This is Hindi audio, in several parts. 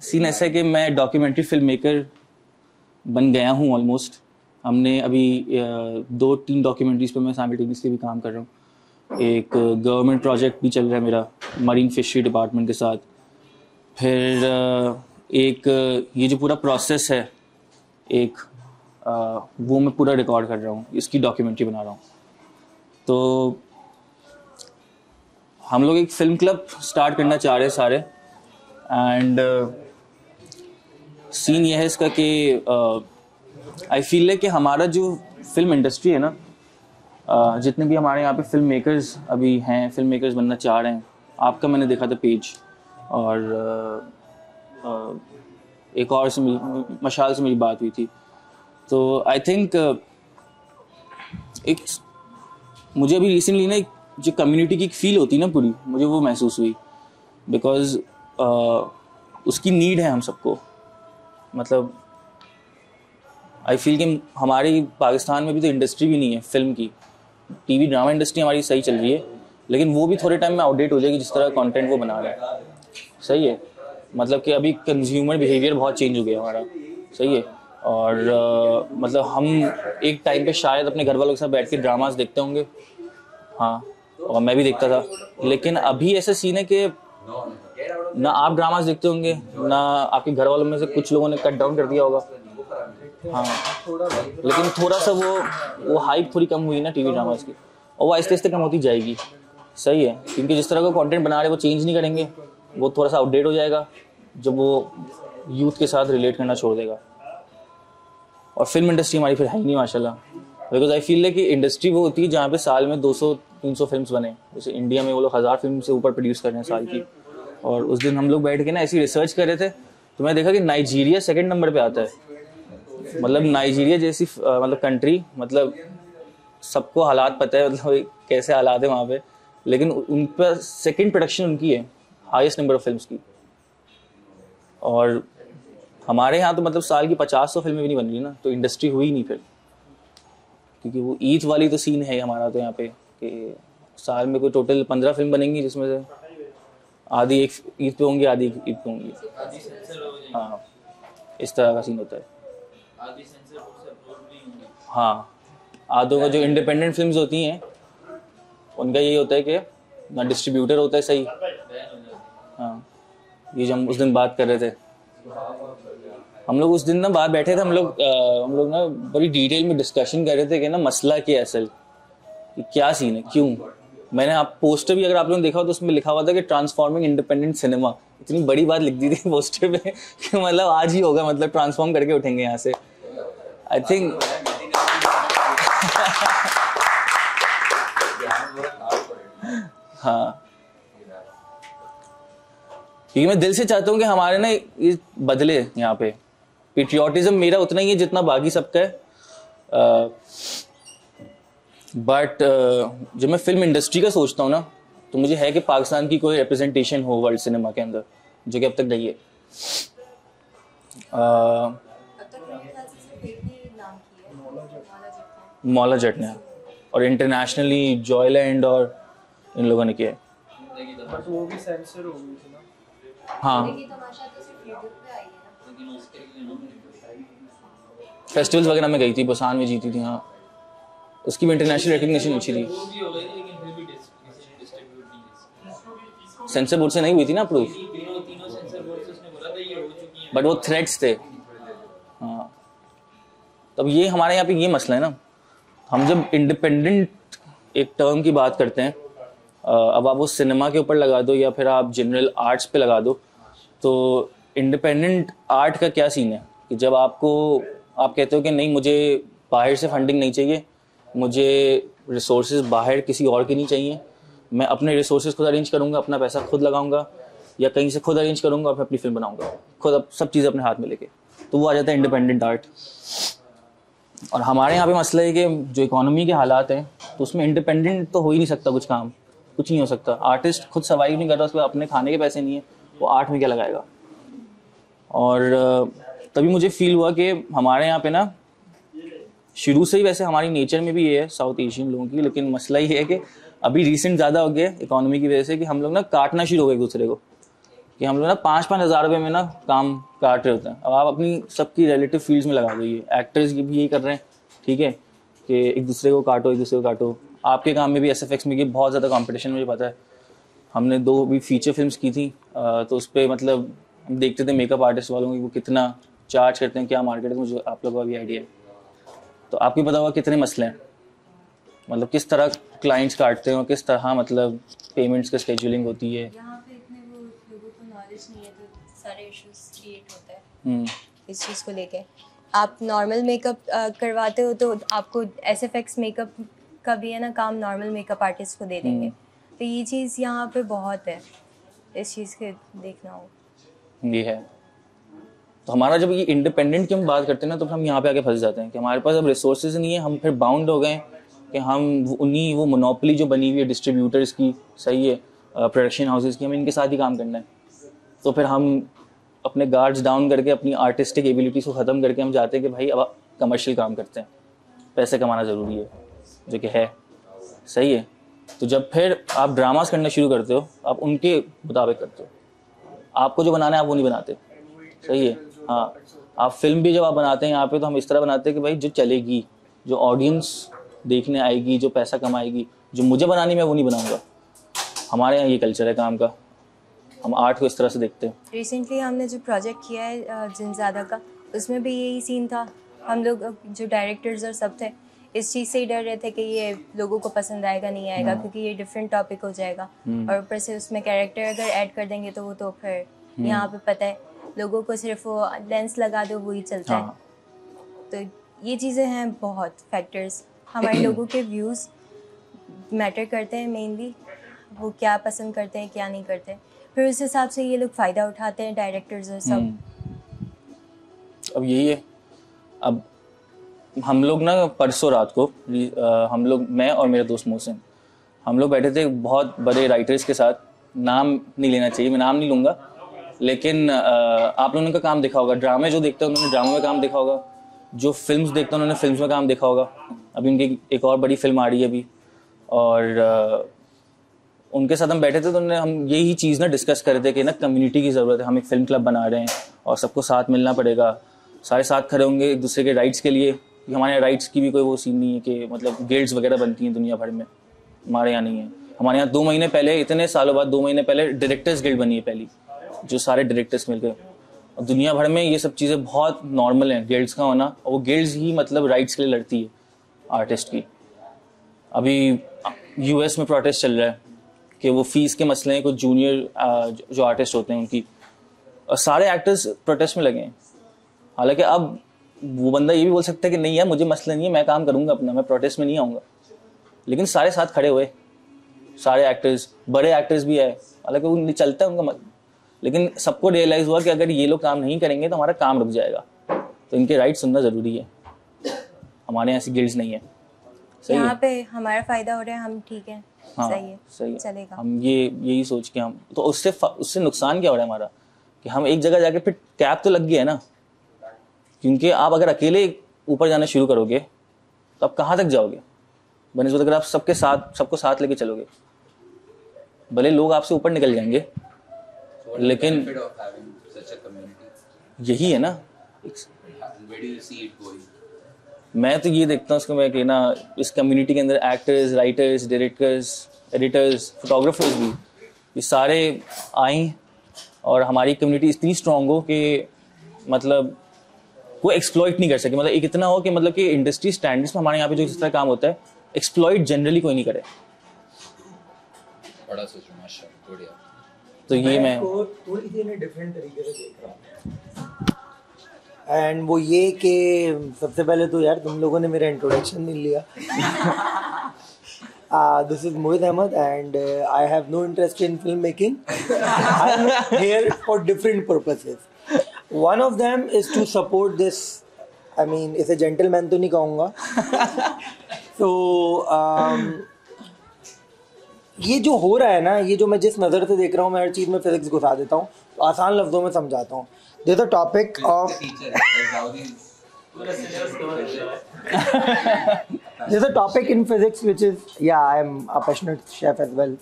सीन ऐसा है कि मैं डॉक्यूमेंट्री फिल्म मेकर बन गया हूँ ऑलमोस्ट। हमने अभी 2-3 डॉक्यूमेंट्रीज पे मैं साइमल्टेनियसली भी काम कर रहा हूँ। एक गवर्नमेंट प्रोजेक्ट भी चल रहा है मेरा मरीन फिशरी डिपार्टमेंट के साथ। फिर एक ये जो पूरा प्रोसेस है एक वो मैं पूरा रिकॉर्ड कर रहा हूँ, इसकी डॉक्यूमेंट्री बना रहा हूँ। तो हम लोग एक फिल्म क्लब स्टार्ट करना चाह रहे हैं सारे। एंड सीन ये है इसका कि आई फील है कि हमारा जो फिल्म इंडस्ट्री है ना, जितने भी हमारे यहाँ पे फिल्म मेकर्स अभी हैं, फिल्म मेकर्स बनना चाह रहे हैं, आपका मैंने देखा था पेज, और एक और से मशाल से मेरी बात हुई थी। तो आई थिंक एक मुझे अभी रिसेंटली ना जो कम्युनिटी की एक फील होती है ना पूरी, मुझे वो महसूस हुई। बिकॉज उसकी नीड है हम सबको। मतलब आई फील कि हमारे पाकिस्तान में भी तो इंडस्ट्री भी नहीं है फिल्म की। टीवी ड्रामा इंडस्ट्री हमारी सही चल रही है, लेकिन वो भी थोड़े टाइम में आउटडेट हो जाएगी जिस तरह कंटेंट वो बना रहा है। सही है, मतलब कि अभी कंज्यूमर बिहेवियर बहुत चेंज हो गया हमारा। सही है। और मतलब हम एक टाइम पे शायद अपने घर वालों के साथ बैठ के ड्रामास देखते होंगे, हाँ, और मैं भी देखता था। लेकिन अभी ऐसा सीन है कि ना आप ड्रामास देखते होंगे, ना आपके घर वालों में से कुछ लोगों ने कट डाउन कर दिया होगा। हाँ, लेकिन थोड़ा सा वो हाइप थोड़ी कम हुई ना टीवी ड्रामास की, और वो आहिस्ते आहिस्ते कम होती जाएगी। सही है, क्योंकि जिस तरह का कंटेंट बना रहे वो चेंज नहीं करेंगे, वो थोड़ा सा आउटडेट हो जाएगा जब वो यूथ के साथ रिलेट करना छोड़ देगा। और फिल्म इंडस्ट्री हमारी फिर है ही नहीं माशाल्लाह। बिकॉज आई फील है कि इंडस्ट्री वो होती है जहाँ पे साल में 200-300 फिल्म्स बने। जैसे इंडिया में वो लोग 1000 फिल्म से ऊपर प्रोड्यूस कर रहे हैं साल की। और उस दिन हम लोग बैठ के ना ऐसी रिसर्च कर रहे थे, तो मैंने देखा कि नाइजीरिया 2nd नंबर पे आता है। मतलब नाइजीरिया जैसी मतलब कंट्री, मतलब सबको हालात पता है, मतलब कैसे हालात है वहाँ पे, लेकिन उन पर 2nd प्रोडक्शन उनकी है, हाईएस्ट नंबर ऑफ फिल्म्स की। और हमारे यहाँ तो मतलब साल की 50-100 फिल्में भी नहीं बन रही ना, तो इंडस्ट्री हुई नहीं फिर। क्योंकि वो ईद वाली तो सीन है हमारा तो यहाँ पे कि साल में कोई टोटल 15 फिल्म बनेंगी, जिसमें से आधी एक ईद पे होंगी, आधी ईद पे होंगी। हाँ, इस तरह का सीन होता है। हाँ, आधों का जो इंडिपेंडेंट फिल्म्स होती हैं उनका यही होता है कि ना डिस्ट्रीब्यूटर होता है सही। हाँ, ये जो हम उस दिन बात कर रहे थे, हम लोग उस दिन ना बाहर बैठे थे, हम लोग ना बड़ी डिटेल में डिस्कशन कर रहे थे कि ना मसला क्या है असल, कि क्या सीन है, क्यों। मैंने आप पोस्टर भी अगर आप लोगों ने देखा हो तो उसमें लिखा हुआ था कि ट्रांसफॉर्मिंग इंडिपेंडेंट सिनेमा। इतनी बड़ी बात लिख दी थी पोस्टर पे कि मतलब आज ही होगा, मतलब ट्रांसफॉर्म करके उठेंगे यहाँ से। आई थिंक हाँ, क्योंकि मैं दिल से चाहता हूँ कि हमारे ना ये बदले यहाँ पे। पेट्रियोटिज्म मेरा उतना ही है जितना बाकी सबका है। बट जब मैं फिल्म इंडस्ट्री का सोचता हूँ ना, तो मुझे है कि पाकिस्तान की कोई रिप्रेजेंटेशन हो वर्ल्ड सिनेमा के अंदर, जो कि अब तक नहीं है। मौला जट ने, और इंटरनेशनली जॉयलैंड और इन लोगों ने किया है। वो भी सेंसर हो गई थी ना। हाँ, फेस्टिवल्स वगैरह में गई थी, बुसान में जीती थी। हाँ, उसकी भी इंटरनेशनल रिकग्निशन अच्छी थी। सेंसर बोर्ड से नहीं हुई थी ना अप्रूव, बट वो थ्रेड्स थे। हाँ, तब ये हमारे यहाँ पे ये मसला है ना, हम जब इंडिपेंडेंट एक टर्म की बात करते हैं, अब आप वो सिनेमा के ऊपर लगा दो या फिर आप जनरल आर्ट्स पे लगा दो, तो इंडिपेंडेंट आर्ट का क्या सीन है कि जब आप कहते हो कि नहीं, मुझे बाहर से फंडिंग नहीं चाहिए, मुझे रिसोर्सेज बाहर किसी और के नहीं चाहिए, मैं अपने रिसोर्सेज खुद अरेंज करूँगा, अपना पैसा खुद लगाऊंगा या कहीं से खुद अरेंज करूँगा और फिर अपनी फिल्म बनाऊँगा खुद, सब चीज़ें अपने हाथ में लेके, तो वो आ जाता है इंडिपेंडेंट आर्ट। और हमारे यहाँ पे मसला है कि जो इकोनॉमी के हालात हैं, तो उसमें इंडिपेंडेंट तो हो ही नहीं सकता, कुछ नहीं हो सकता। आर्टिस्ट खुद सर्वाइव नहीं कर रहा, उसके अपने खाने के पैसे नहीं है, वो आर्ट में क्या लगाएगा। और तभी मुझे फील हुआ कि हमारे यहाँ पे ना शुरू से ही, वैसे हमारी नेचर में भी ये है साउथ एशियन लोगों की, लेकिन मसला ये है कि अभी रिसेंट ज़्यादा हो गया इकोनॉमी की वजह से कि हम लोग ना काटना शुरू हो गए एक दूसरे को। कि हम लोग ना 5-5 हज़ार रुपये में ना काम काट रहे होते हैं। अब आप अपनी सबकी रिलेटिव फील्ड्स में लगा दीजिए, एक्टर्स भी यही कर रहे हैं, ठीक है, कि एक दूसरे को काटो, एक दूसरे को काटो। आपके काम में भी SFX में कि बहुत ज़्यादा कंपटीशन, मुझे पता है। हमने 2 भी फीचर फिल्म्स की थी, तो उस पर मतलब हम देखते थे मेकअप आर्टिस्ट वालों की वो कितना चार्ज करते हैं, क्या मार्केट है, मुझे आप लोगों का भी आइडिया है। तो आपको पता होगा कितने मसले हैं, मतलब किस तरह क्लाइंट्स काटते हैं और किस तरह मतलब पेमेंट्स का शेड्यूलिंग होती है। यहाँ पे इतने वो लोगों को नॉलेज नहीं है, तो सारे इश्यूज क्रिएट होता है इस चीज़ को लेके। आप नॉर्मल मेकअप करवाते हो तो आपको SFX मेकअप का भी है ना काम नॉर्मल मेकअप आर्टिस्ट को दे देंगे। तो ये चीज़ यहाँ पे बहुत है, इस चीज़ के देखना हो। ये है तो हमारा जब ये इंडिपेंडेंट की हम बात करते हैं ना, तो हम यहाँ पे आके फंस जाते हैं कि हमारे पास अब रिसोर्सेज नहीं है, हम फिर बाउंड हो गए कि हम उन्हीं वो मोनोपोली जो बनी हुई है डिस्ट्रीब्यूटर्स की, सही है, प्रोडक्शन हाउसेस की, हमें इनके साथ ही काम करना है। तो फिर हम अपने गार्ड्स डाउन करके अपनी आर्टिस्टिक एबिलिटीज़ को ख़त्म करके हम चाहते हैं कि भाई अब कमर्शियल काम करते हैं, पैसे कमाना ज़रूरी है, जो कि है, सही है। तो जब फिर आप ड्रामास करना शुरू करते हो, आप उनके मुताबिक करते हो, आपको जो बनाना है आप वो नहीं बनाते, सही है। हाँ, आप फिल्म भी जब आप बनाते हैं यहाँ पे, तो हम इस तरह बनाते हैं कि भाई जो चलेगी, जो ऑडियंस देखने आएगी, जो पैसा कमाएगी, जो मुझे बनानी मैं वो नहीं बनाऊंगा। हमारे यहाँ ये कल्चर है काम का, हम आर्ट को इस तरह से देखते हैं। रिसेंटली हमने जो प्रोजेक्ट किया है जिनज़ादा का, उसमें भी यही सीन था। हम लोग जो डायरेक्टर्स और सब थे इस चीज़ से ही डर रहे थे कि ये लोगों को पसंद आएगा नहीं आएगा, क्योंकि ये डिफरेंट टॉपिक हो जाएगा और ऊपर से उसमें कैरेक्टर अगर ऐड कर देंगे तो वो तो फिर यहाँ पे पता है लोगों को सिर्फ वो लेंस लगा दो वही चलता है। तो ये चीज़ें हैं बहुत फैक्टर्स। हमारे लोगों के व्यूज़ मैटर करते हैं मेनली, वो क्या पसंद करते हैं क्या नहीं करते, फिर उस हिसाब से ये लोग फ़ायदा उठाते हैं डायरेक्टर्स और सब। अब यही है। अब हम लोग ना परसों रात को हम लोग, मैं और मेरे दोस्त मोहसिन, हम लोग बैठे थे बहुत बड़े राइटर्स के साथ। नाम नहीं लेना चाहिए, मैं नाम नहीं लूँगा, लेकिन आप लोगों का काम देखा होगा, ड्रामे जो देखते हैं उन्होंने ड्रामे में काम देखा होगा, जो फिल्म्स देखते हैं उन्होंने फिल्म्स में काम देखा होगा। अभी उनकी एक और बड़ी फिल्म आ रही है अभी, और उनके साथ हम बैठे थे तो हम यही चीज़ ना डिस्कस कर रहे थे कि ना कम्युनिटी की ज़रूरत है, हम एक फ़िल्म क्लब बना रहे हैं और सबको साथ मिलना पड़ेगा, सारे साथ खड़े होंगे एक दूसरे के राइट्स के लिए। हमारे यहाँ राइट्स की भी कोई वो सीन नहीं है कि मतलब गिल्ड्स वगैरह बनती हैं दुनिया भर में, हमारे यहाँ नहीं है। हमारे यहाँ 2 महीने पहले, इतने सालों बाद 2 महीने पहले डायरेक्टर्स गिल्ड बनी है पहली, जो सारे डायरेक्टर्स मिलकर। और दुनिया भर में ये सब चीज़ें बहुत नॉर्मल हैं गिल्ड्स का होना, और वो गिल्ड्स ही मतलब राइट्स के लिए लड़ती है आर्टिस्ट की। अभी US में प्रोटेस्ट चल रहा है कि वो फीस के मसले हैं, कुछ जूनियर जो आर्टिस्ट होते हैं उनकी, और सारे एक्टर्स प्रोटेस्ट में लगे हैं। हालांकि अब वो बंदा ये भी बोल सकता है कि नहीं यार मुझे मसला नहीं है, मैं काम करूंगा अपना, मैं प्रोटेस्ट में नहीं आऊँगा, लेकिन सारे साथ खड़े हुए, सारे एक्टर्स, बड़े एक्टर्स भी है, हालांकि वो चलता है उनका, लेकिन सबको रियलाइज़ हुआ कि अगर ये लोग काम नहीं करेंगे तो हमारा काम रुक जाएगा, तो इनके राइट सुनना ज़रूरी है। हमारे यहाँ ऐसी गिल्ड्स नहीं है, सही यहाँ है? पे हमारा फ़ायदा हो रहा है, हम ठीक है, हाँ, सही है, चलेगा। हम यही सोच के हम तो उससे नुकसान क्या हो रहा है हमारा, कि हम एक जगह जाके फिर कैप तो लग गया है ना, क्योंकि आप अगर अकेले ऊपर जाना शुरू करोगे तो आप कहाँ तक जाओगे बनिस्बत अगर आप सबको साथ लेके चलोगे। भले लोग आपसे ऊपर निकल जाएंगे, लेकिन यही है ना। मैं तो ये देखता हूँ उसको, मैं कि ना इस कम्युनिटी के अंदर actors, writers, directors, editors, photographers भी, ये सारे आए और हमारी कम्युनिटी इतनी स्ट्रांग हो कि मतलब वो एक्सप्लॉइट नहीं कर सके। मतलब एक इतना हो कि मतलब कि इंडस्ट्री स्टैंडर्ड्स में हमारे यहाँ पे जो इस तरह काम होता है, एक्सप्लॉइट जनरली कोई नहीं करे। बड़ा सोचो माशाल्लाह, बढ़िया। तो ये मैं थोड़ी सी डिफरेंट तरीके से देख रहा हूँ, एंड वो ये कि सबसे पहले तो यार तुम लोगों ने मेरा इंट्रोडक्शन नहीं लिया। This is Mohit Ahmed and I have no interest in filmmaking. I am here for different purposes. One of them is to support this. I mean, इसे gentleman तो नहीं कहूँगा। So ये जो हो रहा है ना, ये जो मैं जिस नज़र से देख रहा हूँ, मैं हर चीज़ में फिजिक्स घुसा देता हूँ, तो आसान लफ्ज़ों में समझाता हूँ। There's a topic of there's a topic in physics which is, yeah, I am a passionate chef as well.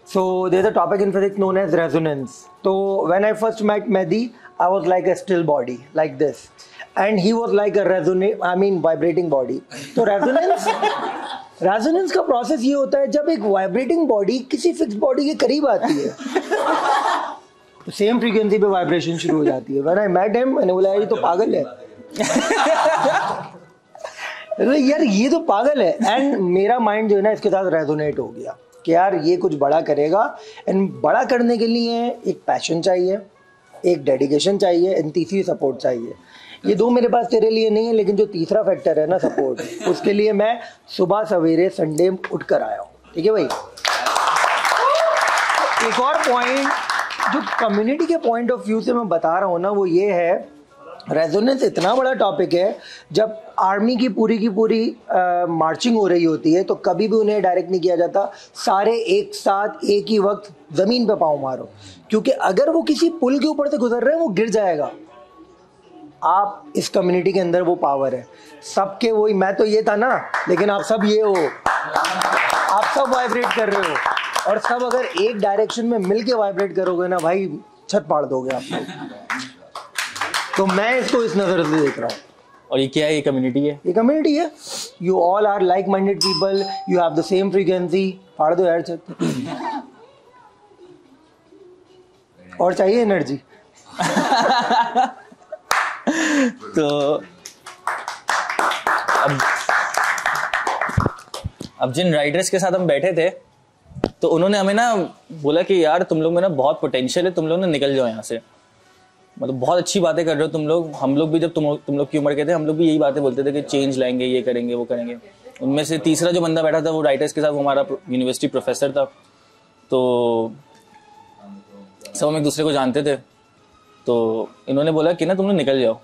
So there's a topic in physics known as resonance. So when I first met Mehdi, I was like a still body, like this, and he was like a vibrating body. So resonance का process ये होता है जब एक vibrating body किसी fixed body के करीब आती है, तो same frequency पे vibration शुरू हो जाती है. When I met him, मैंने बोला ये तो पागल है. यार ये तो पागल है. एंड मेरा माइंड जो है ना इसके साथ रेजोनेट हो गया कि यार ये कुछ बड़ा करेगा. एंड बड़ा करने के लिए एक पैशन चाहिए, एक डेडिकेशन चाहिए एंड तीसरी सपोर्ट चाहिए. ये दो मेरे पास तेरे लिए नहीं है, लेकिन जो तीसरा फैक्टर है ना सपोर्ट, उसके लिए मैं सुबह सवेरे संडे उठ कर आया हूँ. ठीक है भाई. एक और पॉइंट जो कम्युनिटी के पॉइंट ऑफ व्यू से मैं बता रहा हूँ ना, वो ये है रेजोनेंस इतना बड़ा टॉपिक है. जब आर्मी की पूरी मार्चिंग हो रही होती है तो कभी भी उन्हें डायरेक्ट नहीं किया जाता सारे एक साथ एक ही वक्त ज़मीन पे पाँव मारो, क्योंकि अगर वो किसी पुल के ऊपर से गुजर रहे हैं वो गिर जाएगा. आप इस कम्युनिटी के अंदर वो पावर है सबके. वही मैं तो ये था ना, लेकिन आप सब ये हो, आप सब वाइब्रेट कर रहे हो, और सब अगर एक डायरेक्शन में मिल के वाइब्रेट करोगे ना भाई, छत पाड़ दोगे आप लोग. तो मैं इसको इस नज़र से देख रहा हूँ. और ये क्या है? ये कम्युनिटी है. ये कम्युनिटी है. You all are like minded people, you have the same frequency. फाड़ दो यार छत. और चाहिए एनर्जी. तो अब जिन राइटर्स के साथ हम बैठे थे तो उन्होंने हमें ना बोला कि यार तुम लोग में ना बहुत पोटेंशियल है, तुम लोग ना निकल जाओ यहाँ से. मतलब बहुत अच्छी बातें कर रहे हो तुम लोग. हम लोग भी जब तुम लोग की उम्र के थे, हम लोग भी यही बातें बोलते थे कि चेंज लाएंगे, ये करेंगे, वो करेंगे. उनमें से तीसरा जो बंदा बैठा था वो राइटर्स के साथ, वो हमारा यूनिवर्सिटी प्रोफेसर था. तो सब हम एक दूसरे को जानते थे. तो इन्होंने बोला कि ना तुम लोग निकल जाओ,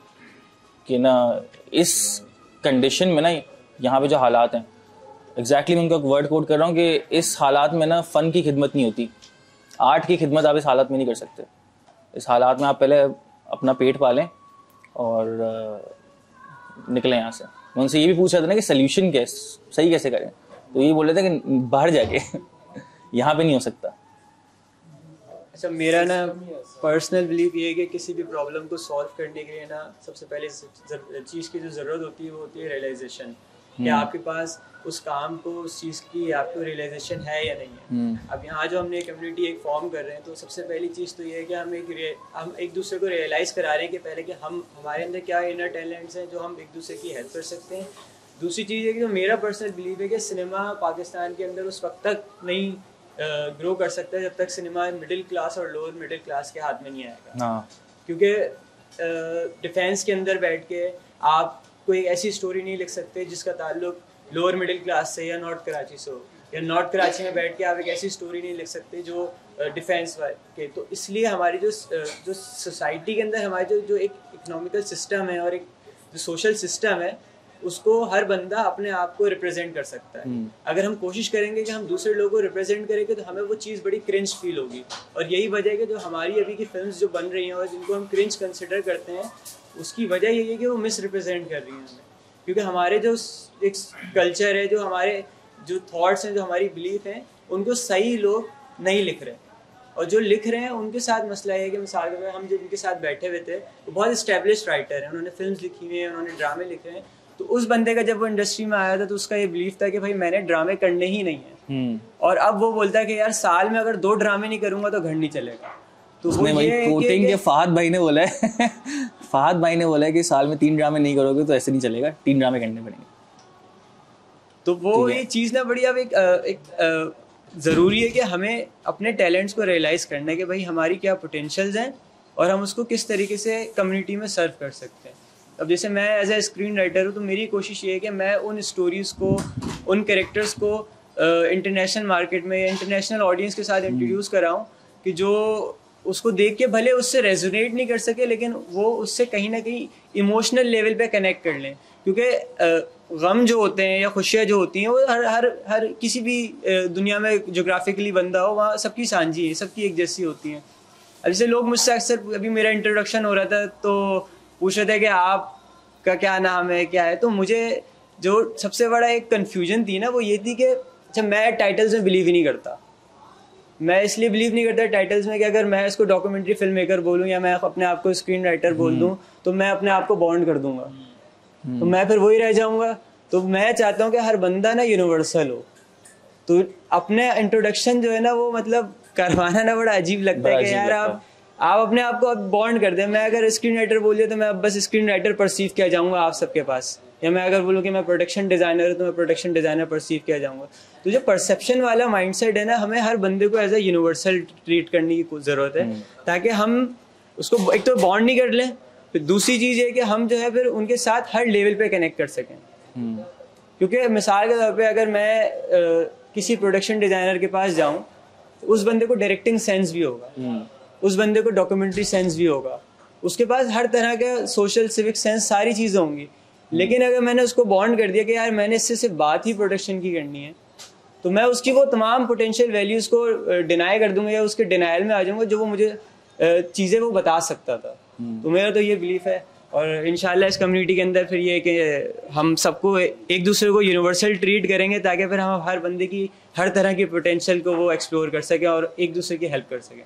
कि ना इस कंडीशन में ना यहाँ पे जो हालात हैं, एग्जैक्टली मैं उनका वर्ड कोट कर रहा हूँ कि इस हालात में ना फ़न की खिदमत नहीं होती, आर्ट की खिदमत आप इस हालात में नहीं कर सकते. इस हालात में आप पहले अपना पेट पालें और निकलें यहाँ से. मैं उनसे ये भी पूछा था ना कि सोल्यूशन सही कैसे करें, तो ये बोल रहे थे कि बाहर जाके यहाँ पे नहीं हो सकता. अच्छा, मेरा ना पर्सनल बिलीफ ये है कि किसी भी प्रॉब्लम को सॉल्व करने के लिए ना सबसे पहले चीज़ की जो ज़रूरत होती है वो होती है रियलाइजेशन, कि आपके पास उस काम को, उस चीज़ की आपको रियलाइजेशन है या नहीं है. अब यहाँ जो हमने कम्युनिटी एक फॉर्म कर रहे हैं, तो सबसे पहली चीज़ तो ये है कि हम एक दूसरे को रियलाइज़ करा रहे हैं कि पहले कि हमारे अंदर क्या इनर टैलेंट्स हैं जो हम एक दूसरे की हेल्प कर सकते हैं. दूसरी चीज़ है कि जो मेरा पर्सनल बिलीव है कि सिनेमा पाकिस्तान के अंदर उस वक्त तक नहीं ग्रो कर सकता है जब तक सिनेमा मिडिल क्लास और लोअर मिडिल क्लास के हाथ में नहीं आएगा. क्योंकि डिफेंस के अंदर बैठ के आप कोई ऐसी स्टोरी नहीं लिख सकते जिसका ताल्लुक लोअर मिडिल क्लास से या नॉर्थ कराची से हो, या नॉर्थ कराची में बैठ के आप एक ऐसी स्टोरी नहीं लिख सकते जो डिफेंस के. तो इसलिए हमारी जो सोसाइटी के अंदर हमारी जो एक इकोनॉमिकल सिस्टम है और एक जो सोशल सिस्टम है, उसको हर बंदा अपने आप को रिप्रेजेंट कर सकता है. अगर हम कोशिश करेंगे कि हम दूसरे लोगों को रिप्रेजेंट करेंगे तो हमें वो चीज़ बड़ी क्रिंज फील होगी. और यही वजह है कि जो हमारी अभी की फिल्म्स जो बन रही हैं और जिनको हम क्रिंज कंसिडर करते हैं, उसकी वजह यही है कि वो मिस रिप्रेजेंट कर रही हैं हमें. क्योंकि हमारे जो एक कल्चर है, जो हमारे जो थॉट्स हैं, जो हमारी बिलीफ हैं, उनको सही लोग नहीं लिख रहे. और जो लिख रहे हैं उनके साथ मसला है कि मिसाल के तौर पर हम जो उनके साथ बैठे हुए थे वो बहुत इस्टेब्लिश्ड राइटर हैं, उन्होंने फिल्म्स लिखी हुई हैं, उन्होंने ड्रामे लिखे हैं. तो उस बंदे का जब वो इंडस्ट्री में आया था तो उसका ये बिलीफ था कि भाई मैंने ड्रामे करने ही नहीं है. और अब वो बोलता है कि यार साल में अगर 2 ड्रामे नहीं करूंगा तो घर नहीं चलेगा. तो उसने वही कोटिंग के फहद भाई ने बोला है फहद भाई ने बोला है कि साल में 3 ड्रामे नहीं करोगे तो ऐसे नहीं चलेगा, 3 ड्रामे करने पड़ेंगे. तो वो ये चीज़ ना बड़ी अब एक ज़रूरी है कि हमें अपने टैलेंट्स को रियलाइज़ करना है कि भाई हमारी क्या पोटेंशियल्स हैं और हम उसको किस तरीके से कम्युनिटी में सर्व कर सकते हैं. अब जैसे मैं एज ए स्क्रीन राइटर हूँ, तो मेरी कोशिश ये है कि मैं उन स्टोरीज़ को, उन कैरेक्टर्स को इंटरनेशनल मार्केट में या इंटरनेशनल ऑडियंस के साथ इंट्रोड्यूस कराऊँ कि जो उसको देख के भले उससे रेजोनेट नहीं कर सके, लेकिन वो उससे कहीं ना कहीं इमोशनल लेवल पे कनेक्ट कर लें. क्योंकि गम जो होते हैं या खुशियाँ जो होती हैं वो हर किसी भी दुनिया में जोग्राफिकली बंदा हो वहाँ सबकी सांझी है, सबकी एक जैसी होती हैं. अब जैसे लोग मुझसे अक्सर, अभी मेरा इंट्रोडक्शन हो रहा था तो पूछ रहे थे कि आपका क्या नाम है, क्या है. तो मुझे जो सबसे बड़ा एक कन्फ्यूजन थी ना वो ये थी कि अच्छा, मैं टाइटल्स में बिलीव ही नहीं करता. मैं इसलिए बिलीव नहीं करता टाइटल्स में कि अगर मैं इसको डॉक्यूमेंट्री फिल्म मेकर बोलूँ या मैं अपने आप को स्क्रीन राइटर बोल दूँ तो मैं अपने आप को बॉन्ड कर दूंगा, तो मैं फिर वही रह जाऊंगा। तो मैं चाहता हूँ कि हर बंदा ना यूनिवर्सल हो। तो अपने इंट्रोडक्शन जो है ना वो मतलब करवाना ना बड़ा अजीब लगता है कि यार आप अपने आप को अब बॉन्ड कर दें। मैं अगर स्क्रीन राइटर बोलिए तो मैं अब बस स्क्रीन राइटर परसीव किया जाऊंगा आप सबके पास, या मैं अगर बोलूँ कि मैं प्रोडक्शन डिजाइनर हूँ तो मैं प्रोडक्शन डिजाइनर परसीव किया जाऊंगा। तो जो परसेप्शन वाला माइंडसेट है ना, हमें हर बंदे को एज ए यूनिवर्सल ट्रीट करने की ज़रूरत है, ताकि हम उसको एक तो बॉन्ड नहीं कर लें, फिर दूसरी चीज़ ये कि हम जो है फिर उनके साथ हर लेवल पे कनेक्ट कर सकें। क्योंकि मिसाल के तौर पे अगर मैं किसी प्रोडक्शन डिजाइनर के पास जाऊं तो उस बंदे को डायरेक्टिंग सेंस भी होगा, उस बंदे को डॉक्यूमेंट्री सेंस भी होगा, उसके पास हर तरह का सोशल सिविक सेंस, सारी चीज़ें होंगी। लेकिन अगर मैंने उसको बॉन्ड कर दिया कि यार मैंने इससे सिर्फ बात ही प्रोडक्शन की करनी है, तो मैं उसकी वो तमाम पोटेंशियल वैल्यूज़ को डिनाई कर दूंगा या उसके डिनाइल में आ जाऊंगा जो वो मुझे चीज़ें वो बता सकता था। तो मेरा तो ये बिलीफ है, और इंशाल्लाह इस कम्युनिटी के अंदर फिर ये कि हम सबको एक दूसरे को यूनिवर्सल ट्रीट करेंगे, ताकि फिर हम हर बंदे की हर तरह की पोटेंशियल को वो एक्सप्लोर कर सकें और एक दूसरे की हेल्प कर सकें।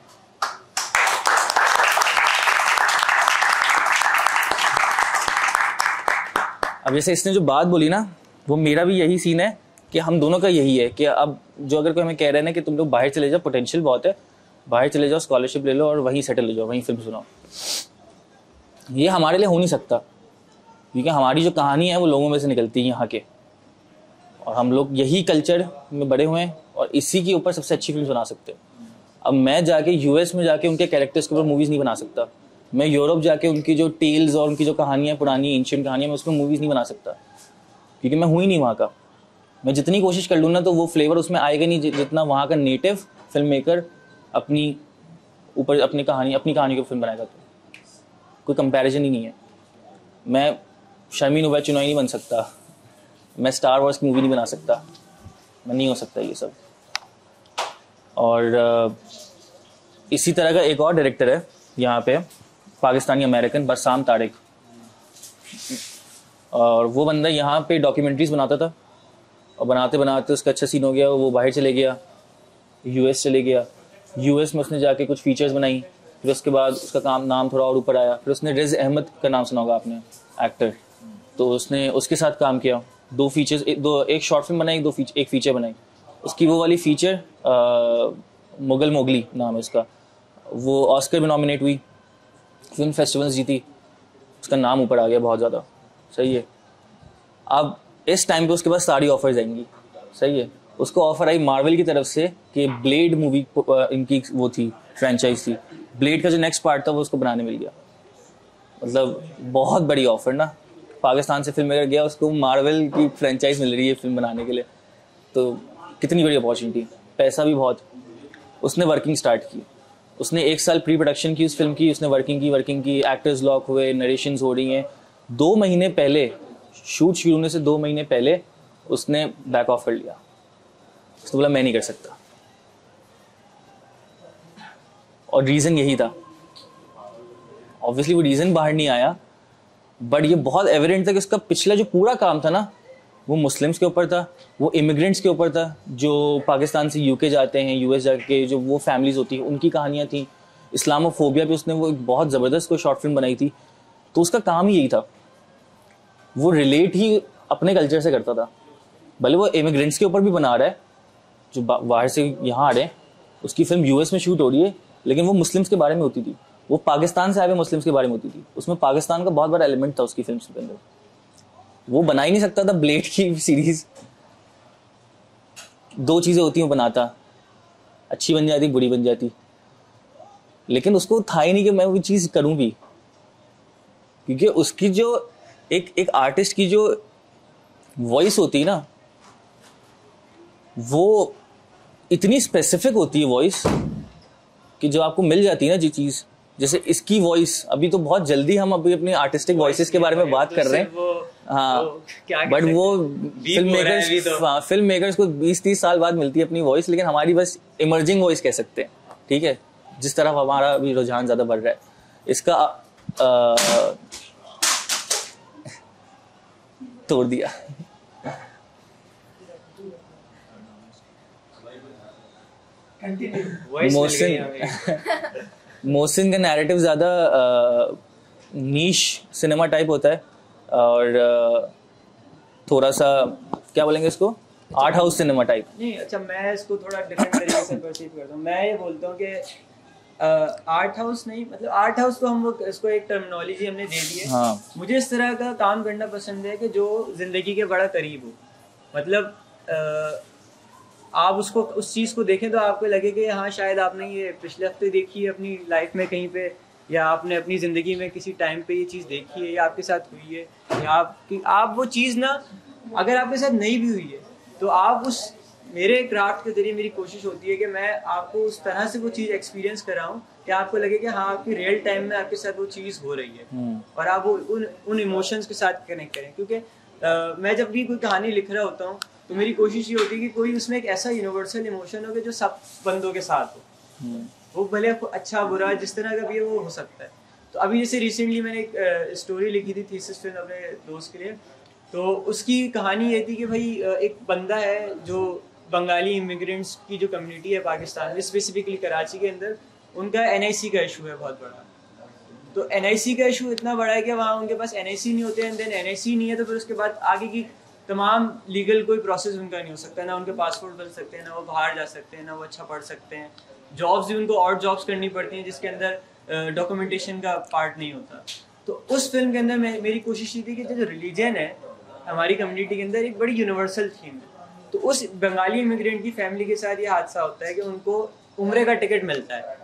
अब जैसे इसने जो बात बोली ना, वो मेरा भी यही सीन है कि हम दोनों का यही है कि अब जो अगर कोई हमें कह रहे हैं ना कि तुम लोग बाहर चले जाओ, पोटेंशियल बहुत है, बाहर चले जाओ, स्कॉलरशिप ले लो और वहीं सेटल हो जाओ, वहीं फिल्म सुनाओ, ये हमारे लिए हो नहीं सकता, क्योंकि हमारी जो कहानी है वो लोगों में से निकलती है यहाँ के, और हम लोग यही कल्चर में बड़े हुए हैं और इसी के ऊपर सबसे अच्छी फिल्म बना सकते हैं। अब मैं जाके यूएस में जाके उनके कैरेक्टर्स के ऊपर मूवीज़ नहीं बना सकता, मैं यूरोप जाके उनकी जो टेल्स और उनकी जो कहानियाँ पुरानी एंशिएंट कहानियाँ, मैं उस पर मूवीज़ नहीं बना सकता, क्योंकि मैं हूँ ही नहीं वहाँ का। मैं जितनी कोशिश कर लूँ ना तो वो फ्लेवर उसमें आएगा नहीं जितना वहाँ का नेटिव फिल्म मेकर अपनी ऊपर अपनी कहानी को फिल्म बनाएगा। तो कोई कंपैरिजन ही नहीं है। मैं शर्मी नुबैर चुनौई नहीं बन सकता, मैं स्टार वॉर्स की मूवी नहीं बना सकता, मैं नहीं हो सकता ये सब। और इसी तरह का एक और डायरेक्टर है यहाँ पे, पाकिस्तानी अमेरिकन, बरसाम तारिक, और वो बंदा यहाँ पे डॉक्यूमेंट्रीज बनाता था और बनाते बनाते उसका अच्छा सीन हो गया, वो बाहर चले गया, यूएस चले गया। यूएस में उसने जाके कुछ फीचर्स बनाई, फिर उसके बाद उसका नाम थोड़ा और ऊपर आया। फिर उसने रिज अहमद का नाम सुना होगा आपने, एक्टर, तो उसने उसके साथ काम किया, 2 फीचर्स, एक शॉर्ट फिल्म बनाई, एक फीचर बनाई। उसकी वो वाली फीचर मुगल मोगली नाम है उसका, वो ऑस्कर में नॉमिनेट हुई, फिल्म फेस्टिवल्स जीती, उसका नाम ऊपर आ गया बहुत ज़्यादा। सही है। अब इस टाइम पे उसके पास सारी ऑफर्स आएंगी। सही है। उसको ऑफर आई मार्वल की तरफ से कि ब्लेड मूवी इनकी वो थी, फ्रेंचाइज थी, ब्लेड का जो नेक्स्ट पार्ट था वो उसको बनाने मिल गया। मतलब बहुत बड़ी ऑफर ना, पाकिस्तान से फिल्म मेकर गया, उसको मार्वल की फ्रेंचाइज मिल रही है फिल्म बनाने के लिए, तो कितनी बड़ी अपॉर्चुनिटी, पैसा भी बहुत। उसने वर्किंग स्टार्ट की, उसने 1 साल प्री प्रोडक्शन की उस फिल्म की, उसने वर्किंग की, एक्टर्स लॉक हुए, नरेशंस हो रही हैं। 2 महीने पहले, शूट शुरू होने से 2 महीने पहले उसने बैक ऑफ कर लिया। उसने बोला मैं नहीं कर सकता, और रीज़न यही था। ऑब्वियसली वो रीज़न बाहर नहीं आया, बट ये बहुत एविडेंट था कि उसका पिछला जो पूरा काम था ना, वो मुस्लिम्स के ऊपर था, वो इमिग्रेंट्स के ऊपर था, जो पाकिस्तान से यूके जाते हैं, यूएस जाके जो वो फैमिलीज होती हैं उनकी कहानियाँ थी। इस्लामोफोबिया पे उसने वो एक बहुत ज़बरदस्त कोई शॉर्ट फिल्म बनाई थी। तो उसका काम ही यही था, वो रिलेट ही अपने कल्चर से करता था। भले वो इमिग्रेंट्स के ऊपर भी बना रहा है, जो बाहर से यहाँ आ रहे हैं, उसकी फिल्म यूएस में शूट हो रही है, लेकिन वो मुस्लिम्स के बारे में होती थी, वो पाकिस्तान से आए हुए मुस्लिम्स के बारे में होती थी। उसमें पाकिस्तान का बहुत बड़ा एलिमेंट था उसकी फिल्म के अंदर। वो बना ही नहीं सकता था ब्लेड की सीरीज। 2 चीज़ें होती हैं, वो बनाता, अच्छी बन जाती, बुरी बन जाती, लेकिन उसको था ही नहीं कि मैं वो चीज़ करूँ भी, क्योंकि उसकी जो एक आर्टिस्ट की जो वॉइस होती है ना, वो इतनी स्पेसिफिक होती है वॉइस कि जो आपको मिल जाती है ना जी चीज़, जैसे इसकी वॉइस। अभी तो बहुत जल्दी हम अभी अपनी आर्टिस्टिक वॉइसेस के बारे में बात कर रहे हैं, हाँ, बट वो फिल्म मेकर्स को 20-30 साल बाद मिलती है अपनी वॉइस, लेकिन हमारी बस इमर्जिंग वॉइस कह सकते हैं। ठीक है, जिस तरह हमारा अभी रुझान ज़्यादा बढ़ रहा है इसका तोड़ दिया। मोहसिन का नैरेटिव ज़्यादा नीश सिनेमा टाइप होता है और थोड़ा सा क्या बोलेंगे इसको, आर्ट हाउस सिनेमा टाइप। नहीं, अच्छा, मैं इसको थोड़ा डिफरेंट तरीके से परसीव करता हूँ। मैं ये बोलता हूँ कि आर्ट हाउस नहीं, मतलब आर्ट हाउस तो हम लोग इसको एक टर्मिनोलॉजी हमने दे दी है। हाँ। मुझे इस तरह का काम करना पसंद है कि जो जिंदगी के बड़ा करीब हो, मतलब आप उसको, उस चीज़ को देखें तो आपको लगे कि हाँ शायद आपने ये पिछले हफ्ते देखी है अपनी लाइफ में कहीं पे, या आपने अपनी ज़िंदगी में किसी टाइम पे ये चीज़ देखी है या आपके साथ हुई है, या आप वो चीज़ ना अगर आपके साथ नहीं भी हुई है तो आप उस, मेरे क्राफ्ट के जरिए मेरी कोशिश होती है कि मैं आपको उस तरह से वो चीज़ एक्सपीरियंस कराऊं कि आपको लगे कि हाँ आपकी रियल टाइम में आपके साथ वो चीज़ हो रही है और आप वो उन इमोशंस के साथ कनेक्ट करें। क्योंकि मैं जब भी कोई कहानी लिख रहा होता हूँ तो मेरी कोशिश ये होती है कि कोई उसमें एक ऐसा यूनिवर्सल इमोशन हो कि जो सब बंदों के साथ हो, वो भले अच्छा बुरा जिस तरह का भी है वो हो सकता है। तो अभी जैसे रिसेंटली मैंने एक स्टोरी लिखी थी, थीसिस फिल्म, अपने दोस्त के लिए। तो उसकी कहानी ये थी कि भाई एक बंदा है जो बंगाली इमिग्रेंट्स की जो कम्युनिटी है पाकिस्तान में, स्पेसिफिकली कराची के अंदर, उनका NIC का इशू है बहुत बड़ा। तो NIC का इशू इतना बड़ा है कि वहाँ उनके पास NIC नहीं होते हैं, देन NIC नहीं है तो फिर उसके बाद आगे की तमाम लीगल कोई प्रोसेस उनका नहीं हो सकता, ना उनके पासपोर्ट बन सकते हैं, ना वो बाहर जा सकते हैं, ना वो अच्छा पढ़ सकते हैं। जॉब्स भी उनको और जॉब्स करनी पड़ती हैं जिसके अंदर डॉक्यूमेंटेशन का पार्ट नहीं होता। तो उस फिल्म के अंदर मेरी कोशिश ये थी कि जो रिलीजन है हमारी कम्युनिटी के अंदर एक बड़ी यूनिवर्सल थीम है। तो उस बंगाली इमिग्रेंट की फैमिली के साथ ये हादसा होता है कि उनको उम्रे का टिकट मिलता है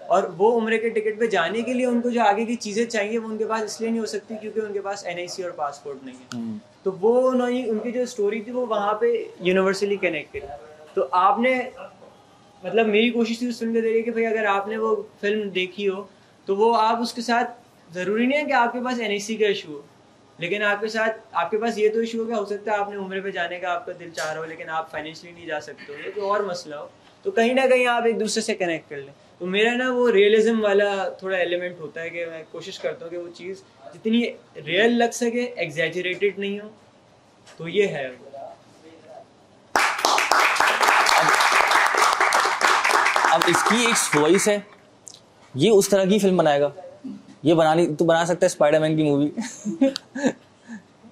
और वो उम्रे के टिकट पे जाने के लिए उनको जो आगे की चीज़ें चाहिए वो उनके पास इसलिए नहीं हो सकती क्योंकि उनके पास NIC और पासपोर्ट नहीं है। तो वो उन्होंने, उनकी जो स्टोरी थी वो वहाँ पे यूनिवर्सली कनेक्ट करी। तो आपने, मतलब मेरी कोशिश थी उस फिल्म के जरिए कि भाई अगर आपने वो फिल्म देखी हो तो वो आप उसके साथ, ज़रूरी नहीं है कि आपके पास NIC का इशू हो, लेकिन आपके पास ये तो इशू हो सकता है आपने उम्र पे जाने का आपका दिल चाह रहा हो लेकिन आप फाइनेंशियली नहीं जा सकते हो, तो और मसला हो, तो कहीं ना कहीं आप एक दूसरे से कनेक्ट कर लें। तो मेरा ना वो रियलिज्म वाला थोड़ा एलिमेंट होता है कि मैं कोशिश करता हूँ कि वो चीज़ जितनी रियल लग सके, एग्जैजरेटेड नहीं हो, तो ये है। अब इसकी एक वॉइस है, ये उस तरह की फिल्म बनाएगा, ये बना सकता है स्पाइडरमैन की मूवी।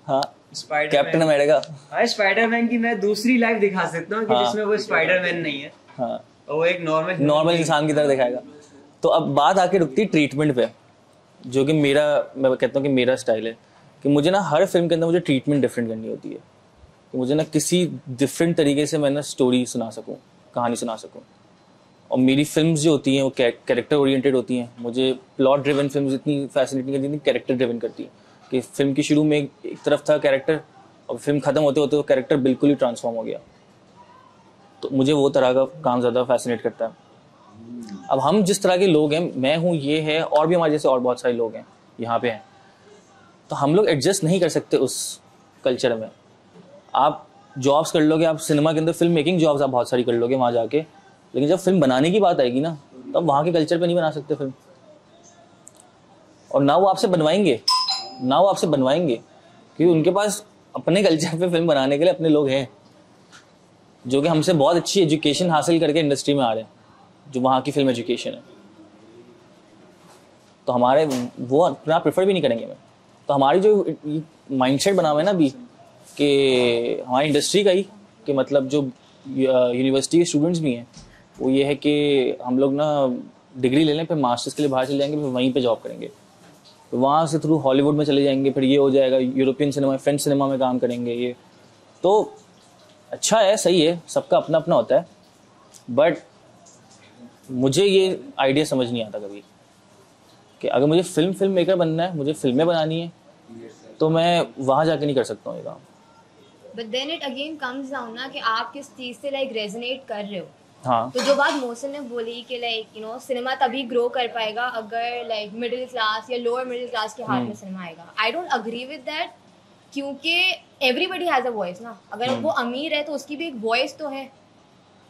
हाँ, कैप्टन अमेरिका। हाँ, स्पाइडरमैन की मैं दूसरी लाइफ दिखा सकता हूँ कि जिसमें वो स्पाइडरमैन नहीं है, हाँ, और वो एक नॉर्मल इंसान की तरह दिखाएगा। तो अब बात आके रुकती है ट्रीटमेंट पे, जो कि मैं कहता हूँ कि मेरा स्टाइल है कि मुझे ना हर फिल्म के अंदर मुझे ट्रीटमेंट डिफरेंट करनी होती है, कि मुझे ना किसी डिफरेंट तरीके से मैं ना स्टोरी सुना सकूँ, कहानी सुना सकूँ। और मेरी फिल्म्स जो होती हैं वो कैरेक्टर ओरिएंटेड होती हैं। मुझे प्लॉट ड्रिवन फिल्म्स इतनी फैसिनेटिंग करती हैं, कैरेक्टर ड्रिवन करती हैं कि फिल्म की शुरू में एक तरफ था कैरेक्टर और फिल्म खत्म होते होते वो कैरेक्टर बिल्कुल ही ट्रांसफॉर्म हो गया। तो मुझे वो तरह का काम ज़्यादा फैसिनेट करता है। अब हम जिस तरह के लोग हैं, मैं हूँ, ये है, और भी हमारे जैसे और बहुत सारे लोग हैं यहाँ पे हैं, तो हम लोग एडजस्ट नहीं कर सकते उस कल्चर में। आप जॉब्स कर लोगे, आप सिनेमा के अंदर फिल्म मेकिंग जॉब्स आप बहुत सारी कर लोगे वहाँ जाके, लेकिन जब फिल्म बनाने की बात आएगी ना, तो वहाँ के कल्चर पे नहीं बना सकते फिल्म। और ना वो आपसे बनवाएंगे क्योंकि उनके पास अपने कल्चर पे फिल्म बनाने के लिए अपने लोग हैं जो कि हमसे बहुत अच्छी एजुकेशन हासिल करके इंडस्ट्री में आ रहे हैं, जो वहाँ की फिल्म एजुकेशन है। तो हमारे वो अपना प्रेफर भी नहीं करेंगे मैं। तो हमारी जो माइंडसेट बना हुआ है ना अभी कि हमारी इंडस्ट्री का ही, कि मतलब जो यूनिवर्सिटी के स्टूडेंट्स भी हैं, वो ये है कि हम लोग ना डिग्री ले लें, फिर मास्टर्स के लिए बाहर चले जाएंगे, फिर वहीं पे जॉब करेंगे, तो वहाँ से थ्रू हॉलीवुड में चले जाएंगे, फिर ये हो जाएगा यूरोपियन सिनेमा, फ्रेंच सिनेमा में काम करेंगे। ये तो अच्छा है, सही है, सबका अपना अपना होता है, बट मुझे ये आइडिया समझ नहीं आता कभी कि अगर मुझे फिल्म मेकर बनना है, मुझे फिल्में बनानी है, तो मैं वहाँ जाके नहीं कर सकता हूँ ये काम। But then it again comes down ना कि आप किस चीज़ से like resonate कर रहे हो। हाँ, तो जो बात मोहसिन ने बोली कि like you know सिनेमा तभी ग्रो कर पाएगा अगर like मिडिल क्लास या लोअर मिडिल क्लास के हाथ में सिनेमा आएगा। I don't agree with that, क्योंकि everybody has a voice ना। अगर वो अमीर है तो उसकी भी एक वॉइस तो है।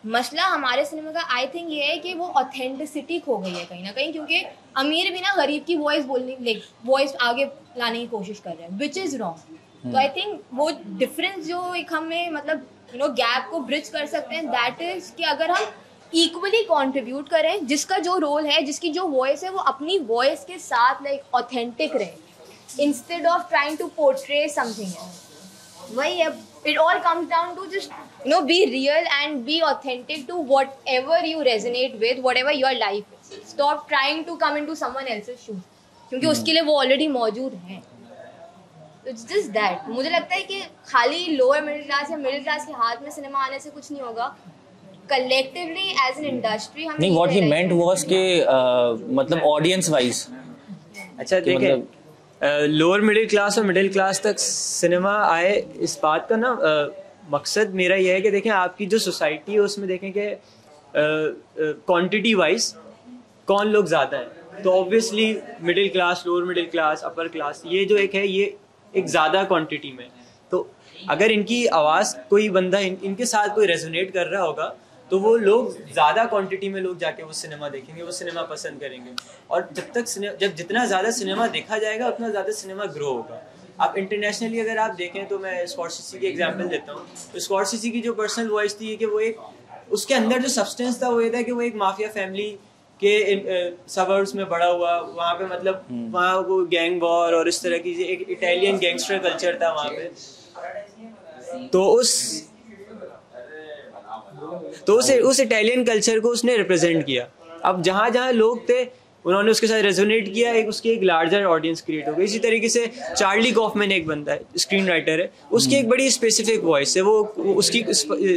मसला हमारे सिनेमा का आई थिंक ये है कि वो ऑथेंटिसिटी खो गई है कहीं ना कहीं, क्योंकि अमीर भी ना गरीब की वॉइस बोलने, वॉइस आगे लाने की कोशिश कर रहे हैं, विच इज़ रॉन्ग। तो आई थिंक वो डिफरेंस जो एक हमें मतलब यू नो गैप को ब्रिज कर सकते हैं, दैट इज कि अगर हम इक्वली कंट्रीब्यूट करें, जिसका जो रोल है, जिसकी जो वॉइस है, वो अपनी वॉइस के साथ लाइक ऑथेंटिक रहे instead of trying to portray something. वही है, it all comes down to just be real and be authentic to whatever you resonate with, whatever your life is. Stop trying to come into someone else's shoes, क्योंकि उसके लिए वो ऑलरेडी मौजूद हैं। It's just that मुझे लगता है कि खाली लोअर मिडिल क्लास या मिडिल क्लास के हाथ में सिनेमा आने से कुछ नहीं होगा। कलेक्टिवली एज एन इंडस्ट्री हम नहीं, व्हाट ही मेंट वाज के मतलब ऑडियंस वाइज। अच्छा देखिए, लोअर मिडिल क्लास और मिडिल क्लास तक सिनेमा आए, इस बात का ना मकसद मेरा ये है कि देखें आपकी जो सोसाइटी है उसमें देखें कि क्वांटिटी वाइज कौन लोग ज़्यादा हैं। तो obviously middle class, lower middle class, upper class, ये जो एक है ये एक ज़्यादा क्वांटिटी में। तो अगर इनकी आवाज़ कोई बंदा इनके साथ कोई रेजोनेट कर रहा होगा तो वो लोग ज़्यादा क्वांटिटी में लोग जाके वो सिनेमा देखेंगे, वो सिनेमा पसंद करेंगे। और जब जितना ज़्यादा सिनेमा देखा जाएगा उतना ज़्यादा सिनेमा ग्रो होगा। आप इंटरनेशनली अगर आप देखें तो मैं स्कॉर्सेज़ी की एग्जांपल देता हूँ। तो स्कॉर्सेज़ी की जो पर्सनल वॉइस थी कि वो एक उसके अंदर जो सब्सटेंस था वो ये था कि वो एक माफिया फैमिली के सबर्ब्स में बड़ा हुआ, वहाँ पे मतलब वहाँ वो गैंग वॉर और इस तरह की एक इटालियन गैंगस्टर कल्चर था वहाँ पे। तो उस इटालियन कल्चर को उसने रिप्रेजेंट किया। अब जहाँ जहाँ लोग थे उन्होंने उसके साथ रेजोनेट किया, उसकी एक लार्जर ऑडियंस क्रिएट हो गई। इसी तरीके से चार्ली कॉफमैन एक बंदा है, स्क्रीन राइटर है, उसकी एक बड़ी स्पेसिफिक वॉइस है। वो उसकी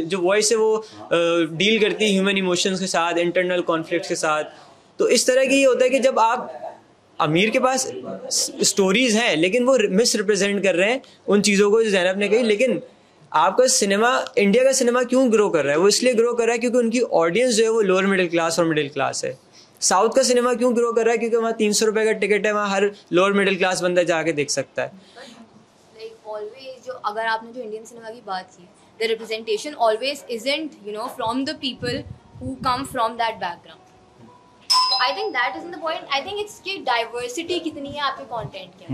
जो वॉइस है वो डील करती है ह्यूमन इमोशंस के साथ, इंटरनल कॉन्फ्लिक्ट्स के साथ। तो इस तरह की ये होता है कि जब आप अमीर के पास स्टोरीज हैं लेकिन वो मिस रिप्रेजेंट कर रहे हैं उन चीज़ों को जो ज़ैनब ने कही। लेकिन आपका सिनेमा, इंडिया का सिनेमा क्यों ग्रो कर रहा है? वो इसलिए ग्रो कर रहा है क्योंकि उनकी ऑडियंस जो है वो लोअर मिडिल क्लास और मिडिल क्लास है। साउथ का सिनेमा क्यों ग्रो कर रहा है? क्योंकि वहाँ 300 रुपए का टिकट है, वहाँ हर लोअर मिडिल क्लास बंदा जाके देख सकता है। लाइक ऑलवेज जो अगर आपने जो इंडियन सिनेमा की बात की, the representation always isn't from the people who come from that background. I think that is the point. I think it's की डाइवर्सिटी कितनी है आपके कंटेंट के।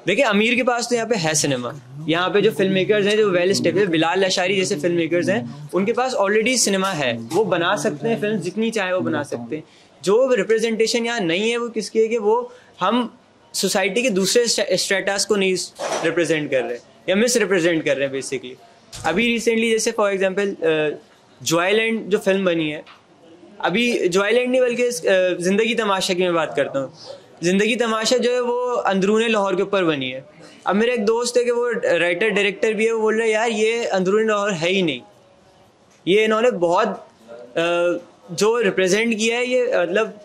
देखिए अमीर के पास तो यहाँ पे है सिनेमा, यहाँ पे जो फिल्म मेकर्स हैं, जो वेल स्टेबल्ड, बिलाल लशारी जैसे फिल्म मेकर्स हैं, उनके पास ऑलरेडी सिनेमा है, वो बना सकते हैं फिल्म, जितनी चाहे वो बना सकते हैं। जो रिप्रेजेंटेशन यहाँ नहीं है वो किसकी है कि वो हम सोसाइटी के दूसरे स्ट्रेटास को नहीं रिप्रेजेंट कर रहे या मिस रिप्रेजेंट कर रहे हैं बेसिकली। अभी रिसेंटली जैसे फॉर एग्जांपल जॉयलैंड जो फिल्म बनी है, अभी जॉयलैंड नहीं बल्कि जिंदगी तमाशा की मैं बात करता हूँ। जिंदगी तमाशा जो है वो अंदरूने लाहौर के ऊपर बनी है। अब मेरा एक दोस्त है कि वो राइटर डायरेक्टर भी है, वो बोल रहा है यार ये अंदरूनी लाहौर है ही नहीं, ये इन्होंने बहुत जो रिप्रेजेंट किया है ये मतलब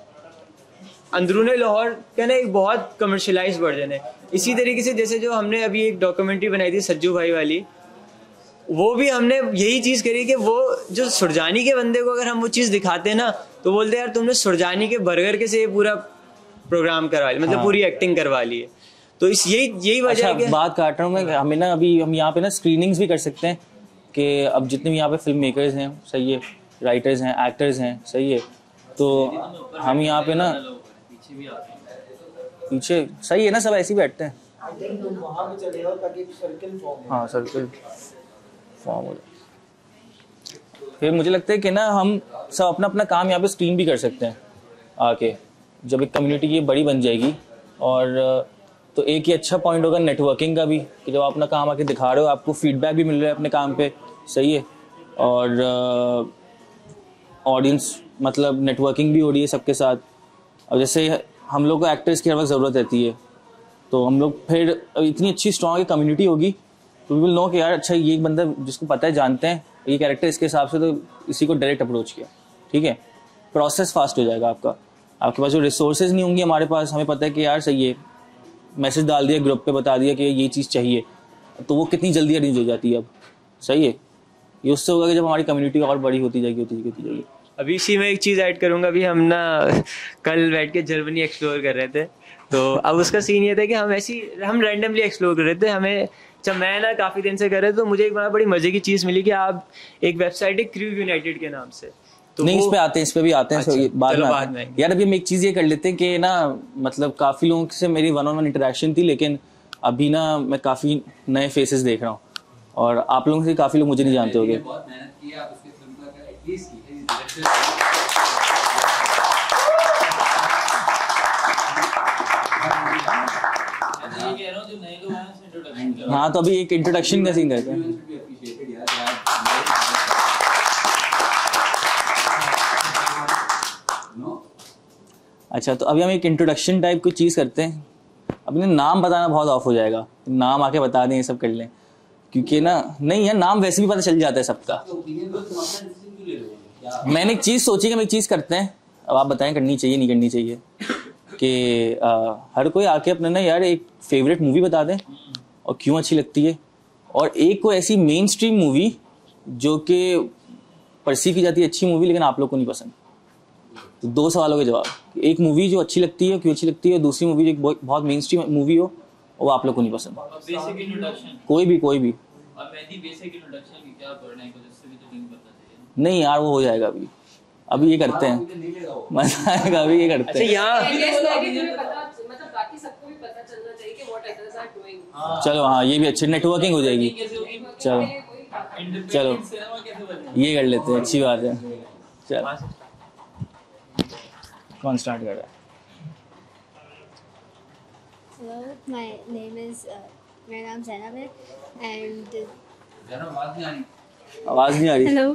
अंदरूनी लाहौर का ना एक बहुत कमर्शलाइज्ड वर्जन है। इसी तरीके से जैसे जो हमने अभी एक डॉक्यूमेंट्री बनाई थी सज्जू भाई वाली, वो भी हमने यही चीज़ करी कि वो जो सुरजानी के बंदे को अगर हम वो चीज़ दिखाते हैं ना तो बोलते हैं यार तुमने सुरजानी के बर्गर के से ये पूरा प्रोग्राम करवा लिया, मतलब पूरी एक्टिंग करवा ली है। तो इस यही वजह है कि बात काट रहा हूँ मैं, हमें ना अभी हम यहाँ पे ना स्क्रीनिंग्स भी कर सकते हैं कि अब जितने भी यहाँ पे फिल्म मेकर्स हैं सही है, राइटर्स हैं, एक्टर्स हैं सही है, तो हम यहाँ पे ना पीछे सही है ना, सब ऐसे ही बैठते हैं। हाँ सर्कल फॉर्म हो जाए। फिर मुझे लगता है कि ना हम सब अपना अपना काम यहाँ पे स्क्रीन भी कर सकते हैं आके, जब एक कम्युनिटी ये बड़ी बन जाएगी। और तो एक ही अच्छा पॉइंट होगा नेटवर्किंग का भी, कि जब आप अपना काम आके दिखा रहे हो आपको फीडबैक भी मिल रहा है अपने काम पे, सही है, और ऑडियंस मतलब नेटवर्किंग भी हो रही है सबके साथ। और जैसे हम लोग को एक्टर्स की हर वक्त ज़रूरत रहती है, तो हम लोग फिर इतनी अच्छी स्ट्रॉन्ग कम्युनिटी होगी तो वी विल नो कि यार अच्छा ये एक बंदा जिसको पता है, जानते हैं ये कैरेक्टर इसके हिसाब से, तो इसी को डायरेक्ट अप्रोच किया, ठीक है, प्रोसेस फास्ट हो जाएगा आपका। आपके पास जो रिसोर्सेज नहीं होंगी, हमारे पास हमें पता है कि यार सही है, मैसेज डाल दिया ग्रुप पे, बता दिया कि ये चीज़ चाहिए, तो वो कितनी जल्दी अरेंज हो जाती है अब, सही है। ये उससे होगा कि जब हमारी कम्युनिटी और बड़ी होती जाएगी। अभी इसी में एक चीज़ ऐड करूँगा, अभी हम ना कल बैठ के जर्मनी एक्सप्लोर कर रहे थे, तो अब उसका सीन ये था कि हम रैंडमली एक्सप्लोर कर रहे थे। हमें जब मैं ना काफ़ी दिन से कर रहे थे तो मुझे एक बड़ी मज़े की चीज़ मिली कि आप एक वेबसाइट है क्रू यूनाइटेड के नाम से, तो नहीं इस पे भी आते हैं। अच्छा, बाद में यार अभी हम एक चीज़ ये कर लेते हैं कि ना मतलब काफ़ी लोगों से मेरी 1-on-1 इंटरेक्शन थी, लेकिन अभी ना मैं काफ़ी नए फेसेस देख रहा हूँ और आप लोगों से काफ़ी लोग मुझे नहीं जानते होंगे। हाँ तो अभी एक इंट्रोडक्शन का सीन रहता है। अच्छा तो अभी हम एक इंट्रोडक्शन टाइप कुछ चीज़ करते हैं। अपने नाम बताना बहुत ऑफ हो जाएगा, नाम आके बता दें, ये सब कर लें, क्योंकि ना नहीं है नाम वैसे भी पता चल जाता है सबका। मैंने एक चीज़ सोची कि हम एक चीज़ करते हैं, अब आप बताएं करनी चाहिए नहीं करनी चाहिए, कि हर कोई आके अपने ना यार एक फेवरेट मूवी बता दें और क्यों अच्छी लगती है, और एक कोई ऐसी मेन स्ट्रीम मूवी जो कि परसीव की जाती है अच्छी मूवी लेकिन आप लोग को नहीं पसंद। तो 2 सवालों के जवाब, एक मूवी जो अच्छी लगती है क्यों अच्छी लगती है, दूसरी मूवी जो बहुत मेन स्ट्रीम मूवी हो और वो आप लोग को नहीं पसंद। कोई भी नहीं यार वो हो जाएगा, अभी ये करते हैं, मजा आएगा, अभी ये करते हैं। चलो हाँ ये भी अच्छी नेटवर्किंग हो जाएगी। चलो ये कर लेते हैं, अच्छी बात है। चलो कौन स्टार्ट कर रहा है? Hello, my name is मेरा नाम ज़ैनब है and आवाज नहीं आ रही। hello.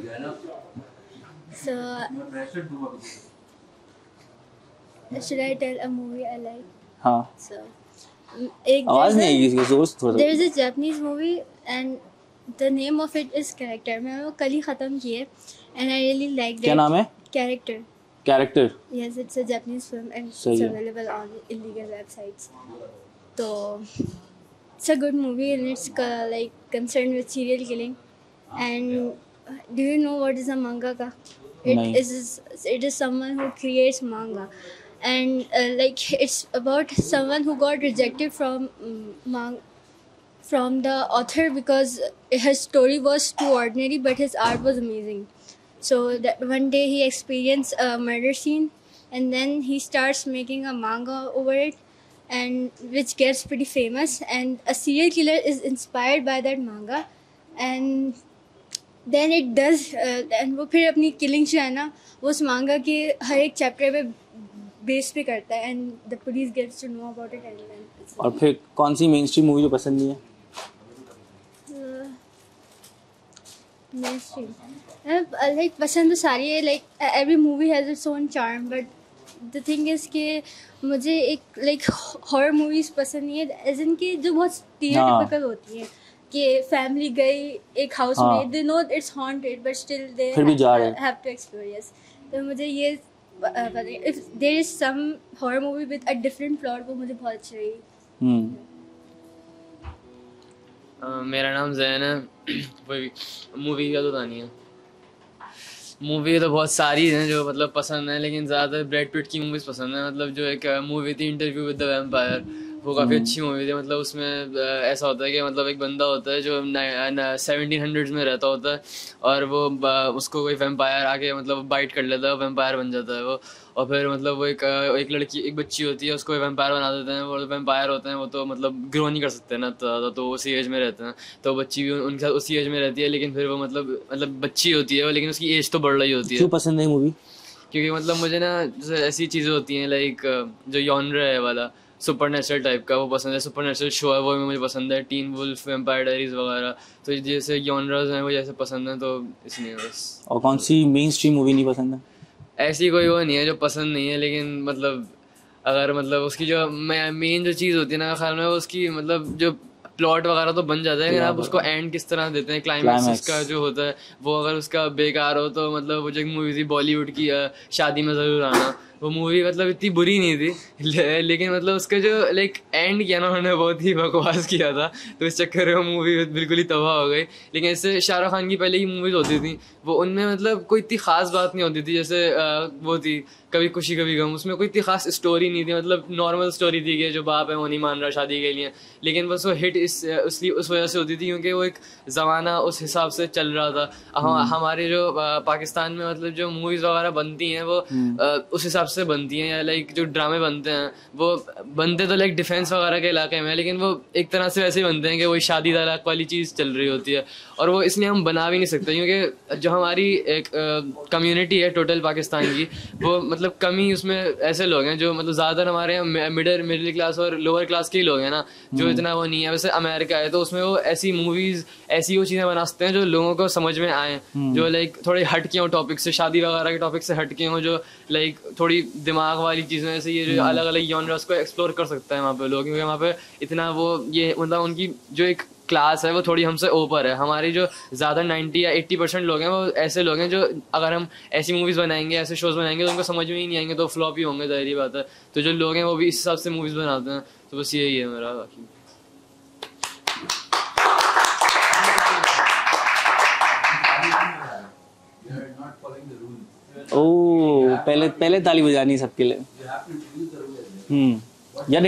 So should I tell a movie I like? हाँ So एक आवाज नहीं आएगी इसकी, जोर से थोड़ा। there is a Japanese movie and the name of it is Character. मैंने वो कल ही ख़त्म की है and I really liked it. क्या नाम है? Character. Character. Yes, it's a Japanese film and सही it's है। available on illegal websites. So it's a good movie and it's like concerned with serial killing. And do you know what is a mangaka? नहीं। It is someone who creates manga, and like it's about someone who got rejected from from the author because his story was too ordinary, but his art was amazing. So that one day he experienced a murder scene, and then he starts making a manga over it, and which gets pretty famous. And a serial killer is inspired by that manga, and then it does and वो फिर अपनी killing जो है ना वो उस manga के हर एक chapter पे बेस पे करता है, and the police gets to know about it. And और फिर कौन सी मेन स्ट्रीम मूवी जो पसंद नहीं है? mainstream like पसंद तो सारी है, like every movie has its own charm, but the thing is कि मुझे एक like horror movies पसंद नहीं है, as in कि जो बहुत stereotypical होती हैं कि फैमिली गई एक हाउस में, they know it's haunted but still they फिर भी जा रहे हैं। have to experience. तो मुझे ये if there is some horror movie with a different plot वो मुझे बहुत अच्छी लगी। मेरा नाम जैन है। वही मूवी का तो था नहीं है, मूवी तो बहुत सारी हैं जो मतलब पसंद है, लेकिन ज़्यादातर ब्रैड पिट की मूवीज़ पसंद है। मतलब जो एक मूवी थी इंटरव्यू विद द वैम्पायर, वो काफ़ी अच्छी मूवी थी। मतलब उसमें ऐसा होता है कि मतलब एक बंदा होता है जो 1700s में रहता होता है, और वो उसको कोई वैम्पायर आके मतलब बाइट कर लेता है, वैम्पायर बन जाता है वो। और फिर मतलब वो एक लड़की एक बच्ची होती है, उसको वैम्पायर बना देते हैं। वो वैम्पायर होते हैं वो तो मतलब ग्रो नहीं कर सकते ना, तो उसी एज में रहते हैं। तो बच्ची भी उनके साथ उसी एज में रहती है, लेकिन फिर वो मतलब बच्ची होती है, लेकिन उसकी एज तो बढ़ रही होती है। क्यों पसंद है मूवी? क्योंकि मतलब मुझे ना जैसे ऐसी चीज़ें होती हैं लाइक जो जॉनर है वाला सुपर नेचुरल टाइप का, वो पसंद है। सुपर नेचुरल शो है वो भी मुझे पसंद है, टीन वुल्फ, वैम्पायर डायरीज वगैरह। तो जैसे जॉनर्स हैं वो जैसे पसंद हैं, तो इसलिए बस। और कौन सी मेन स्ट्रीम मूवी नहीं पसंद है? ऐसी कोई वो नहीं है जो पसंद नहीं है, लेकिन मतलब अगर मतलब उसकी जो मेन जो चीज़ होती है ना, ख्याल में उसकी मतलब जो प्लॉट वगैरह तो बन जाता है, लेकिन आप उसको एंड किस तरह देते हैं, क्लाइमैक्स उसका जो होता है वो अगर उसका बेकार हो, तो मतलब वो जो एक मूवी थी बॉलीवुड की शादी में ज़रूर आना, वो मूवी मतलब इतनी बुरी नहीं थी, लेकिन मतलब उसका जो लाइक एंड किया ना उन्होंने बहुत ही बकवास किया था, तो इस चक्कर में वो मूवी बिल्कुल ही तबाह हो गई। लेकिन इससे शाहरुख खान की पहले की मूवीज़ होती थी, वो उनमें मतलब कोई इतनी ख़ास बात नहीं होती थी। जैसे वो थी कभी खुशी कभी गम, उसमें कोई इतनी ख़ास स्टोरी नहीं थी, मतलब नॉर्मल स्टोरी थी कि जो बाप है वो नहीं मान रहा शादी के लिए, लेकिन बस वो हिट उस वजह से होती थी क्योंकि वो एक ज़माना उस हिसाब से चल रहा था। हमारे जो पाकिस्तान में मतलब जो मूवीज़ वगैरह बनती हैं वो उस हिसाब से बनती हैं, या लाइक जो ड्रामे बनते हैं वो बनते तो लाइक डिफेंस वगैरह के इलाके में, लेकिन वो एक तरह से वैसे ही बनते हैं कि वही शादी तलाक वाली चीज़ चल रही होती है, और वो इसलिए हम बना भी नहीं सकते क्योंकि जो हमारी एक कम्युनिटी है टोटल पाकिस्तान की, वो मतलब कम ही उसमें ऐसे लोग हैं जो मतलब ज़्यादातर हमारे यहाँ मिडिल क्लास और लोअर क्लास के ही लोग हैं ना, जो इतना वो नहीं है। वैसे अमेरिका है तो उसमें वो ऐसी मूवीज़ ऐसी वो चीज़ें बना सकते हैं जो लोगों को समझ में आए, जो लाइक थोड़ी हट के हों टॉपिक से, शादी वगैरह के टॉपिक से हट के हों, जो लाइक थोड़ी दिमाग वाली चीज़ें, ऐसे ये जो अलग अलग जॉनर्स को एक्सप्लोर कर सकता है वहाँ पे लोग, क्योंकि वहाँ पे इतना वो ये मतलब उनकी जो एक क्लास है वो थोड़ी हमसे ऊपर है। हमारी जो ज़्यादा 90 या 80% लोग हैं वो ऐसे लोग हैं जो अगर हम ऐसी मूवीज़ बनाएंगे, ऐसे शोज़ बनाएंगे तो उनको समझ में ही नहीं आएंगे, तो फ्लॉप ही होंगे, ज़ाहिर बात है। तो जो लोग हैं वो भी इस हिसाब से मूवीज़ बनाते हैं। तो बस यही है मेरा। बाकी ओह, पहले ताली बजानी सबके लिए। यार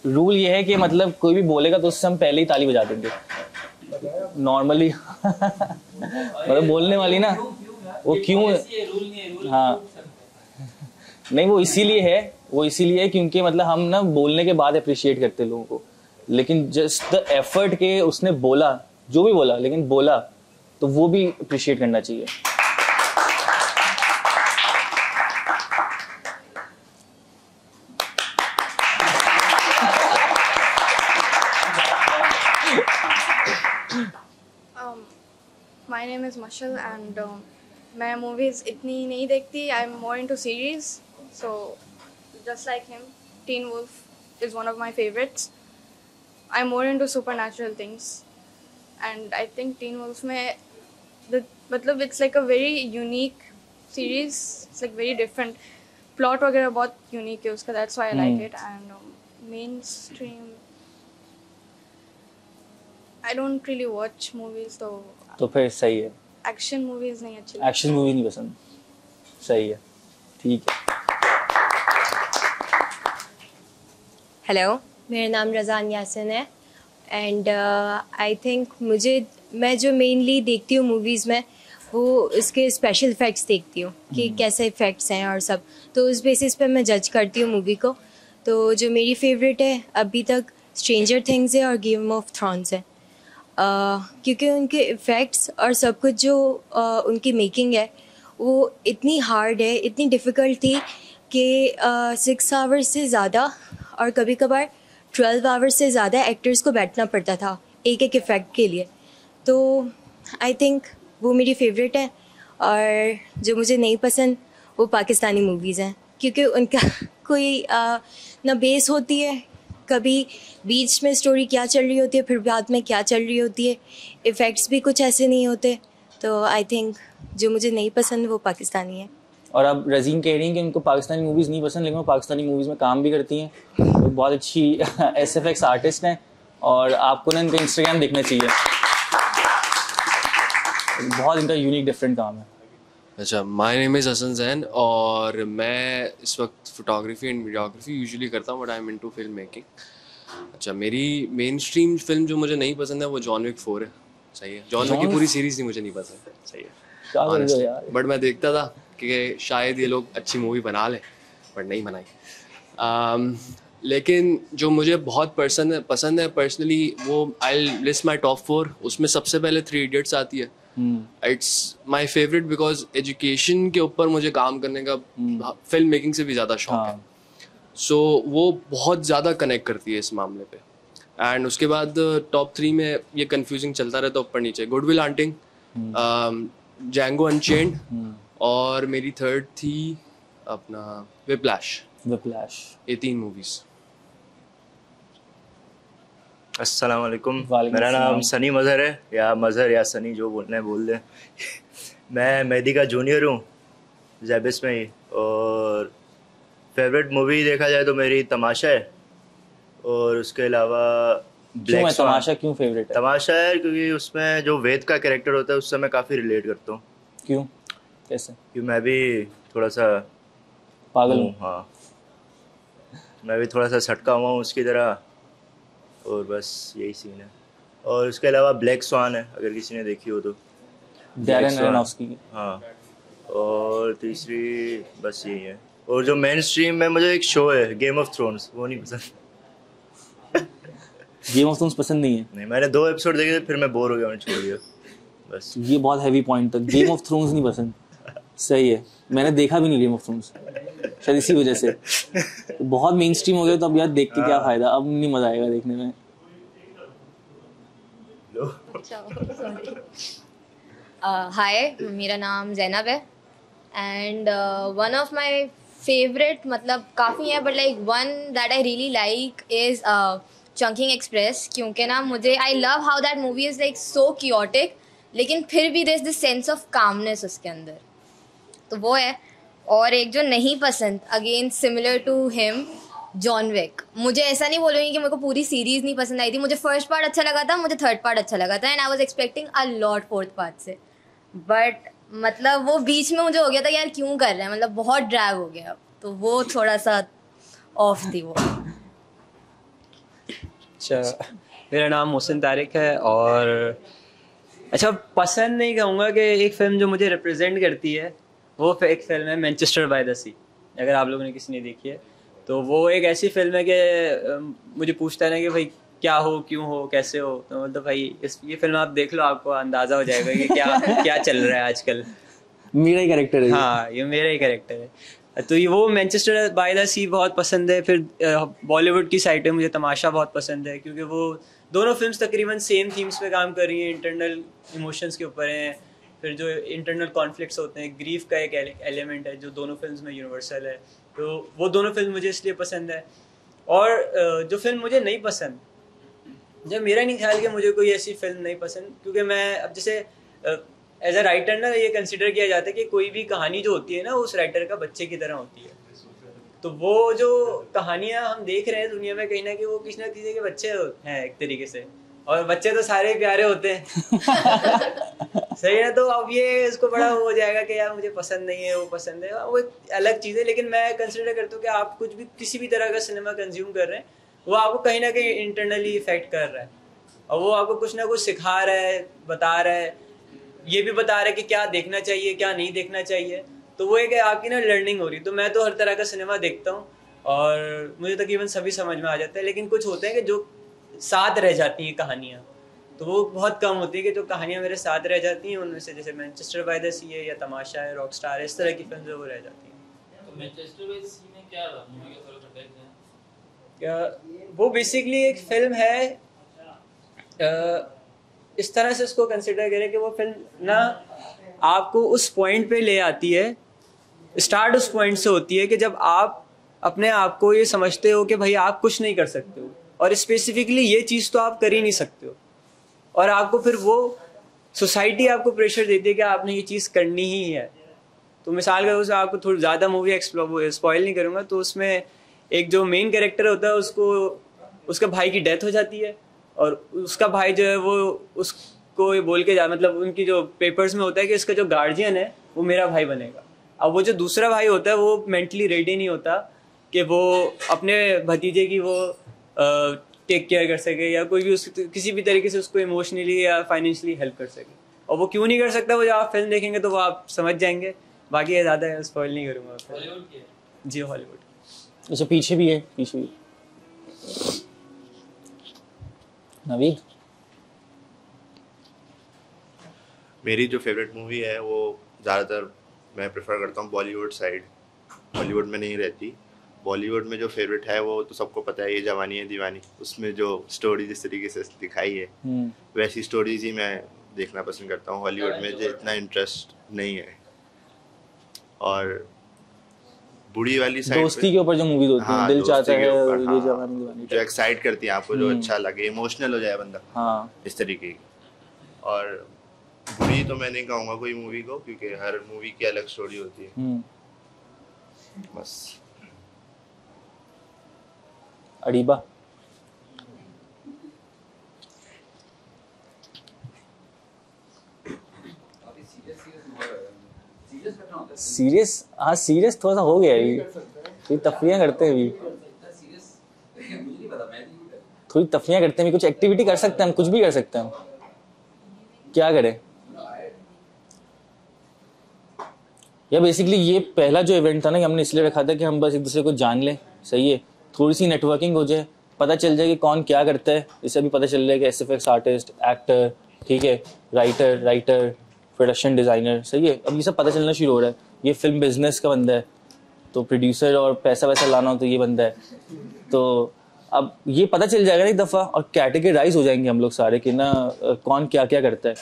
रूल ये है कि मतलब कोई भी बोलेगा तो उससे हम पहले ही ताली बजा देंगे नॉर्मली। मतलब बोलने वाली ना वो क्यों, हाँ नहीं वो इसीलिए है क्योंकि मतलब हम ना बोलने के बाद अप्रिशिएट करते हैं लोगों को, लेकिन जस्ट द एफर्ट के उसने बोला जो भी बोला, लेकिन बोला तो वो भी अप्रिशिएट करना चाहिए। My name is Mashal and मैं movies इतनी नहीं देखती. I'm more into series. So just like him, Teen Wolf is one of my favorites. I'm more into supernatural things, and I think Teen Wolf में मतलब it's like a very unique series. It's like very different. Plot वगैरह बहुत unique है उसका. That's why I like it. And mainstream, I don't really watch movies तो फिर सही है। एक्शन मूवीज नहीं अच्छी, एक्शन मूवी नहीं पसंद, सही है, ठीक है। हेलो, मेरा नाम रज़ान यासिन है एंड आई थिंक मैं जो मेनली देखती हूँ मूवीज़ में वो उसके स्पेशल इफ़ेक्ट्स देखती हूँ कि कैसे इफ़ेक्ट्स हैं और सब, तो उस बेसिस पे मैं जज करती हूँ मूवी को। तो जो मेरी फेवरेट है अभी तक स्ट्रेंजर थिंग्स है और गेम ऑफ थ्रोन्स है, क्योंकि उनके इफ़ेक्ट्स और सब कुछ जो उनकी मेकिंग है वो इतनी हार्ड है, इतनी डिफ़िकल्ट थी कि 6 आवर्स से ज़्यादा और कभी कभार 12 आवर्स से ज़्यादा एक्टर्स को बैठना पड़ता था एक एक इफ़ेक्ट के लिए। तो आई थिंक वो मेरी फेवरेट है। और जो मुझे नहीं पसंद वो पाकिस्तानी मूवीज़ हैं, क्योंकि उनका कोई ना बेस होती है, कभी बीच में स्टोरी क्या चल रही होती है फिर बाद में क्या चल रही होती है, इफ़ेक्ट्स भी कुछ ऐसे नहीं होते। तो आई थिंक जो मुझे नहीं पसंद वो पाकिस्तानी है। और अब रज़ीन कह रही हैं कि उनको पाकिस्तानी मूवीज़ नहीं पसंद, लेकिन वो पाकिस्तानी मूवीज़ में काम भी करती हैं, वो बहुत अच्छी SFX आर्टिस्ट हैं और आपको ना इनका इंस्टाग्राम देखना चाहिए, बहुत इनका यूनिक डिफरेंट काम है। अच्छा, my name is Hasan Jain और मैं इस वक्त फोटोग्राफी एंड वीडियोग्राफी यूजुअली करता हूँ, but I am into film making. अच्छा, मेरी मेन स्ट्रीम फिल्म जो मुझे नहीं पसंद है वो जॉन विक 4 है। सही है, जॉन विक की पूरी सीरीज़ नहीं मुझे नहीं पसंद, सही है, बट मैं देखता था कि शायद ये लोग अच्छी मूवी बना लें, बट नहीं बनाई। लेकिन जो मुझे बहुत पसंद है पर्सनली वो आई लिस्ट माई टॉप 4, उसमें सबसे पहले 3 इडियट्स आती है। It's my favourite because education के ऊपर मुझे काम करने का फिल्म मेकिंग से भी ज़्यादा शौक है, सो वो बहुत ज़्यादा कनेक्ट करती है इस मामले पे। एंड उसके बाद टॉप 3 में ये कंफ्यूजिंग चलता रहता ऊपर नीचे, good will hunting, Django unchained, और मेरी थर्ड थी अपना विप्लैश। ये 3 मूवीज़। अस्सलाम वालेकुम, मेरा नाम सनी मज़हर है, या मज़हर या सनी जो बोलना है बोल दें। मैं मेहदी का जूनियर हूँ जैबिस में ही, और फेवरेट मूवी देखा जाए तो मेरी तमाशा है, और उसके अलावा ब्लैक स्वान। तमाशा क्यों फेवरेट है? तमाशा है क्योंकि उसमें जो वेद का कैरेक्टर होता है उससे मैं काफ़ी रिलेट करता हूँ। क्यों, कैसे? क्योंकि मैं भी थोड़ा सा पागल हूँ। हाँ, मैं भी थोड़ा सा सटका हुआ हूँ उसकी तरह, और बस यही सीन है। और उसके अलावा ब्लैक स्वान है, अगर किसी ने देखी हो तो, डैरेन अरोनोफ्स्की की। हाँ, और तीसरी बस यही है। और जो मेन स्ट्रीम में मुझे एक शो है गेम ऑफ थ्रोन्स, वो नहीं पसंद। गेम ऑफ थ्रोन्स पसंद नहीं है? नहीं, मैंने 2 एपिसोड देखे थे, फिर मैं बोर हो गया, मैंने छोड़ दिया बस। ये बहुत हैवी पॉइंट था, गेम ऑफ थ्रोन्स नहीं पसंद। सही है, मैंने देखा भी नहीं गेम ऑफ थ्रोन्स, शायद इसी वजह से। बहुत मेन स्ट्रीम हो गया तो अब यार देख के क्या फायदा, अब नहीं मजा आएगा देखने में। हाय, मेरा नाम जैनब है and one of my favourite, मतलब काफ़ी है but like one that I really like is Chungking Express, क्योंकि ना मुझे I love how that movie is like so chaotic, लेकिन फिर भी there is this sense of calmness उसके अंदर, तो वो है। और एक जो नहीं पसंद, again similar to him, John Wick. मुझे ऐसा नहीं बोलूँगी कि मेरे को पूरी सीरीज़ नहीं पसंद आई थी, मुझे फर्स्ट पार्ट अच्छा लगा था, मुझे थर्ड पार्ट अच्छा लगा था and I was expecting a lot fourth part से, बट मतलब वो बीच में मुझे हो गया था यार क्यों कर रहे हैं, मतलब बहुत ड्रैग हो गया, तो वो थोड़ा सा ऑफ थी वो। अच्छा, मेरा नाम मोहसिन तारिक है और अच्छा, पसंद नहीं कहूँगा कि एक फ़िल्म जो मुझे रिप्रेजेंट करती है वो एक फ़िल्म है मैनचेस्टर बाय द सी। अगर आप लोगों ने किसी ने देखी है तो वो एक ऐसी फिल्म है कि मुझे पूछता है ना कि भाई क्या हो, क्यों हो, कैसे हो, तो मतलब भाई ये फिल्म आप देख लो, आपको अंदाज़ा हो जाएगा कि क्या चल रहा है आजकल। मेरा ही कैरेक्टर है। हाँ, ये मेरा ही कैरेक्टर है। तो ये वो मैनचेस्टर बाय द सी बहुत पसंद है। फिर बॉलीवुड की साइड पे मुझे तमाशा बहुत पसंद है, क्योंकि वो दोनों फिल्म्स तकरीबन सेम थीम्स पे काम कर रही हैं, इंटरनल इमोशंस के ऊपर हैं। फिर जो इंटरनल कॉन्फ्लिक्ट्स होते हैं, ग्रीफ का एक एलिमेंट है जो दोनों फिल्म्स में यूनिवर्सल है, तो वो दोनों फिल्म मुझे इसलिए पसंद है। और जो फिल्म मुझे नहीं पसंद, जब मेरा नहीं ख्याल कि मुझे कोई ऐसी फिल्म नहीं पसंद, क्योंकि मैं अब जैसे एज अ राइटर ना ये कंसिडर किया जाता है कि कोई भी कहानी जो होती है ना उस राइटर का बच्चे की तरह होती है। तो वो जो कहानियाँ हम देख रहे हैं दुनिया में, कहीं ना कहीं वो किसी ना किसी के बच्चे हैं एक तरीके से, और बच्चे तो सारे प्यारे होते हैं। सही है, तो अब ये इसको बड़ा हो जाएगा कि यार मुझे पसंद नहीं है, वो पसंद है, वो एक अलग चीज़ है। लेकिन मैं कंसिडर करता हूँ कि आप कुछ भी किसी भी तरह का सिनेमा कंज्यूम कर रहे हैं, वो आपको कहीं ना कहीं इंटरनली इफेक्ट कर रहा है, और वो आपको कुछ ना कुछ सिखा रहा है, बता रहा है, ये भी बता रहा है कि क्या देखना चाहिए, क्या नहीं देखना चाहिए। तो वो एक आपकी ना लर्निंग हो रही है। तो मैं तो हर तरह का सिनेमा देखता हूँ और मुझे तकरीबन सभी समझ में आ जाता है, लेकिन कुछ होते हैं कि जो साथ रह जाती हैं कहानियाँ, तो वो बहुत कम होती है कि जो कहानियाँ मेरे साथ रह जाती हैं। उनमें से जैसे मैनचेस्टर बाय द सी है या तमाशा है, रॉकस्टार है, इस तरह की फिल्म जो वो रह जाती हैं। तो मैनचेस्टर बाय द सी में क्या था, मूवी का थोड़ा कंटेक्स्ट है क्या? वो बेसिकली एक फिल्म है, इस तरह से उसको कंसिडर करें कि वो फिल्म ना आपको उस पॉइंट पे ले आती है, स्टार्ट उस पॉइंट से होती है कि जब आप अपने आप को ये समझते हो कि भाई आप कुछ नहीं कर सकते हो, और स्पेसिफिकली ये चीज़ तो आप कर ही नहीं सकते हो, और आपको फिर वो सोसाइटी आपको प्रेशर देती है कि आपने ये चीज़ करनी ही है। तो मिसाल के तौर से आपको थोड़ी ज़्यादा मूवी स्पॉइल नहीं करूँगा, तो उसमें एक जो मेन कैरेक्टर होता है उसको उसके भाई की डेथ हो जाती है, और उसका भाई जो है वो उसको ये बोल के मतलब उनकी जो पेपर्स में होता है कि इसका जो गार्जियन है वो मेरा भाई बनेगा। अब वो जो दूसरा भाई होता है वो मेंटली रेडी नहीं होता कि वो अपने भतीजे की वो टेक केयर कर सके, या कोई भी किसी भी तरीके से उसको इमोशनली या फाइनेंशियली हेल्प कर सके। और वो क्यों नहीं कर सकता, वो जब आप फिल्म देखेंगे तो वो आप समझ जाएंगे। बाकी ये ज़्यादा स्पॉइल नहीं करूँगा। हॉलीवुड की है? जी, हॉलीवुड। अच्छा, पीछे भी है, पीछे भी। नवीद? मेरी जो फेवरेट मूवी है वो ज़्यादातर मैं प्रेफर करता हूँ बॉलीवुड साइड। हॉलीवुड में नहीं रहती। बॉलीवुड में जो फेवरेट है वो तो सबको पता है, ये जवानी है दीवानी। उसमें जो स्टोरी जिस तरीके से दिखाई है वैसी स्टोरीज ही मैं देखना पसंद करता हूँ। हॉलीवुड में जो इतना इंटरेस्ट नहीं है। और बुरी वाली साइड, दोस्ती के ऊपर जो मूवीज होती हैं, दिल चाहता है, ये जवानी दीवानी, जो एक्साइट करती है आपको, जो अच्छा लगे, इमोशनल हो जाए बंदा, हाँ, इस तरीके की। और बुरी तो मैं नहीं कहूँगा कोई मूवी को, क्योंकि हर मूवी की अलग स्टोरी होती है। बस। अड़ीबा? सीरियस? हाँ, सीरियस थोड़ा सा हो गया अभी, थोड़ी तफरियाँ करते हैं अभी, थोड़ी तफरियाँ करते हैं, कुछ एक्टिविटी कर सकते हैं हम, कुछ भी कर सकते हैं हम, क्या करें? या बेसिकली ये पहला जो इवेंट था ना, हमने इसलिए रखा था कि हम बस एक दूसरे को जान लें, सही है, थोड़ी सी नेटवर्किंग हो जाए, पता चल जाए कि कौन क्या करता है। इससे अभी पता चल रहा है कि SFX आर्टिस्ट, एक्टर, ठीक है, राइटर, प्रोडक्शन डिज़ाइनर, सही है, अब ये सब पता चलना शुरू हो रहा है। ये फिल्म बिजनेस का बंदा है, तो प्रोड्यूसर और पैसा वैसा लाना हो तो ये बंदा है। तो अब ये पता चल जाएगा ना एक दफ़ा, और कैटेगराइज हो जाएंगे हम लोग सारे कि ना कौन क्या क्या करता है।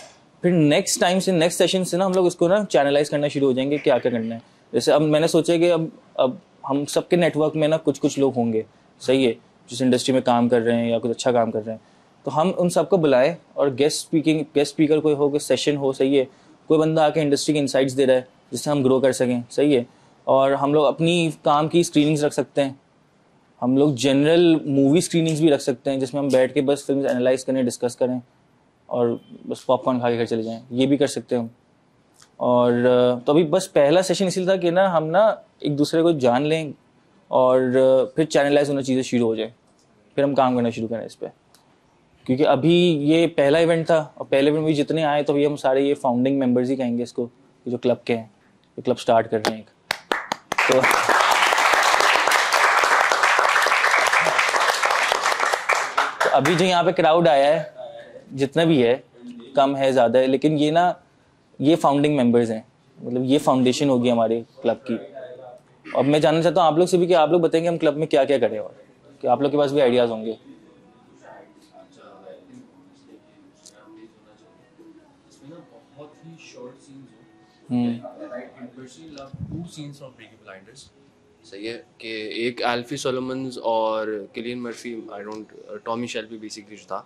फिर नेक्स्ट टाइम से, नेक्स्ट सेशन से ना हम लोग इसको ना चैनलाइज करना शुरू हो जाएंगे क्या क्या करना है। जैसे अब मैंने सोचा कि अब हम सबके नेटवर्क में ना कुछ लोग होंगे, सही है, जिस इंडस्ट्री में काम कर रहे हैं या कुछ अच्छा काम कर रहे हैं, तो हम उन सबको बुलाएं और गेस्ट स्पीकर कोई हो, कोई सेशन हो, सही है, कोई बंदा आके इंडस्ट्री के इनसाइट्स दे रहा है जिससे हम ग्रो कर सकें, सही है। और हम लोग अपनी काम की स्क्रीनिंग्स रख सकते हैं, हम लोग जनरल मूवी स्क्रीनिंग्स भी रख सकते हैं जिसमें हम बैठ के बस फिल्म एनालाइज करें, डिस्कस करें और बस पॉपकॉर्न खा के घर चले जाएं, ये भी कर सकते हैं हम। और तो अभी बस पहला सेशन इसलिए था कि ना हम ना एक दूसरे को जान लें और फिर चैनलाइज होना चीज़ें शुरू हो जाए, फिर हम काम करना शुरू करें इस पर। क्योंकि अभी ये पहला इवेंट था और पहले इवेंट में जितने आए तो अभी हम सारे ये फाउंडिंग मेंबर्स ही कहेंगे इसको, जो क्लब के हैं, ये क्लब स्टार्ट कर रहे हैं तो अभी जो यहाँ पे क्राउड आया है, जितना भी है, कम है ज़्यादा है, लेकिन ये ना ये फाउंडिंग मेंबर्स हैं, मतलब ये फाउंडेशन होगी हमारे क्लब की। अब मैं जानना चाहता हूँ आप लोग से भी कि आप लोग बताएंगे हम क्लब में क्या क्या करें, और कि आप लोग के पास भी आइडियाज़ होंगे। सही है कि एक एल्फी सोलोमन्स और Cillian Murphy, Tommy Shelby basically जो था,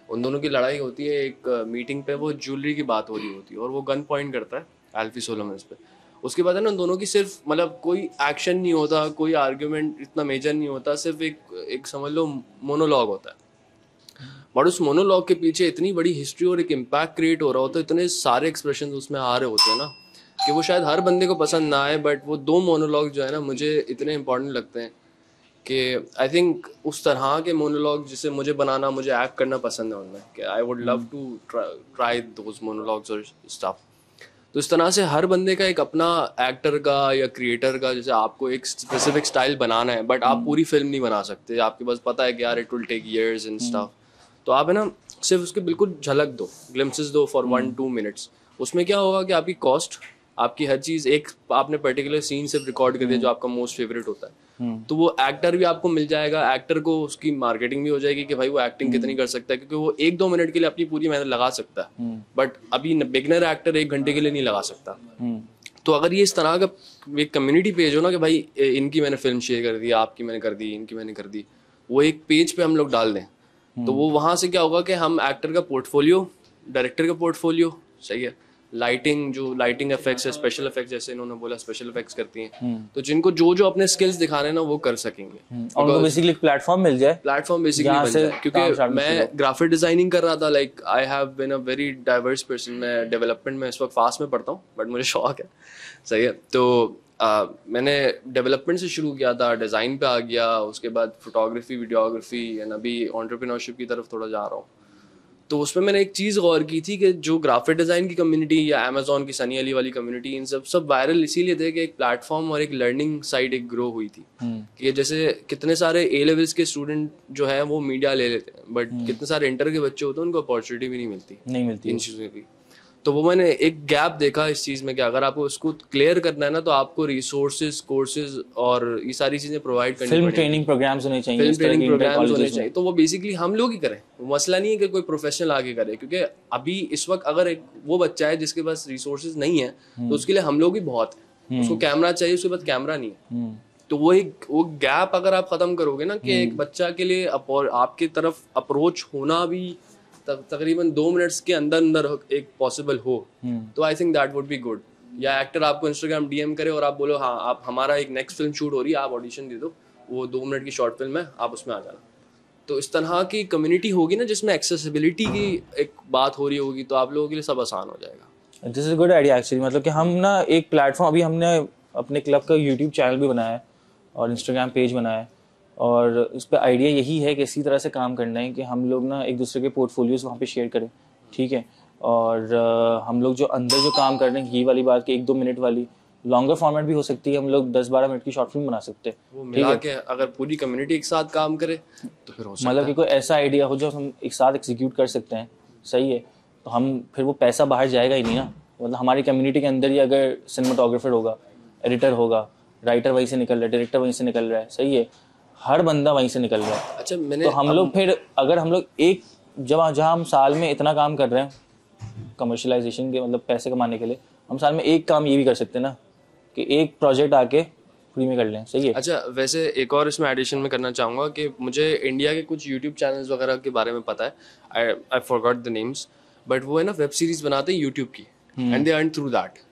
उन दोनों की लड़ाई होती है एक मीटिंग पे, वो ज्वेलरी की बात हो रही होती है और वो गन पॉइंट करता है एल्फी सोलोमन्स पे। उसके बाद है ना उन दोनों की सिर्फ मतलब कोई एक्शन नहीं होता, कोई आर्ग्यूमेंट इतना मेजर नहीं होता, सिर्फ एक समझ लो मोनोलॉग होता है। बट उस मोनोलॉग के पीछे इतनी बड़ी हिस्ट्री और एक इम्पैक्ट क्रिएट हो रहा होता है, इतने सारे एक्सप्रेशन उसमें आ रहे होते हैं ना कि वो शायद हर बंदे को पसंद ना आए, बट वो 2 मोनोलॉग जो है ना मुझे इतने इंपॉर्टेंट लगते हैं कि आई थिंक उस तरह के मोनोलॉग जिसे मुझे बनाना, मुझे एक्ट करना पसंद है उनमें, कि I would love to try those monologues और स्टफ। तो इस तरह से हर बंदे का एक अपना एक्टर का या क्रिएटर का, जैसे आपको एक स्पेसिफिक स्टाइल बनाना है बट आप पूरी फिल्म नहीं बना सकते, आपके पास पता है कि यार it will take years and stuff, तो आप है ना सिर्फ उसके बिल्कुल झलक दो, ग्लिम्पसेस दो फॉर 1-2 मिनट्स। उसमें क्या होगा कि आपकी कॉस्ट, आपकी हर चीज़, एक आपने पर्टिकुलर सीन सिर्फ रिकॉर्ड कर दिया जो आपका मोस्ट फेवरेट होता है, तो वो एक्टर भी आपको मिल जाएगा, एक्टर को उसकी मार्केटिंग भी हो जाएगी कि भाई वो एक्टिंग कितनी कर सकता है, क्योंकि वो 1-2 मिनट के लिए अपनी पूरी मेहनत लगा सकता है, बट अभी बिगनर एक्टर 1 घंटे के लिए नहीं लगा सकता। तो अगर ये इस तरह का एक कम्युनिटी पेज हो ना कि भाई इनकी मैंने फिल्म शेयर कर दी, आपकी मैंने कर दी, इनकी मैंने कर दी, वो एक पेज पे हम लोग डाल दें, तो वो वहाँ से क्या होगा कि हम एक्टर का पोर्टफोलियो, डायरेक्टर का पोर्टफोलियो, सही है, लाइटिंग, जो लाइटिंग इफेक्ट्स है, स्पेशल इफेक्ट्स, जैसे इन्होंने बोला स्पेशल इफेक्ट्स करती हैं, तो जिनको जो अपने स्किल्स दिखाने ना वो कर सकेंगे, और उनको बेसिकली प्लेटफॉर्म मिल जाए, प्लेटफॉर्म बेसिकली बन जाए। क्योंकि मैं ग्राफिक डिजाइनिंग कर रहा था, like I have been a very diverse person, मैं डेवलपमेंट में इस वक्त फास्ट में पढ़ता हूँ बट मुझे शौक है, सही है, तो मैंने डेवलपमेंट से शुरू किया था, डिज़ाइन पे आ गया, उसके बाद फोटोग्राफी, वीडियोग्राफी, एंड अभी एंटरप्रेन्योरशिप की तरफ थोड़ा जा रहा हूँ। तो उसमें मैंने एक चीज़ गौर की थी कि जो ग्राफिक डिज़ाइन की कम्युनिटी या अमेजोन की सनी अली वाली कम्युनिटी, इन सब वायरल इसीलिए थे कि एक प्लेटफॉर्म और एक लर्निंग साइट एक ग्रो हुई थी, कि जैसे कितने सारे A लेवल्स के स्टूडेंट जो है वो मीडिया ले लेते हैं, बट कितने सारे इंटर के बच्चे होते हैं उनको अपॉर्चुनिटी भी नहीं मिलती इन चीज़ों की। तो वो मैंने एक गैप देखा इस चीज़ में कि अगर आपको उसको क्लियर करना है ना, तो आपको रिसोर्सेज, कोर्सेज और ये सारी चीज़ें प्रोवाइड करनी पड़ेंगी, फिल्म ट्रेनिंग प्रोग्राम्स होने चाहिए, फिल्म ट्रेनिंग प्रोग्राम्स होने चाहिए, तो वो बेसिकली हम लोग ही करें, मसला नहीं है कि कोई प्रोफेशनल आगे करे, क्योंकि अभी इस वक्त अगर एक वो बच्चा है जिसके पास रिसोर्सेज नहीं है तो उसके लिए हम लोग ही बहुत है, उसको कैमरा चाहिए, उसके पास कैमरा नहीं है, तो वो गैप अगर आप खत्म करोगे ना कि एक बच्चा के लिए आपकी तरफ अप्रोच होना भी तकरीबन 2 मिनट्स के अंदर एक पॉसिबल हो, तो I think that would be good. या एक्टर आपको इंस्टाग्राम DM करे और आप बोलो हाँ आप हमारा एक नेक्स्ट फिल्म शूट हो रही है, आप ऑडिशन दे दो, वो 2 मिनट की शॉर्ट फिल्म है, आप उसमें आ जाना। तो इस तरह की कम्युनिटी होगी ना जिसमें एक्सेसिबिलिटी की एक बात हो रही होगी, तो आप लोगों के लिए सब आसान हो जाएगा। This is good idea actually, मतलब कि हम ना एक प्लेटफॉर्म, अभी हमने अपने क्लब का यूट्यूब चैनल भी बनाया है और इंस्टाग्राम पेज बनाया है, और उस पर आइडिया यही है कि इसी तरह से काम करना है कि हम लोग ना एक दूसरे के पोर्टफोलियोज वहाँ पे शेयर करें, ठीक है, और हम लोग जो अंदर जो काम कर रहे हैं, ये वाली बात कि 1-2 मिनट वाली लॉन्गर फॉर्मेट भी हो सकती है, हम लोग 10-12 मिनट की शॉर्ट फिल्म बना सकते हैं। वो मिला के अगर पूरी कम्युनिटी एक साथ काम करे तो फिर हो सकता है। मतलब कि कोई ऐसा आइडिया हो जो हम एक साथ एग्जीक्यूट कर सकते हैं, सही है, तो हम फिर वो पैसा बाहर जाएगा ही नहीं ना। मतलब हमारी कम्युनिटी के अंदर ही अगर सिनेमाटोग्राफर होगा, एडिटर होगा, राइटर वहीं से निकल रहा है, डायरेक्टर वहीं से निकल रहा है, सही है, हर बंदा वहीं से निकल रहा है। अच्छा मैंने तो हम लोग फिर अगर हम लोग एक जहाँ हम साल में इतना काम कर रहे हैं कमर्शलाइजेशन के, मतलब पैसे कमाने के लिए, हम साल में एक काम ये भी कर सकते हैं ना कि एक प्रोजेक्ट आके फ्री में कर लें, सही है। अच्छा वैसे एक और इसमें एडिशन में करना चाहूँगा कि मुझे इंडिया के कुछ यूट्यूब चैनल्स वगैरह के बारे में पता है, I forgot the names, but वो है ना वेब सीरीज बनाते हैं यूट्यूब की and they earn through that.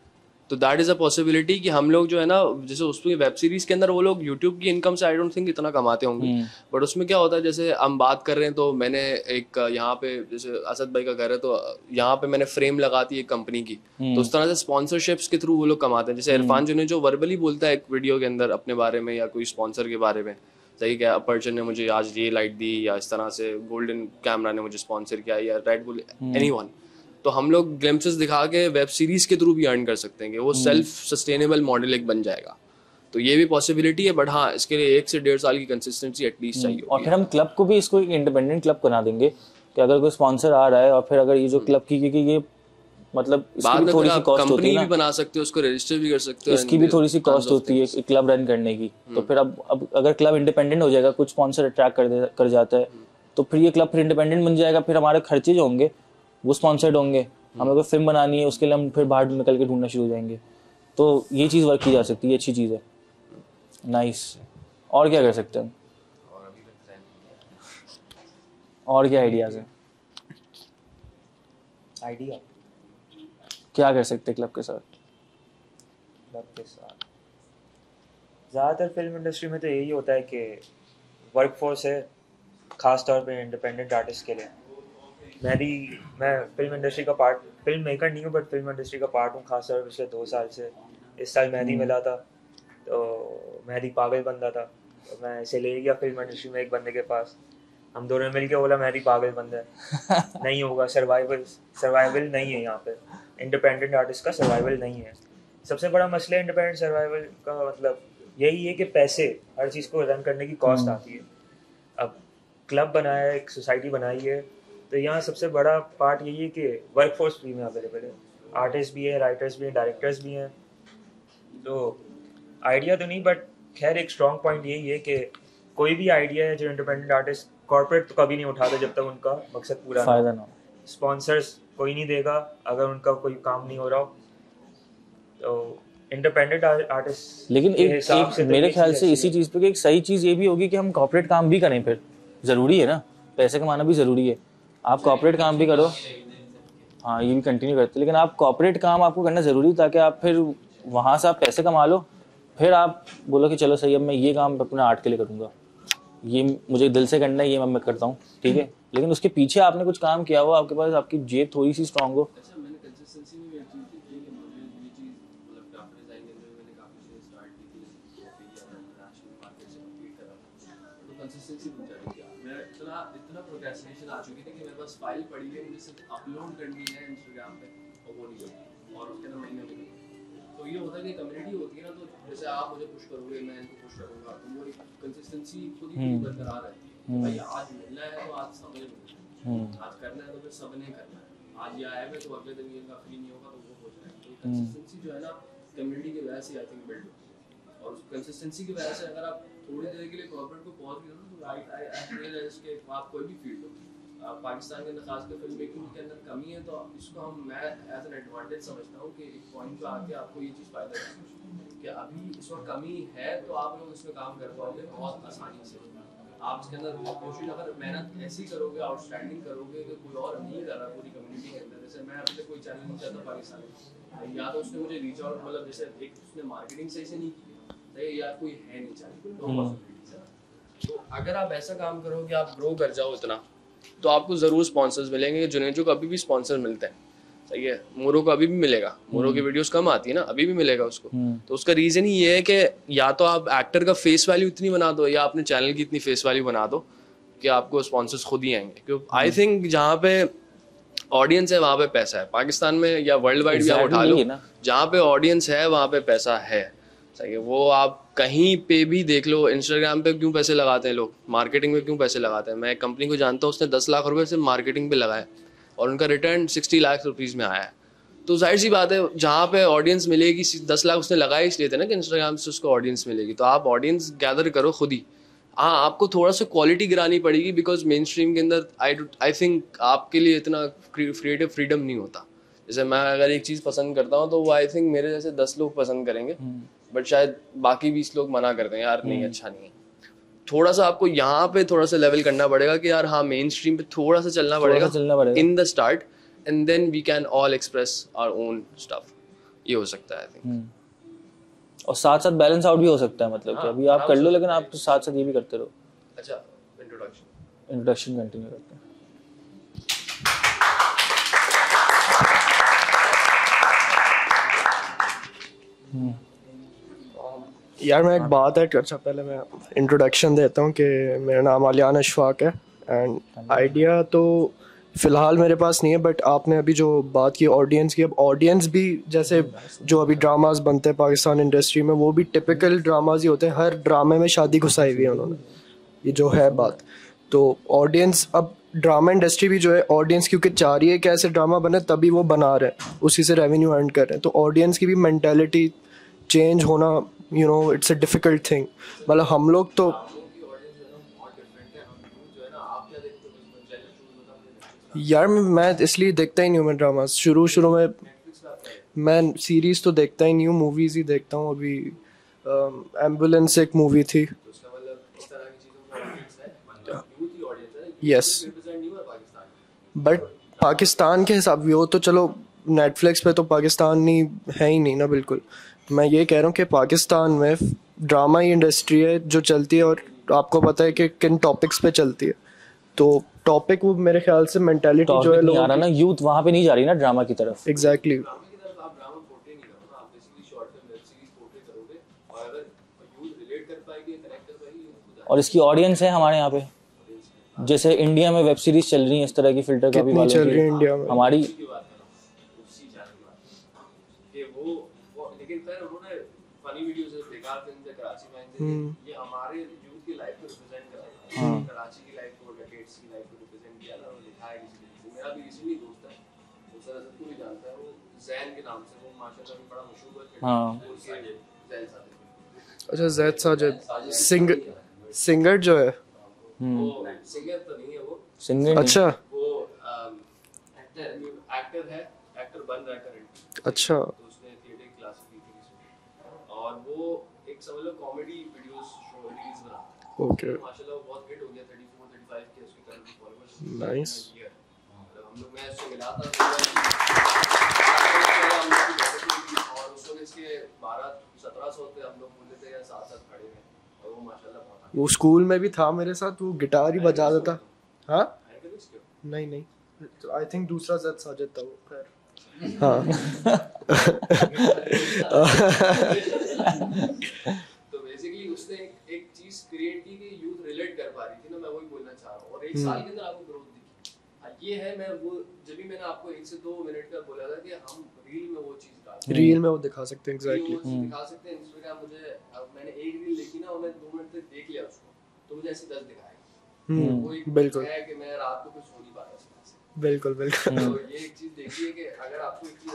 तो दैट इज़ अ पॉसिबिलिटी कि हम लोग जो है ना, जैसे उसमें वेब सीरीज के अंदर वो लोग यूट्यूब की इनकम से आई डोंट थिंक इतना कमाते होंगे, बट उसमें क्या होता है, जैसे हम बात कर रहे हैं तो मैंने एक यहाँ पे जैसे असद भाई का घर है तो यहाँ पे मैंने फ्रेम लगाती है एक कंपनी की, तो उस तरह से स्पॉन्सरशिप्स के थ्रू वो लोग कमाते हैं। जैसे इरफान जुने जो वर्बली बोलता है एक वीडियो के अंदर अपने बारे में या कोई स्पॉन्सर के बारे में, सही क्या अपर्चर ने मुझे आज ये लाइट दी, या इस तरह से गोल्डन कैमरा ने मुझे स्पॉन्सर किया, या रेड बुल, एनीवन, तो हम लोग ग्लिम्पसेस दिखा के वेब सीरीज के थ्रू भी अर्न कर सकते हैं कि वो सेल्फ सस्टेनेबल मॉडल एक बन जाएगा। तो ये भी पॉसिबिलिटी है, बट हाँ इसके लिए 1 से 1.5 साल की कंसिस्टेंसी एटलीस्ट चाहिए। और फिर हम क्लब को भी इसको एक इंडिपेंडेंट क्लब बना देंगे कि अगर कोई स्पॉन्सर आ रहा है और फिर अगर ये जो क्लब की, क्योंकि ये मतलब बाद में थोड़ी सी कॉस्ट होती है ना, भी बना सकते हो, उसको रजिस्टर भी कर सकते हो, इसकी भी थोड़ी सी कॉस्ट होती है क्लब रन करने की। तो फिर अब अगर क्लब इंडिपेंडेंट हो जाएगा, कुछ स्पॉन्सर अट्रैक्ट कर जाता है, तो फिर ये क्लब फिर इंडिपेंडेंट बन जाएगा, फिर हमारे खर्चे जो होंगे वो स्पॉन्सर्ड होंगे। हमें कोई फिल्म बनानी है उसके लिए हम फिर बाहर निकल के ढूंढना शुरू हो जाएंगे। तो ये चीज़ वर्क की जा सकती है, अच्छी चीज़ है, नाइस। और क्या कर सकते हैं, और क्या आइडियाज़ है, आइडिया क्या कर सकते हैं क्लब के साथ? क्लब के साथ ज़्यादातर फिल्म इंडस्ट्री में तो यही होता है कि वर्कफोर्स है, ख़ास तौर पे इंडिपेंडेंट आर्टिस्ट के लिए। मैं फिल्म इंडस्ट्री का पार्ट, फिल्म मेकर नहीं हूँ बट फिल्म इंडस्ट्री का पार्ट हूँ, खास तौर पर पिछले 2 साल से। इस साल मेहदी मिला था तो मेहदी पागल बंदा था, तो मैं इसे ले गया फिल्म इंडस्ट्री में एक बंदे के पास, हम दोनों मिल के बोला मेहदी पागल बंदा है, नहीं होगा, सर्वाइवल नहीं है यहाँ पे, इंडिपेंडेंट आर्टिस्ट का सर्वाइवल नहीं है। सबसे बड़ा मसला इंडिपेंडेंट सर्वाइवल का मतलब यही है कि पैसे, हर चीज़ को रन करने की कॉस्ट आती है। अब क्लब बनाया है, एक सोसाइटी बनाई है, तो यहाँ सबसे बड़ा पार्ट यही है कि वर्कफोर्स फ्री में अवेलेबल है, आर्टिस्ट भी है, राइटर्स भी हैं, डायरेक्टर्स भी हैं। तो आइडिया तो नहीं, बट खैर एक स्ट्रॉन्ग पॉइंट यही है कि कोई भी आइडिया है जो इंडिपेंडेंट आर्टिस्ट कॉर्पोरेट तो कभी नहीं उठाते जब तक उनका मकसद पूरा फायदा ना हो, स्पॉन्सर्स कोई नहीं देगा अगर उनका कोई काम नहीं हो रहा हो। तो इंडिपेंडेंट आर्टिस्ट, लेकिन एक मेरे ख्याल से इसी चीज़ पे एक सही चीज़ ये भी होगी कि हम कॉर्पोरेट काम भी करें, फिर ज़रूरी है ना, पैसे कमाना भी ज़रूरी है। आप कॉर्पोरेट काम भी करो, हाँ ये भी कंटिन्यू करते, लेकिन आप कॉर्पोरेट काम आपको करना ज़रूरी है ताकि आप फिर वहाँ से आप पैसे कमा लो, फिर आप बोलो कि चलो सही अब मैं ये काम अपने आर्ट के लिए करूँगा, ये मुझे दिल से करना है, ये मैं करता हूँ, ठीक है। लेकिन उसके पीछे आपने कुछ काम किया हो, आपके पास आपकी जेब थोड़ी सी स्ट्रांग हो। इतना प्रोक्रेस्टिनेशन आ चुकी थी कि मेरे पास फाइल पड़ी है, मुझे सिर्फ अपलोड करनी है इंस्टाग्राम पे और वो नहीं करती, और उसके अंदर महीने में तो ये होता है कि कम्युनिटी होती है ना, तो जैसे आप मुझे पुश करोगे, मैं इनको पुश करूंगा, तो वो एक कंसिस्टेंसी खुद ही बरकरार रहती है। भाई आज मिलना है तो आज सब ने मिलना, आज करना है तो फिर सब ने करना है, आज ये आया है तो अगले दिन ये फ्री नहीं होगा तो वो हो जाएगा। तो कंसिस्टेंसी जो है ना कम्युनिटी की वजह से आई थिंक बिल्ड होती है, और उस कंसिस्टेंसी की वजह से अगर आप थोड़ी देर के लिए कॉर्पोरेट को पॉज भी करो तो राइट आप कोई भी फील्ड हो, पाकिस्तान के अंदर खासकर फिल्म मेकिंग के अंदर कमी है, तो इसको मैं एज एन एडवांटेज समझता हूँ कि एक पॉइंट पे आके आपको ये चीज़ फायदा है कि अभी इस वक्त कमी है तो आप लोग इसमें काम कर पाओगे बहुत आसानी से। आप इसके अंदर कोशिश अगर मेहनत ऐसी करोगे, आउटस्टैंडिंग करोगे कि कोई और नहीं कर रहा पूरी कम्युनिटी के अंदर। जैसे मैं अभी तक कोई चैनल नहीं चाहता पाकिस्तान में, या तो उसने मुझे रीच आउट, मतलब जैसे एक उसने मार्केटिंग सही से नहीं की, या कोई है नहीं चाहिए, तो अगर आप ऐसा काम करोगे, आप ग्रो कर जाओ इतना, तो आपको ज़रूर स्पॉन्सर्स मिलेंगे। जुनेजो को अभी भी स्पॉन्सर मिलते हैं, सही है, मोरो को अभी भी मिलेगा, मोरो की वीडियोस कम आती है ना, अभी भी मिलेगा उसको। तो उसका रीज़न ही ये है कि या तो आप एक्टर का फेस वैल्यू इतनी बना दो, या अपने चैनल की इतनी फेस वैल्यू बना दो कि आपको स्पॉन्सर्स खुद ही आएंगे। क्योंकि आई थिंक जहाँ पे ऑडियंस है वहाँ पे पैसा है। पाकिस्तान में या वर्ल्ड वाइड भी आप उठा लो, जहाँ पे ऑडियंस है वहाँ पे पैसा है। सही है, वो आप कहीं पे भी देख लो। इंस्टाग्राम पे क्यों पैसे लगाते हैं लोग, मार्केटिंग में क्यों पैसे लगाते हैं। मैं एक कंपनी को जानता हूँ, उसने 10 लाख रुपए सिर्फ मार्केटिंग पे लगाए और उनका रिटर्न 60 लाख रुपीज़ में आया है। तो जाहिर सी बात है, जहाँ पे ऑडियंस मिलेगी, 10 लाख उसने लगाए इसलिए थे ना कि इंस्टाग्राम से उसको ऑडियंस मिलेगी। तो आप ऑडियंस गैदर करो खुद ही। हाँ, आपको थोड़ा सा क्वालिटी गिरानी पड़ेगी, बिकॉज मेन स्ट्रीम के अंदर आई थिंक आपके लिए इतना क्रिएटिव फ्रीडम नहीं होता। जैसे मैं अगर एक चीज़ पसंद करता हूँ तो वो आई थिंक मेरे जैसे 10 लोग पसंद करेंगे, बट शायद बाकी 20 लोग मना करते हैं, यार नहीं अच्छा नहीं है। थोड़ा सा आपको यहाँ पे थोड़ा सा लेवल करना पड़ेगा कि यार हाँ मेन स्ट्रीम पे थोड़ा सा चलना पड़ेगा in the start, and then we can all express our own stuff. ये हो सकता है आई थिंक। और साथ साथ बैलेंस आउट भी हो सकता है, मतलब कि अभी आप कर लो लेकिन आप साथ साथ ये भी करते रहो। अच्छा, इंट्रोडक्शन कंटिन्यू करते हैं। यार मैं एक बात ऐड अच्छा पहले मैं इंट्रोडक्शन देता हूँ कि मेरा नाम आलियान अशफाक है, एंड आइडिया तो फ़िलहाल मेरे पास नहीं है, बट आपने अभी जो बात की ऑडियंस की, अब ऑडियंस भी जैसे जो अभी ड्रामाज बनते हैं पाकिस्तान इंडस्ट्री में, वो भी टिपिकल ड्रामाज ही होते हैं। हर ड्रामे में शादी घुसाई हुई है उन्होंने, ये जो है बात। तो ऑडियंस, अब ड्रामा इंडस्ट्री भी जो है ऑडियंस क्योंकि चाह रही है कि ऐसे ड्रामा बने, तभी वो बना रहे हैं, उसी से रेवेन्यू अर्न कर रहे हैं। तो ऑडियंस की भी मेंटालिटी चेंज होना, you know, it's a difficult thing. मतलब हम लोग तो यार मैं इसलिए देखता ही नहीं हूँ मैं ड्रामा। शुरू में मैं सीरीज़ तो देखता ही नहीं हूँ, मूवीज़ ही देखता हूँ। अभी एम्बुलेंस एक मूवी थी, यस, बट पाकिस्तान के हिसाब वो तो चलो नेटफ्लिक्स पे तो पाकिस्तानी है ही नहीं ना बिल्कुल। मैं ये कह रहा हूँ कि पाकिस्तान में ड्रामा ही इंडस्ट्री है जो चलती है, और आपको पता है कि किन टॉपिक्स पे चलती है। तो टॉपिक वो मेरे ख्याल से मेंटालिटी जो है लोगों की, ना यूथ वहाँ पे नहीं जा रही ना ड्रामा की तरफ। एग्जैक्टली। और इसकी ऑडियंस है हमारे यहाँ पे, जैसे इंडिया में वेब सीरीज चल रही है इस तरह की फिल्टर कॉपी वालों चल रही है इंडिया में हमारी। लेकिन फिर उन्होंने फनी वीडियोस बेकार फिल्म से कराची में ये हमारे यूथ की लाइफ को रिप्रेजेंट कर रहा है। कराची की लाइफ को, डेकेड्स की लाइफ को रिप्रेजेंट किया ना, उन्होंने लिखा है किसी ने। मेरा भी रिसेंटली दोस्त है, वो सर को भी जानता है, वो जैन के नाम से, वो माशाल्लाह भी बड़ा मशहूर है। हां, जैन साजिद। अच्छा, जैद साजिद सिंगर जो है, वो सिंगर तो नहीं है, वो सिंगर, अच्छा वो एक्टर है, एक्टर बन रहा है करंटली। अच्छा, और वो एक समझ लो कॉमेडी वीडियोस शो रील्स बनाता है। ओके, माशाल्लाह वो बहुत हिट हो गया, 34-35 के उसके करंट फॉलोअर्स। नाइस। हम लोग, मैं उससे मिला था और उस वक्त इसके 1200-1700 पे हम लोग बोलते थे, या साथ खड़े हैं, और वो माशाल्लाह बहुत। वो स्कूल में भी था मेरे साथ, वो गिटार ही बजा देता। हाँ, नहीं, आई थिंक दूसरा जैद साजिद था वो। खैर, हाँ। तो बेसिकली उसने एक चीज क्रिएट की कि यूथ रिलेट कर पा रही थी ना, मैं वही बोलना चाह रहा हूँ। और एक साल के अंदर आपको ग्रोथ दिखी। ये है, मैं वो जब भी मैंने आपको 1 से 2 मिनट का बोला था कि हम रील में वो चीज डालते हैं, रील में वो दिखा सकते हैं। एग्जैक्टली, दिखा सकते हैं। इंस्टाग्राम मुझे, मैंने एक रील देखी ना, उन्हें 2 मिनट तक देख लिया उसको, तो मुझे ऐसे 10 दिखाएगा। वो एक बिल्कुल है कि मैं रात को कुछ सो नहीं पा रहा। बिल्कुल। तो ये एक चीज देखिए कि अगर आपको एक चीज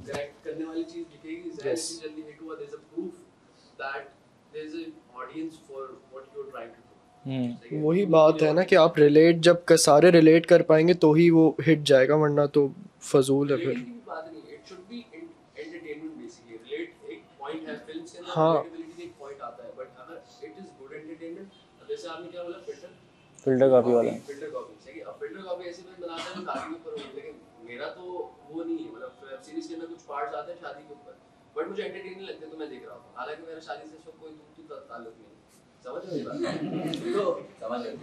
कनेक्ट करने वाली चीज दिखेगी, जल्दी हिट हुआ, there is a proof that there is a audience for what you are trying to do. वही बात है ना कि आप रिलेट, जब सारे रिलेट कर पाएंगे तो ही वो हिट जाएगा, वरना तो फजूल है फिर। बात नहीं, it should be entertainment basically. Relate एक पॉइंट है फिल्म्स के अंदर, हाँ, रिलेटेबिलिटी एक पॉइंट आता है, बट अगर इट इज गुड एंटरटेनमेंट, जैसे आपने क्या बोला, फिल्टर कॉपी वाला, फिल्टर कॉपी सही है। अब फिल्टर कॉपी ऐसी फिल्म बनाता है जो शादी के ऊपर होगी, लेकिन मेरा तो वो नहीं है। मतलब वेब सीरीज के अंदर कुछ पार्ट्स आते हैं शादी के ऊपर, बट मुझे एंटरटेनिंग लगते हैं तो मैं देख रहा हूँ। हालांकि मेरा शादी से सब कोई दूर ताल्लुक नहीं, समझ रहे हो? तो समझ रहे।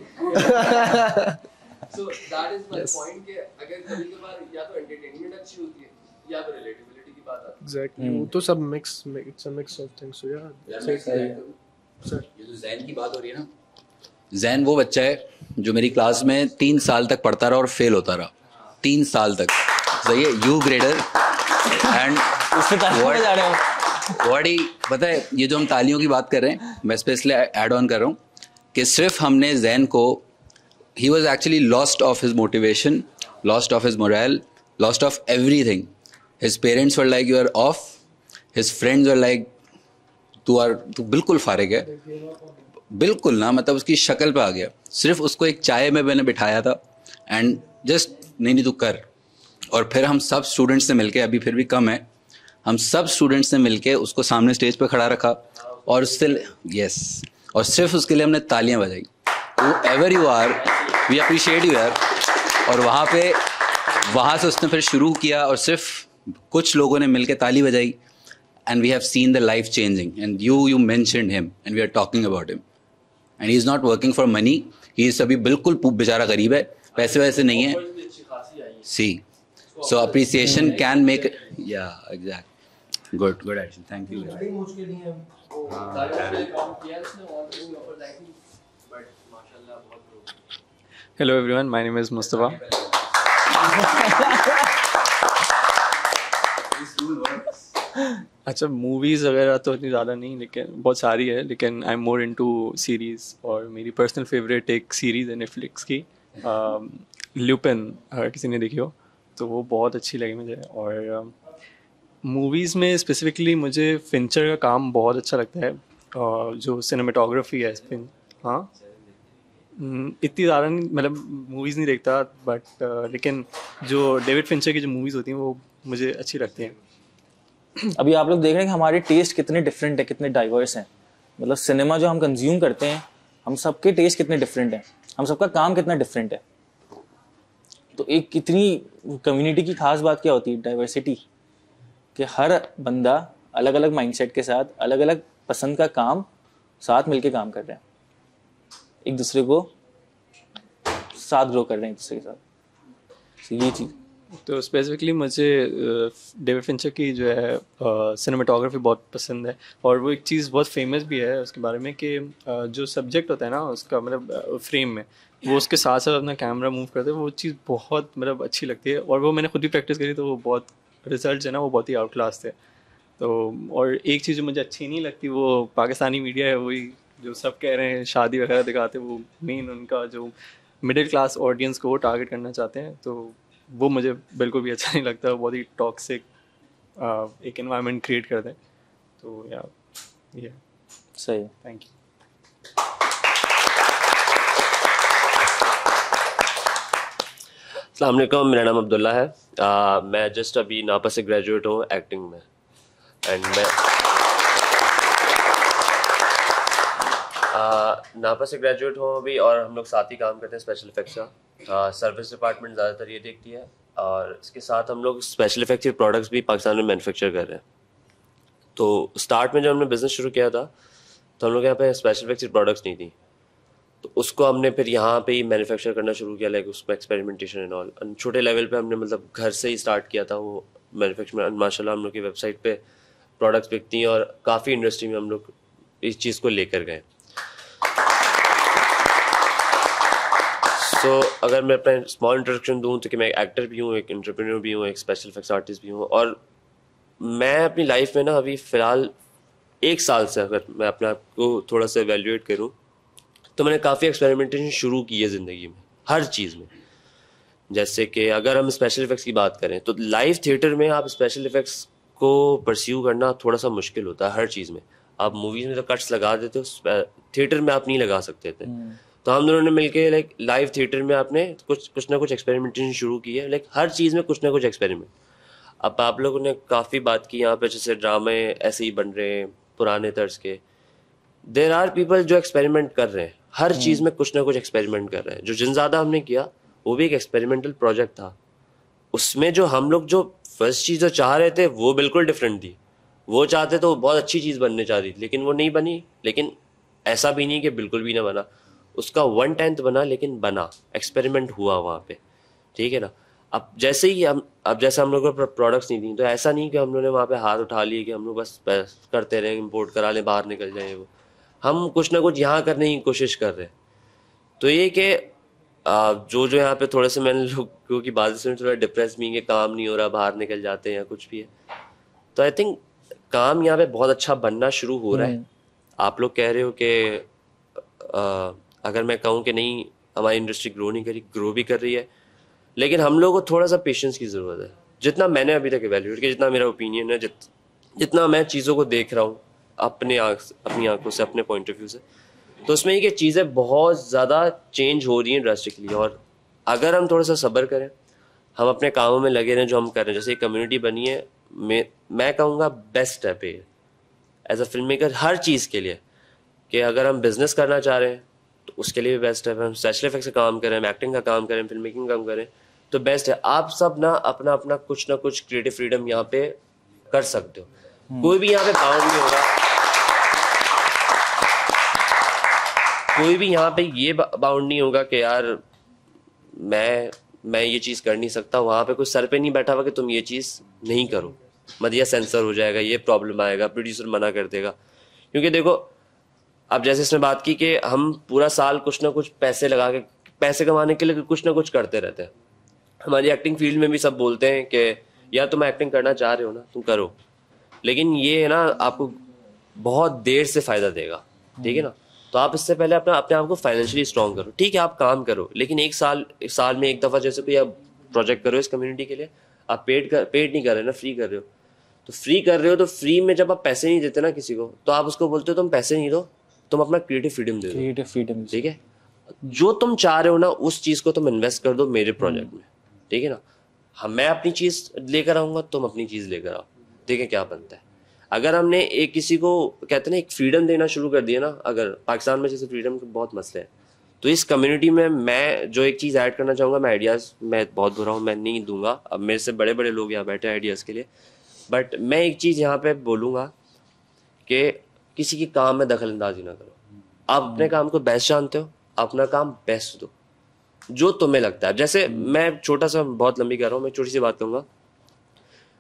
So that is my point कि अगर कभी-कभार या तो एंटरटेनमेंट अच्छी होती है या तो रिलेटेबिलिटी की बात आती है। एग्जैक्टली, वो तो सब mix, it's a mix of things. So यार, सर, ये जो जैन की बात हो रही है ना, जैन वो बच्चा है जो मेरी क्लास में 3 साल तक पढ़ता रहा और फेल होता रहा, 3 साल तक। सही है, यू ग्रेडर एंड वॉडी। पता है ये जो हम तालियों की बात कर रहे हैं, मैं स्पेशली ऐड ऑन कर रहा हूँ कि सिर्फ हमने जैन को, he was actually lost of his motivation, lost of his moral, lost of everything. His parents were like you are off, his friends were like तू बिल्कुल फारिग है, बिल्कुल ना, मतलब उसकी शक्ल पे आ गया। सिर्फ उसको एक चाय में मैंने बिठाया था एंड जस्ट नहीं तू कर। और फिर हम सब स्टूडेंट्स ने मिलके, अभी फिर भी कम है, हम सब स्टूडेंट्स ने मिलके उसको सामने स्टेज पे खड़ा रखा और उससे यस, और सिर्फ उसके लिए हमने तालियां बजाई। Ever you are, we appreciate you यार। और वहाँ से उसने फिर शुरू किया और सिर्फ कुछ लोगों ने मिलके ताली बजाई and we have seen the life changing. And you mentioned him and we are talking about him. And he is not working for money. He is अभी बिल्कुल बेचारा गरीब है, पैसे वैसे नहीं है। See, so appreciation can make, yeah, exact. Good action. Thank you. Hello everyone, my name is Mustafa. अच्छा, मूवीज़ वगैरह तो इतनी ज़्यादा नहीं, लेकिन बहुत सारी है, लेकिन I am more into series. और मेरी पर्सनल फेवरेट एक सीरीज़ है नेटफ्लिक्स की, ल्यूपिन, अगर किसी ने देखी हो तो वो बहुत अच्छी लगी मुझे। और मूवीज़ में स्पेसिफिकली मुझे फिंचर का काम बहुत अच्छा लगता है, जो सिनेमेटोग्राफी है इसमें। हाँ, इतनी ज़्यादा नहीं, मतलब मूवीज़ नहीं देखता, बट लेकिन जो डेविड फिंचर की जो मूवीज़ होती हैं वो मुझे अच्छी लगती हैं। अभी आप लोग देख रहे हैं कि हमारे टेस्ट कितने डिफरेंट है, कितने डाइवर्स हैं। मतलब सिनेमा जो हम कंज्यूम करते हैं, हम सबके टेस्ट कितने डिफरेंट हैं, हम सबका काम कितना डिफरेंट है। तो एक कितनी कम्युनिटी की खास बात क्या होती है, डाइवर्सिटी, कि हर बंदा अलग अलग माइंडसेट के साथ अलग अलग पसंद का काम साथ मिलके काम कर रहे हैं, एक दूसरे को साथ ग्रो कर रहे हैं एक दूसरे के साथ। ये चीज़ तो स्पेसिफिकली मुझे डेविड फिंचर की जो है सिनेमेटोग्राफी बहुत पसंद है। और वो एक चीज़ बहुत फेमस भी है उसके बारे में कि जो सब्जेक्ट होता है ना उसका, मतलब फ्रेम में वो उसके साथ साथ अपना कैमरा मूव करते हैं, वो चीज़ बहुत मतलब अच्छी लगती है। और वो मैंने खुद भी प्रैक्टिस करी, तो वो बहुत रिजल्ट है ना, वो बहुत ही आउट क्लास थे। तो और एक चीज़ जो मुझे अच्छी नहीं लगती, वो पाकिस्तानी मीडिया है, वही जो सब कह रहे हैं शादी वगैरह दिखाते, वो मेन उनका जो मिडिल क्लास ऑडियंस को वो टारगेट करना चाहते हैं, तो वो मुझे बिल्कुल भी अच्छा नहीं लगता। बहुत ही टॉक्सिक एक एनवायरनमेंट क्रिएट करते हैं। तो या सही, थैंक यू। अस्सलाम वालेकुम, मेरा नाम अब्दुल्ला है। मैं जस्ट अभी नापा से ग्रेजुएट हूँ एक्टिंग में। एंड मैं नापा से ग्रेजुएट हूँ अभी, और हम लोग साथ ही काम करते हैं स्पेशल इफेक्ट्स का। सर्विस डिपार्टमेंट ज़्यादातर ये देखती है, और इसके साथ हम लोग स्पेशल इफेक्ट्स के प्रोडक्ट्स भी पाकिस्तान में मैन्युफैक्चर कर रहे हैं। तो स्टार्ट में जब हमने बिज़नेस शुरू किया था, तो हम लोग यहाँ पे स्पेशल इफेक्ट्स की प्रोडक्ट्स नहीं थी, तो उसको हमने फिर यहाँ पे ही मैन्युफैक्चर करना शुरू किया, लाइक उसमें एक्सपेरिमेंटेशन एंड ऑल। छोटे लेवल पे हमने मतलब घर से ही स्टार्ट किया था वो मैन्युफैक्चर। माशाल्लाह हम लोग की वेबसाइट पे प्रोडक्ट्स बिकती हैं, और काफ़ी इंडस्ट्री में हम लोग इस चीज़ को लेकर गए। तो अगर मैं अपना स्मॉल इंट्रोडक्शन दूँ तो कि मैं एक एक्टर भी हूँ, एक एंटरप्रेन्योर भी हूँ, एक स्पेशल इफेक्ट्स आर्टिस्ट भी हूँ। और मैं अपनी लाइफ में ना अभी फ़िलहाल 1 साल से, अगर मैं अपने आप को थोड़ा सा एवेल्यूएट करूँ, तो मैंने काफ़ी एक्सपेरिमेंटेशन शुरू की है ज़िंदगी में, हर चीज़ में। जैसे कि अगर हम स्पेशल इफेक्ट्स की बात करें, तो लाइव थिएटर में आप स्पेशल इफेक्ट्स को परस्यू करना थोड़ा सा मुश्किल होता है हर चीज़ में। आप मूवीज़ में तो कट्स लगा देते हो, थिएटर में आप नहीं लगा सकते थे। तो हम दोनों ने मिलके लाइक लाइव थिएटर में आपने कुछ ना कुछ एक्सपेरिमेंटेशन शुरू की है, लाइक हर चीज़ में कुछ ना कुछ एक्सपेरिमेंट। अब आप लोगों ने काफ़ी बात की यहाँ पे, जैसे ड्रामे ऐसे ही बन रहे हैं पुराने तर्ज के। देयर आर पीपल जो एक्सपेरिमेंट कर रहे हैं, हर चीज़ में कुछ ना कुछ एक्सपेरिमेंट कर रहे हैं। जो जिनज़ादा हमने किया वो भी एक एक्सपेरिमेंटल प्रोजेक्ट था। उसमें जो हम लोग जो फर्स्ट चीज़ जो चाह रहे थे वो बिल्कुल डिफरेंट थी। वो चाहते तो बहुत अच्छी चीज़ बनने चाह रही थी, लेकिन वो नहीं बनी। लेकिन ऐसा भी नहीं कि बिल्कुल भी ना बना, उसका 1/10 बना, लेकिन बना, एक्सपेरिमेंट हुआ वहाँ पे, ठीक है ना। अब जैसे ही अब जैसे हम लोग को प्रोडक्ट्स नहीं थी, तो ऐसा नहीं कि हम लोगों ने वहाँ पे हाथ उठा लिए कि हम लोग बस करते रहे, इंपोर्ट करा लें, बाहर निकल जाए। वो हम कुछ ना कुछ यहाँ करने की कोशिश कर रहे हैं, तो ये कि जो यहाँ पे थोड़े से मैंने लोगों की बात सुनी, थोड़ा डिप्रेस भी है, काम नहीं हो रहा, बाहर निकल जाते हैं या कुछ भी है, तो आई थिंक काम यहाँ पे बहुत अच्छा बनना शुरू हो रहा है। आप लोग कह रहे हो कि अगर मैं कहूँ कि नहीं हमारी इंडस्ट्री ग्रो नहीं करी, ग्रो भी कर रही है, लेकिन हम लोगों को थोड़ा सा पेशेंस की ज़रूरत है। जितना मैंने अभी तक इवैल्यूएट किया, जितना मेरा ओपिनियन है, जितना मैं चीज़ों को देख रहा हूँ अपनी आंखों से, अपने पॉइंट ऑफ व्यू से, तो उसमें ये कि चीज़ें बहुत ज़्यादा चेंज हो रही हैं ड्रास्टिकली। और अगर हम थोड़ा सा सब्र करें, हम अपने कामों में लगे रहें जो हम कर रहे हैं, जैसे एक कम्युनिटी बनी है, मैं कहूँगा बेस्ट स्टेप है एज अ फिल्म मेकर हर चीज़ के लिए, कि अगर हम बिजनेस करना चाह रहे हैं तो उसके लिए भी बेस्ट है, हम स्पेशल इफेक्ट्स का काम करें, हम एक्टिंग का काम करें, फिल्म मेकिंग का काम करें, तो बेस्ट है। आप सब ना अपना कुछ क्रिएटिव फ्रीडम यहाँ पे कर सकते हो। कोई भी यहाँ पे बाउंड नहीं होगा, कोई भी यहाँ पे ये बाउंड नहीं होगा कि यार मैं ये चीज़ कर नहीं सकता। वहाँ पे कोई सर पे नहीं बैठा हुआ कि तुम ये चीज़ नहीं करो, मत, ये सेंसर हो जाएगा, ये प्रॉब्लम आएगा, प्रोड्यूसर मना कर देगा। क्योंकि देखो, अब जैसे इसने बात की कि हम पूरा साल कुछ ना कुछ पैसे लगा के, पैसे कमाने के लिए कुछ ना कुछ करते रहते हैं। हमारी एक्टिंग फील्ड में भी सब बोलते हैं कि यार तुम एक्टिंग करना चाह रहे हो ना, तुम करो, लेकिन ये है ना आपको बहुत देर से फ़ायदा देगा, ठीक है ना। तो आप इससे पहले अपने आप को फाइनेंशियली स्ट्रॉन्ग करो। ठीक है, आप काम करो, लेकिन एक साल में एक दफ़ा जैसे कोई आप प्रोजेक्ट करो इस कम्युनिटी के लिए, आप पेड नहीं कर रहे ना, फ्री कर रहे हो। तो फ्री कर रहे हो, तो फ्री में जब आप पैसे नहीं देते ना किसी को, तो आप उसको बोलते हो तुम पैसे नहीं दो, तुम अपना क्रिएटिव फ्रीडम दे दो। क्रिएटिव फ्रीडम, ठीक है। जो तुम चाह रहे हो ना उस चीज़ को तुम इन्वेस्ट कर दो मेरे प्रोजेक्ट में, ठीक है ना। मैं अपनी चीज़ लेकर आऊँगा, तुम अपनी चीज़ लेकर आओ, देखें क्या बनता है। अगर हमने एक किसी को कहते हैं ना एक फ्रीडम देना शुरू कर दिया ना, अगर पाकिस्तान में जैसे फ्रीडम के बहुत मसले हैं, तो इस कम्युनिटी में मैं जो एक चीज़ ऐड करना चाहूँगा, मैं आइडियाज़, मैं बहुत बुरा हूँ, मैं नहीं दूंगा, अब मेरे से बड़े बड़े लोग यहाँ बैठे हैं आइडियाज़ के लिए, बट मैं एक चीज़ यहाँ पे बोलूँगा कि किसी के काम में दखल अंदाजी ना करो। आप अपने काम को बेस्ट जानते हो, अपना काम बेस्ट दो जो तुम्हें लगता है। जैसे मैं छोटा सा, बहुत लंबी कर रहा हूँ, मैं छोटी सी बात कहूँगा।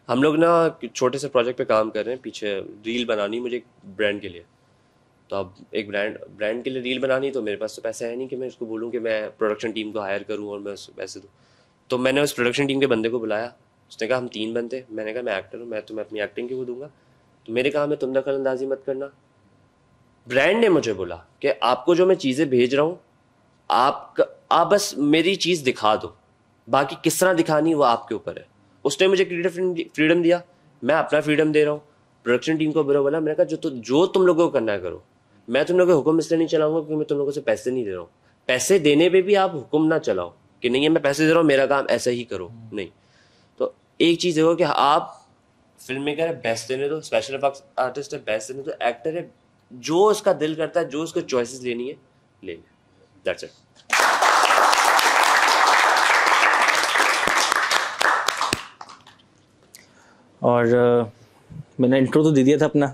हम लोग ना छोटे से प्रोजेक्ट पे काम कर रहे हैं, पीछे रील बनानी मुझे एक ब्रांड के लिए। तो अब एक ब्रांड के लिए रील बनानी, तो मेरे पास तो पैसा है नहीं कि मैं उसको बोलूँ कि मैं प्रोडक्शन टीम को हायर करूँ और मैं उसको पैसे दूँ। तो मैंने उस प्रोडक्शन टीम के बंदे को बुलाया, उसने कहा हम 3 बंदे, मैंने कहा मैं एक्टर हूँ, मैं तुम्हें अपनी एक्टिंग की वो दूंगा, तो मेरे काम में तुम दखल अंदाजी मत करना। ब्रांड ने मुझे बोला कि आपको जो मैं चीज़ें भेज रहा हूँ, आप बस मेरी चीज़ दिखा दो, बाकी किस तरह दिखानी वो आपके ऊपर है। उसने मुझे क्रिएटिव फ्रीडम दिया, मैं अपना फ्रीडम दे रहा हूँ। प्रोडक्शन टीम को बुरा बोला, मैंने कहा जो तुम लोगों को करना है करो, मैं तुम लोगों के हुक्म इसलिए नहीं चलाऊंगा क्योंकि मैं तुम लोगों से पैसे नहीं दे रहा हूँ। पैसे देने पे भी आप हुक्म ना चलाओ कि नहीं है मैं पैसे दे रहा हूँ, मेरा काम ऐसा ही करो, नहीं। तो एक चीज़ देखो कि आप फिल्म मेकर है, बेस्ट देने दो, स्पेशल इफेक्ट्स आर्टिस्ट है, बेस्ट देने दो, एक्टर है, जो उसका दिल करता है, जो उसको चॉइसेस लेनी है ले ले, दैट्स इट। और मैंने इंट्रो तो दे दिया था अपना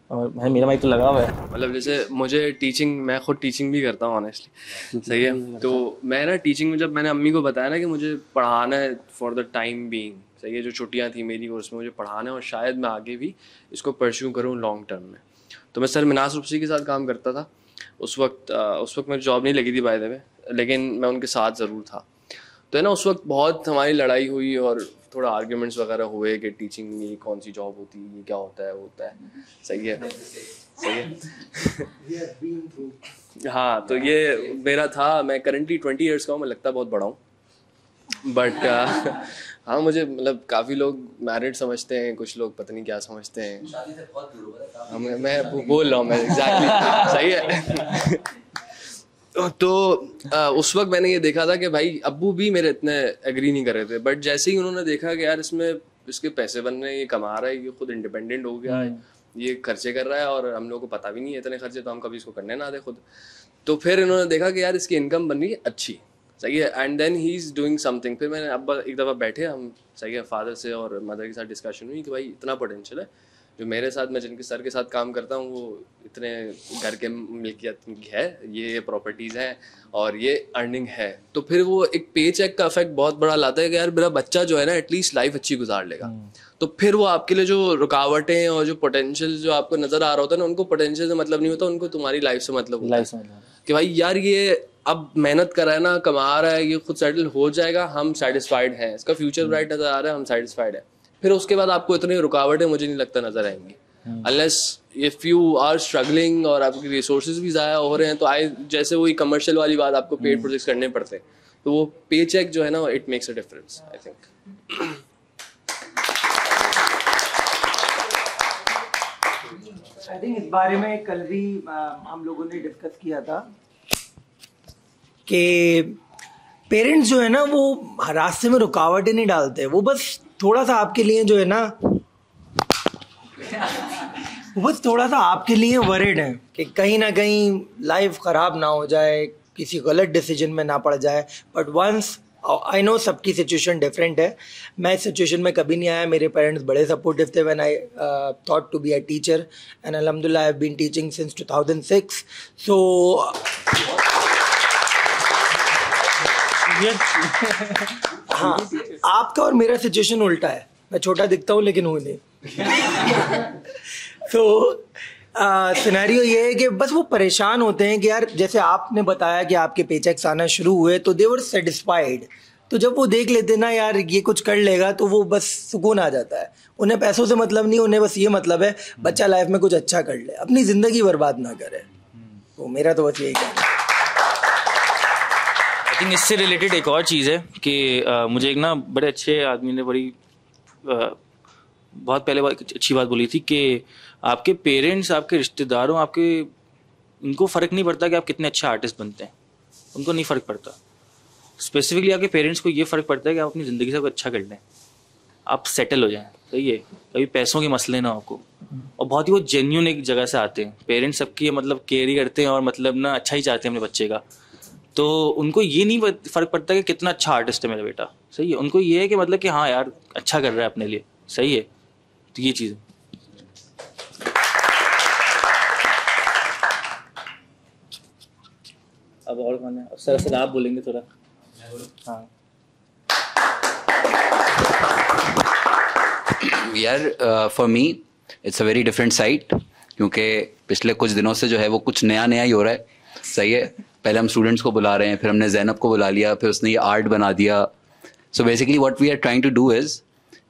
और भाई मेरा माइक तो लगा हुआ है। मतलब जैसे मुझे टीचिंग, मैं खुद टीचिंग भी करता हूँ ऑनेस्टली, सही है। तो मैं ना टीचिंग में जब मैंने अम्मी को बताया ना कि मुझे पढ़ाना है फॉर द टाइम बीइंग, सही है, जो छुट्टियाँ थी मेरी वो उसमें मुझे पढ़ाना है और शायद मैं आगे भी इसको परस्यू करूँ लॉन्ग टर्म में। तो मैं सर मिनास रूपसी के साथ काम करता था उस वक्त मेरी जॉब नहीं लगी थी बाय द वे, लेकिन मैं उनके साथ ज़रूर था। तो है ना, उस वक्त बहुत हमारी लड़ाई हुई और थोड़ा आर्ग्यूमेंट्स वगैरह हुए कि टीचिंग ये कौन सी जॉब होती है, ये क्या होता है, वो होता है, सही है, सही है। हाँ, तो ये मेरा था। मैं करंटली 20 ईयर्स का हूँ, मैं लगता बहुत बड़ा हूँ, बट हाँ मुझे मतलब काफ़ी लोग मैरिड समझते हैं, कुछ लोग पता नहीं क्या समझते हैं। मैं बोल रहा हूँ, मैं एग्जैक्टली सही है। तो उस वक्त मैंने ये देखा था कि भाई अब्बू भी मेरे इतने एग्री नहीं कर रहे थे, बट जैसे ही उन्होंने देखा कि यार इसमें इसके पैसे बन रहे हैं, ये कमा रहा है, ये खुद इंडिपेंडेंट हो गया है, ये खर्चे कर रहा है और हम लोग को पता भी नहीं है इतने खर्चे, तो हम कभी इसको करने ना दे खुद। तो फिर इन्होंने देखा कि यार इसकी इनकम बन रही है अच्छी, सही है, and then he is doing something. फिर मैंने अब्बा एक दफ़ा बैठे हम, सही है, फादर से और मदर के साथ डिस्कशन हुई कि भाई इतना पोटेंशियल है, जो मेरे साथ, मैं जिनके सर के साथ काम करता हूँ, वो इतने घर के मिल्कियत है, ये प्रॉपर्टीज़ हैं और ये अर्निंग है, तो फिर वो एक पे चेक का इफेक्ट बहुत बड़ा लाता है कि यार मेरा बच्चा जो है ना एटलीस्ट लाइफ अच्छी गुजार लेगा। तो फिर वो आपके लिए जो रुकावटें और जो पोटेंशियल जो आपको नज़र आ रहा होता है ना, उनको पोटेंशियल से मतलब नहीं होता, उनको तुम्हारी लाइफ से मतलब होता है कि भाई यार ये अब मेहनत कर रहा है ना, कमा रहा है, ये खुद सेटल हो जाएगा, हम सेटिस्फाइड हैं, इसका फ्यूचर ब्राइट नज़र आ रहा है, हम सेटिस्फाइड है। फिर उसके बाद आपको इतनी रुकावटें मुझे नहीं लगता नजर आएंगी, unless if you are struggling और आपके रिसोर्सेज भी ज़ाया हो रहे हैं, तो जैसे वही कमर्शियल वाली बात, आपको पेड प्रोजेक्ट्स करने पड़ते हैं, तो वो पे चेक जो है ना, it makes a difference I think. I think इस बारे में कल भी हम लोगों ने डिस्कस किया था कि पेरेंट्स जो है ना वो रास्ते में रुकावटें नहीं डालते, वो बस थोड़ा सा आपके लिए जो है ना, वो बस थोड़ा सा आपके लिए वरिड है कि कहीं ना कहीं लाइफ ख़राब ना हो जाए, किसी गलत डिसीजन में ना पड़ जाए। बट वंस आई नो सबकी सिचुएशन डिफरेंट है, मैं इस सिचुएशन में कभी नहीं आया, मेरे पेरेंट्स बड़े सपोर्टिव थे when I thought to be a teacher and अल्हम्दुलिल्लाह I have been teaching since 2006। So हाँ, आपका और मेरा सिचुएशन उल्टा है, मैं छोटा दिखता हूँ लेकिन हूँ नहीं। तो सिनेरियो ये है कि बस वो परेशान होते हैं कि यार जैसे आपने बताया कि आपके पेचेक्स आना शुरू हुए तो दे वर सेटिस्फाइड, तो जब वो देख लेते ना यार ये कुछ कर लेगा तो वो बस सुकून आ जाता है। उन्हें पैसों से मतलब नहीं, उन्हें बस ये मतलब है बच्चा लाइफ में कुछ अच्छा कर ले, अपनी ज़िंदगी बर्बाद ना करे। तो मेरा तो बस यही कहना है। आई थिंक इससे रिलेटेड एक और चीज़ है कि मुझे एक ना बड़े अच्छे आदमी ने बहुत पहले अच्छी बात बोली थी कि आपके पेरेंट्स, आपके रिश्तेदारों, उनको फ़र्क नहीं पड़ता कि आप कितने अच्छे आर्टिस्ट बनते हैं, उनको नहीं फ़र्क पड़ता। स्पेसिफिकली आपके पेरेंट्स को ये फ़र्क पड़ता है कि आप अपनी ज़िंदगी से कुछ अच्छा कर लें, आप सेटल हो जाएं, सही है, कभी पैसों के मसले ना आपको। और बहुत ही वो जेन्यून एक जगह से आते हैं पेरेंट्स, सबकी मतलब केयर ही करते हैं और मतलब ना अच्छा ही चाहते हैं अपने बच्चे का, तो उनको ये नहीं फ़र्क पड़ता कि कितना अच्छा आर्टिस्ट है मेरा बेटा, सही है, उनको ये है कि मतलब कि हाँ यार अच्छा कर रहा है अपने लिए, सही है। तो ये चीज़ अब और कौन है? अब सर आप बोलेंगे थोड़ा। हाँ यार for me it's a very different side, क्योंकि पिछले कुछ दिनों से जो है वो कुछ नया ही हो रहा है, सही है। पहले हम स्टूडेंट्स को बुला रहे हैं, फिर हमने ज़ैनब को बुला लिया, फिर उसने ये आर्ट बना दिया। So basically what we are trying to do is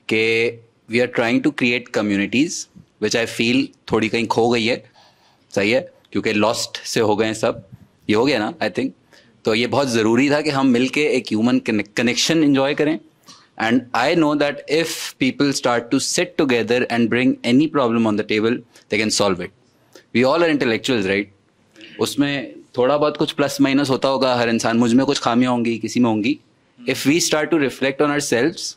के we are trying to create communities which I feel थोड़ी कहीं खो गई है, सही है, क्योंकि लॉस्ट से हो गए सब, ये हो गया ना आई थिंक। तो ये बहुत ज़रूरी था कि हम मिल के एक ह्यूमन कनेक्शन इन्जॉय करें। And I know that if people start to sit together and bring any problem on the table they can solve it. We all are intellectuals right, उसमें थोड़ा बहुत कुछ प्लस माइनस होता होगा, हर इंसान, मुझ में कुछ खामियां होंगी, किसी में होंगी। If we start to reflect on ourselves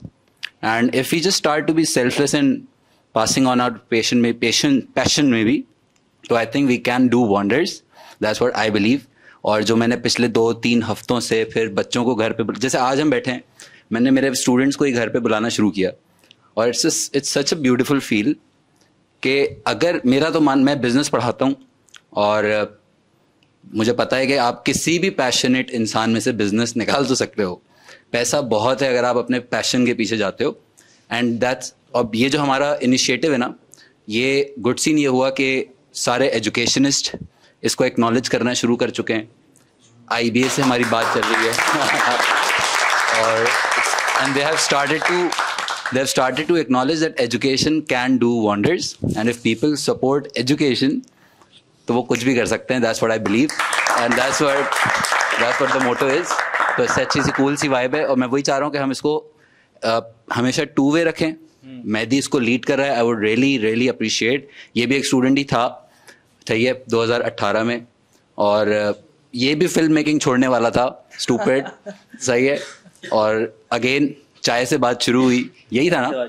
and if we just start to be selfless and passing on our passion में भी, तो I think we can do wonders, that's what I believe. और जो मैंने पिछले 2-3 हफ्तों से फिर बच्चों को घर पे, जैसे आज हम बैठे हैं, मैंने मेरे स्टूडेंट्स को ही घर पे बुलाना शुरू किया, और it's such a beautiful feel कि अगर मेरा तो मैं बिजनेस पढ़ाता हूँ और मुझे पता है कि आप किसी भी पैशनेट इंसान में से बिजनेस निकाल तो सकते हो, पैसा बहुत है अगर आप अपने पैशन के पीछे जाते हो। एंड दैट्स, अब ये जो हमारा इनिशिएटिव है ना, ये गुड सीन ये हुआ कि सारे एजुकेशनिस्ट इसको एक्नॉलेज करना शुरू कर चुके हैं। IBA से हमारी बात चल रही है और and they have started to acknowledge that education can do wonders, and if people support education तो वो कुछ भी कर सकते हैं। That's what I believe and that's what the motto is। तो इससे अच्छी सी कूल सी वाइब है और मैं वही चाह रहा हूँ कि हम इसको हमेशा 2 वे रखें। मेहदी इसको लीड कर रहा है, आई वुड रियली अप्रिशिएट। ये भी एक स्टूडेंट ही था, सही है, 2018 में, और ये भी फिल्म मेकिंग छोड़ने वाला था, स्टूपिड, सही है। और अगेन चाय से बात शुरू हुई, यही था ना,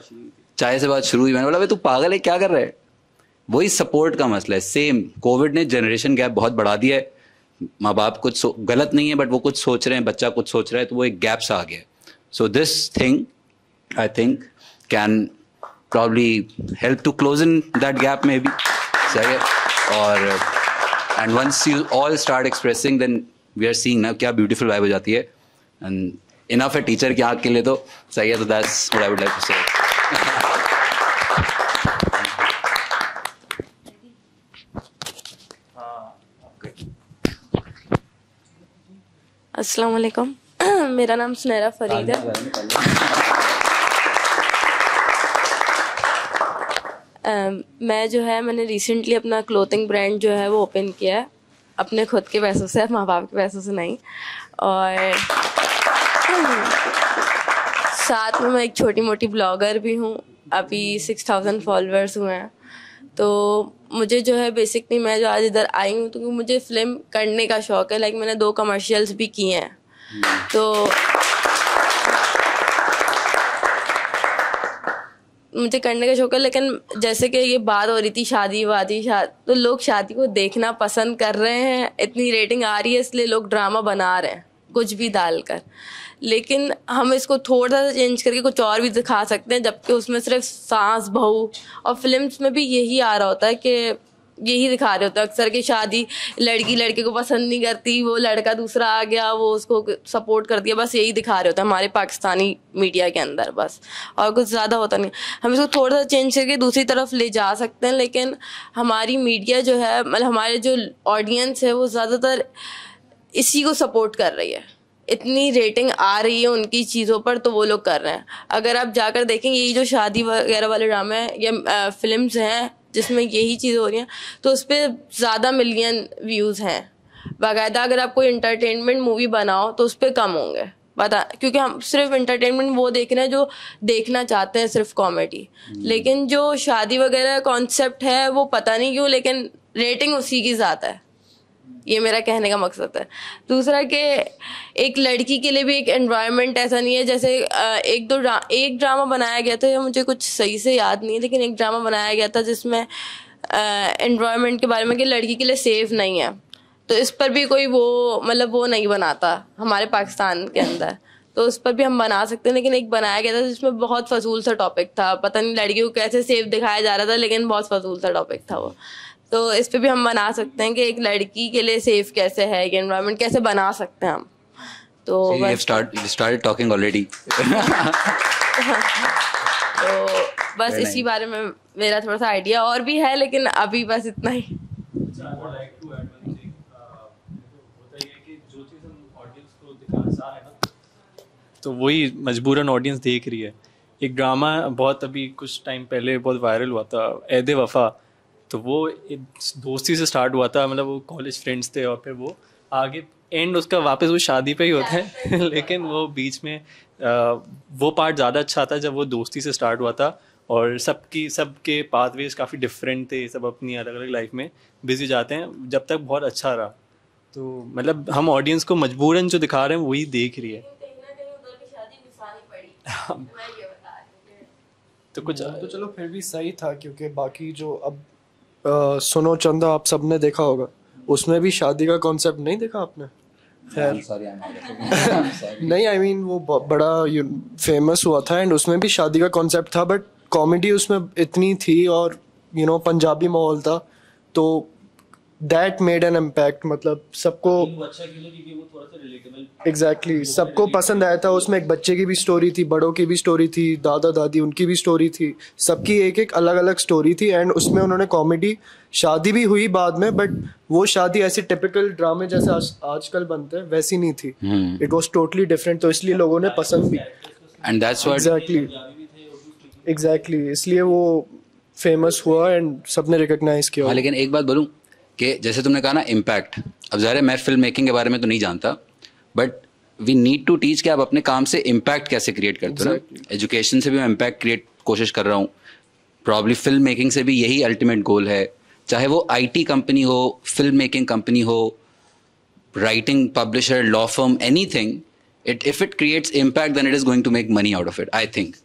चाय से बात शुरू हुई, मैंने बोला भाई तू पागल है, क्या कर रहा है। वही सपोर्ट का मसला है। सेम कोविड ने जनरेशन गैप बहुत बढ़ा दिया है। माँ बाप कुछ गलत नहीं है, बट वो कुछ सोच रहे हैं, बच्चा कुछ सोच रहा है, तो वो एक गैप सा आ गया। So this thing I think can probably help to close in that gap maybe. सही है. और and once you all start expressing, then we are seeing ना क्या beautiful vibe हो जाती है. And enough है teacher की आँख के लिए तो सही है. तो that's what I would like to say. अस्सलाम वालेकुम. मेरा नाम सुनैरा फरीद है. मैं जो है मैंने रिसेंटली अपना क्लोथिंग ब्रांड जो है वो ओपन किया है अपने खुद के पैसों से, माँ बाप के पैसों से नहीं. और साथ में मैं एक छोटी मोटी ब्लॉगर भी हूँ. अभी 6000 फॉलोअर्स हुए हैं. तो मुझे जो है बेसिकली मैं जो आज इधर आई हूँ तो मुझे फिल्म करने का शौक़ है. लाइक मैंने 2 कमर्शियल्स भी किए हैं. तो मुझे करने का शौक़ है. लेकिन जैसे कि ये बात हो रही थी शादी तो लोग शादी को देखना पसंद कर रहे हैं. इतनी रेटिंग आ रही है इसलिए लोग ड्रामा बना रहे हैं कुछ भी डालकर. लेकिन हम इसको थोड़ा सा चेंज करके कुछ और भी दिखा सकते हैं, जबकि उसमें सिर्फ सास बहू, और फिल्म्स में भी यही आ रहा होता है कि यही दिखा रहे होते हैं अक्सर कि शादी लड़की लड़के को पसंद नहीं करती, वो लड़का दूसरा आ गया वो उसको सपोर्ट कर दिया. बस यही दिखा रहे होते हैं हमारे पाकिस्तानी मीडिया के अंदर बस, और कुछ ज़्यादा होता नहीं. हम इसको थोड़ा सा चेंज करके दूसरी तरफ ले जा सकते हैं. लेकिन हमारी मीडिया जो है मतलब हमारे जो ऑडियंस है वो ज़्यादातर इसी को सपोर्ट कर रही है. इतनी रेटिंग आ रही है उनकी चीज़ों पर तो वो लोग कर रहे हैं. अगर आप जाकर देखेंगे ये जो शादी वगैरह वाले ड्रामे हैं या फिल्म्स हैं जिसमें यही चीज़ हो रही हैं तो उस पर ज़्यादा मिलियन व्यूज़ हैं. बाकायदा अगर आप कोई इंटरटेनमेंट मूवी बनाओ तो उस पर कम होंगे पता, क्योंकि हम सिर्फ इंटरटेनमेंट वो देख रहे हैं जो देखना चाहते हैं, सिर्फ कॉमेडी. लेकिन जो शादी वगैरह कॉन्सेप्ट है वो पता नहीं क्यों लेकिन रेटिंग उसी की ज़्यादा है. ये मेरा कहने का मकसद है. दूसरा कि एक लड़की के लिए भी एक एनवायरनमेंट ऐसा नहीं है. जैसे एक ड्रामा बनाया गया था, मुझे कुछ सही से याद नहीं है, लेकिन एक ड्रामा बनाया गया था जिसमें एनवायरनमेंट के बारे में कि लड़की के लिए सेफ नहीं है. तो इस पर भी कोई वो नहीं बनाता हमारे पाकिस्तान के अंदर, तो उस पर भी हम बना सकते हैं. लेकिन एक बनाया गया था जिसमें बहुत फजूल सा टॉपिक था, पता नहीं लड़की को कैसे सेफ दिखाया जा रहा था, लेकिन बहुत फजूल सा टॉपिक था वो. तो इस पे भी हम बना सकते हैं कि एक लड़की के लिए सेफ कैसे है, कि एनवायरनमेंट कैसे बना सकते हैं हम. तो started talking already. तो बस इसी बारे में मेरा थोड़ा सा आइडिया और भी है, लेकिन अभी बस इतना ही. तो वही मजबूरन ऑडियंस देख रही है. एक ड्रामा बहुत अभी कुछ टाइम पहले बहुत वायरल हुआ था, ऐदे वफा. तो वो दोस्ती से स्टार्ट हुआ था, मतलब वो कॉलेज फ्रेंड्स थे और फिर वो आगे एंड उसका वापस वो शादी पे ही होता है. लेकिन वो बीच में वो पार्ट ज़्यादा अच्छा था जब वो दोस्ती से स्टार्ट हुआ था और सबके पाथवेज काफ़ी डिफरेंट थे. सब अपनी अलग अलग लाइफ में बिजी जाते हैं, जब तक बहुत अच्छा रहा. तो मतलब हम ऑडियंस को मजबूरन जो दिखा रहे हैं वही देख रही है. तो कुछ तो चलो फिर भी सही था, क्योंकि बाकी जो अब सुनो चंदा आप सबने देखा होगा, उसमें भी शादी का कॉन्सेप्ट नहीं देखा आपने? खैर नहीं, आई मीन वो बड़ा फेमस हुआ था एंड उसमें भी शादी का कॉन्सेप्ट था, बट कॉमेडी उसमें इतनी थी और पंजाबी माहौल था, तो दैट मेड एन इम्पैक्ट. मतलब सबको एग्जैक्टली सबको पसंद आया था. उसमें एक बच्चे की भी स्टोरी थी, बड़ों की भी स्टोरी थी, दादा दादी उनकी भी स्टोरी थी, सबकी एक एक अलग अलग स्टोरी थी. एंड उसमें उन्होंने कॉमेडी, शादी भी हुई बाद में, बट वो शादी ऐसे टिपिकल ड्रामे जैसे आजकल बनते हैं वैसी नहीं थी. It was totally different. तो इसलिए लोगों ने पसंद भी, एंड दैट्स व्हाट एग्जैक्टली इसलिए वो फेमस हुआ एंड सबने रिकॉग्नाइज किया. हाँ, लेकिन एक बात बोलूं कि जैसे तुमने कहा ना इम्पैक्ट, अब ज़ाहिर है मैं फिल्म मेकिंग के बारे में तो नहीं जानता, but we need to teach कि आप अपने काम से इम्पैक्ट कैसे क्रिएट करते हो ना. एजुकेशन से भी मैं इम्पैक्ट क्रिएट कोशिश कर रहा हूँ, प्रॉब्ली फिल्म मेकिंग से भी यही अल्टीमेट गोल है. चाहे वो IT कंपनी हो, फिल्म मेकिंग कंपनी हो, writing, publisher, law firm, anything, if it creates impact then it is going to make money out of it, I think.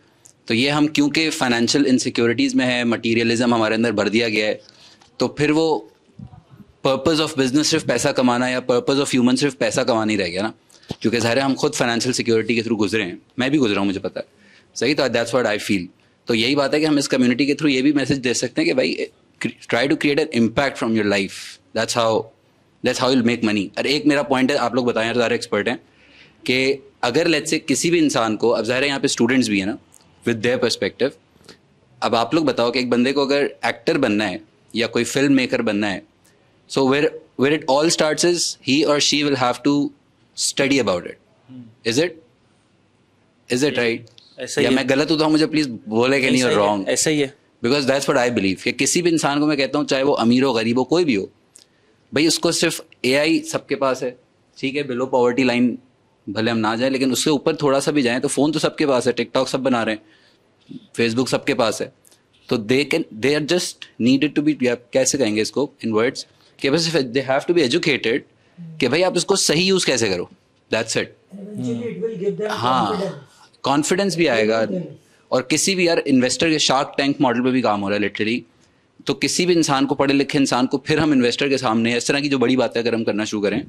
तो ये हम क्योंकि फाइनेंशियल इनसिक्योरिटीज़ में है, मटीरियलिज्म हमारे अंदर भर दिया गया है, तो फिर वो पर्पस ऑफ बिजनेस सिर्फ पैसा कमाना या पर्पस ऑफ ह्यूमन सिर्फ पैसा कमाना ही रह गया ना. क्योंकि ज़ाहिर है हम खुद फाइनेंशियल सिक्योरिटी के थ्रू गुजरे हैं, मैं भी गुजरा हूँ, मुझे पता है. सही, तो दैट्स व्हाट आई फील तो यही बात है कि हम इस कम्युनिटी के थ्रू ये भी मैसेज दे सकते हैं कि भाई try to create an impact from your life, that's how you make money. और एक मेरा पॉइंट है, आप लोग बताएं, सारे एक्सपर्ट हैं, कि अगर लेट्स से किसी भी इंसान को, अब ज़ाहिर है यहाँ पे स्टूडेंट्स भी है ना, विद देयर पर्सपेक्टिव, अब आप लोग बताओ कि एक बंदे को अगर एक्टर बनना है या कोई फिल्म मेकर बनना है, so where it all starts is he और she will have to study about it. Is it right? या मैं गलत होता हूँ, मुझे प्लीज बोले कि नहीं और रॉन्ग। ऐसा ही है, because that's what I believe कि किसी भी इंसान को मैं कहता हूँ, चाहे वो अमीर हो गरीब हो कोई भी हो, भाई उसको सिर्फ AI सबके पास है, ठीक है, बिलो पॉवर्टी लाइन भले हम ना जाए, लेकिन उससे ऊपर थोड़ा सा भी जाएं तो फ़ोन तो सबके पास है, टिकटॉक सब बना रहे हैं, फेसबुक सबके पास है, तो they are just needed to be, कैसे कहेंगे इसको इन वर्ड्स, कि बस they have to be educated कि भाई आप इसको सही यूज़ कैसे करो, दैट्स इट। हाँ, कॉन्फिडेंस भी आएगा। और किसी भी यार इन्वेस्टर के शार्क टैंक मॉडल पे भी काम हो रहा है लिटरली, तो किसी भी इंसान को, पढ़े लिखे इंसान को, फिर हम इन्वेस्टर के सामने इस तरह की जो बड़ी बातें अगर हम करना शुरू करें,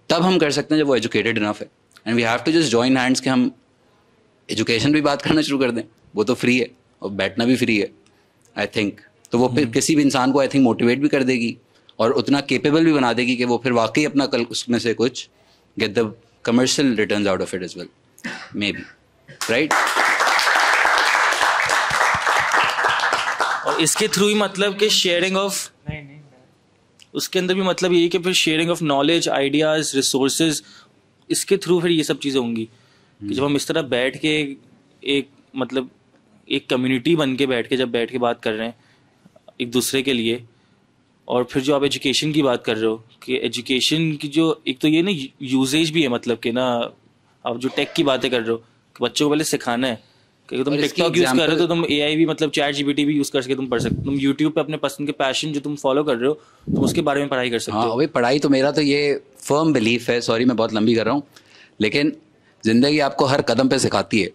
तब हम कर सकते हैं जब वो एजुकेटेड इनफ है। And we have to just join hands कि हम एजुकेशन भी बात करना शुरू कर दें, वो तो फ्री है और बैठना भी फ्री है आई थिंक, तो वो फिर किसी भी इंसान को आई थिंक मोटिवेट भी कर देगी और उतना केपेबल भी बना देगी कि वो फिर वाकई अपना कल उसमें से कुछ get the commercial returns out of it as well, maybe, right. और इसके थ्रू ही मतलब कि शेयरिंग ऑफ, उसके अंदर भी मतलब यही कि फिर sharing of knowledge, ideas, resources, इसके थ्रू फिर ये सब चीज़ें होंगी कि जब हम इस तरह बैठ के एक मतलब एक कम्युनिटी बन के बैठ के बात कर रहे हैं एक दूसरे के लिए। और फिर जो आप एजुकेशन की बात कर रहे हो कि एजुकेशन की जो एक तो ये ना यूजेज भी है, मतलब कि ना आप जो टेक की बातें कर रहे हो कि बच्चों को पहले सिखाना है कि तुम टिकटॉक यूज़ कर रहे हो तो तुम AI भी मतलब ChatGPT भी यूज़ कर सके, तुम पढ़ सकते, तुम यूट्यूब पे अपने पसंद के पैशन जो तुम फॉलो कर रहे हो तुम उसके बारे में पढ़ाई कर सकते हो। हाँ भाई, पढ़ाई तो मेरा तो ये फर्म बिलीफ है, सॉरी मैं बहुत लंबी कर रहा हूँ, लेकिन ज़िंदगी आपको हर कदम पे सिखाती है।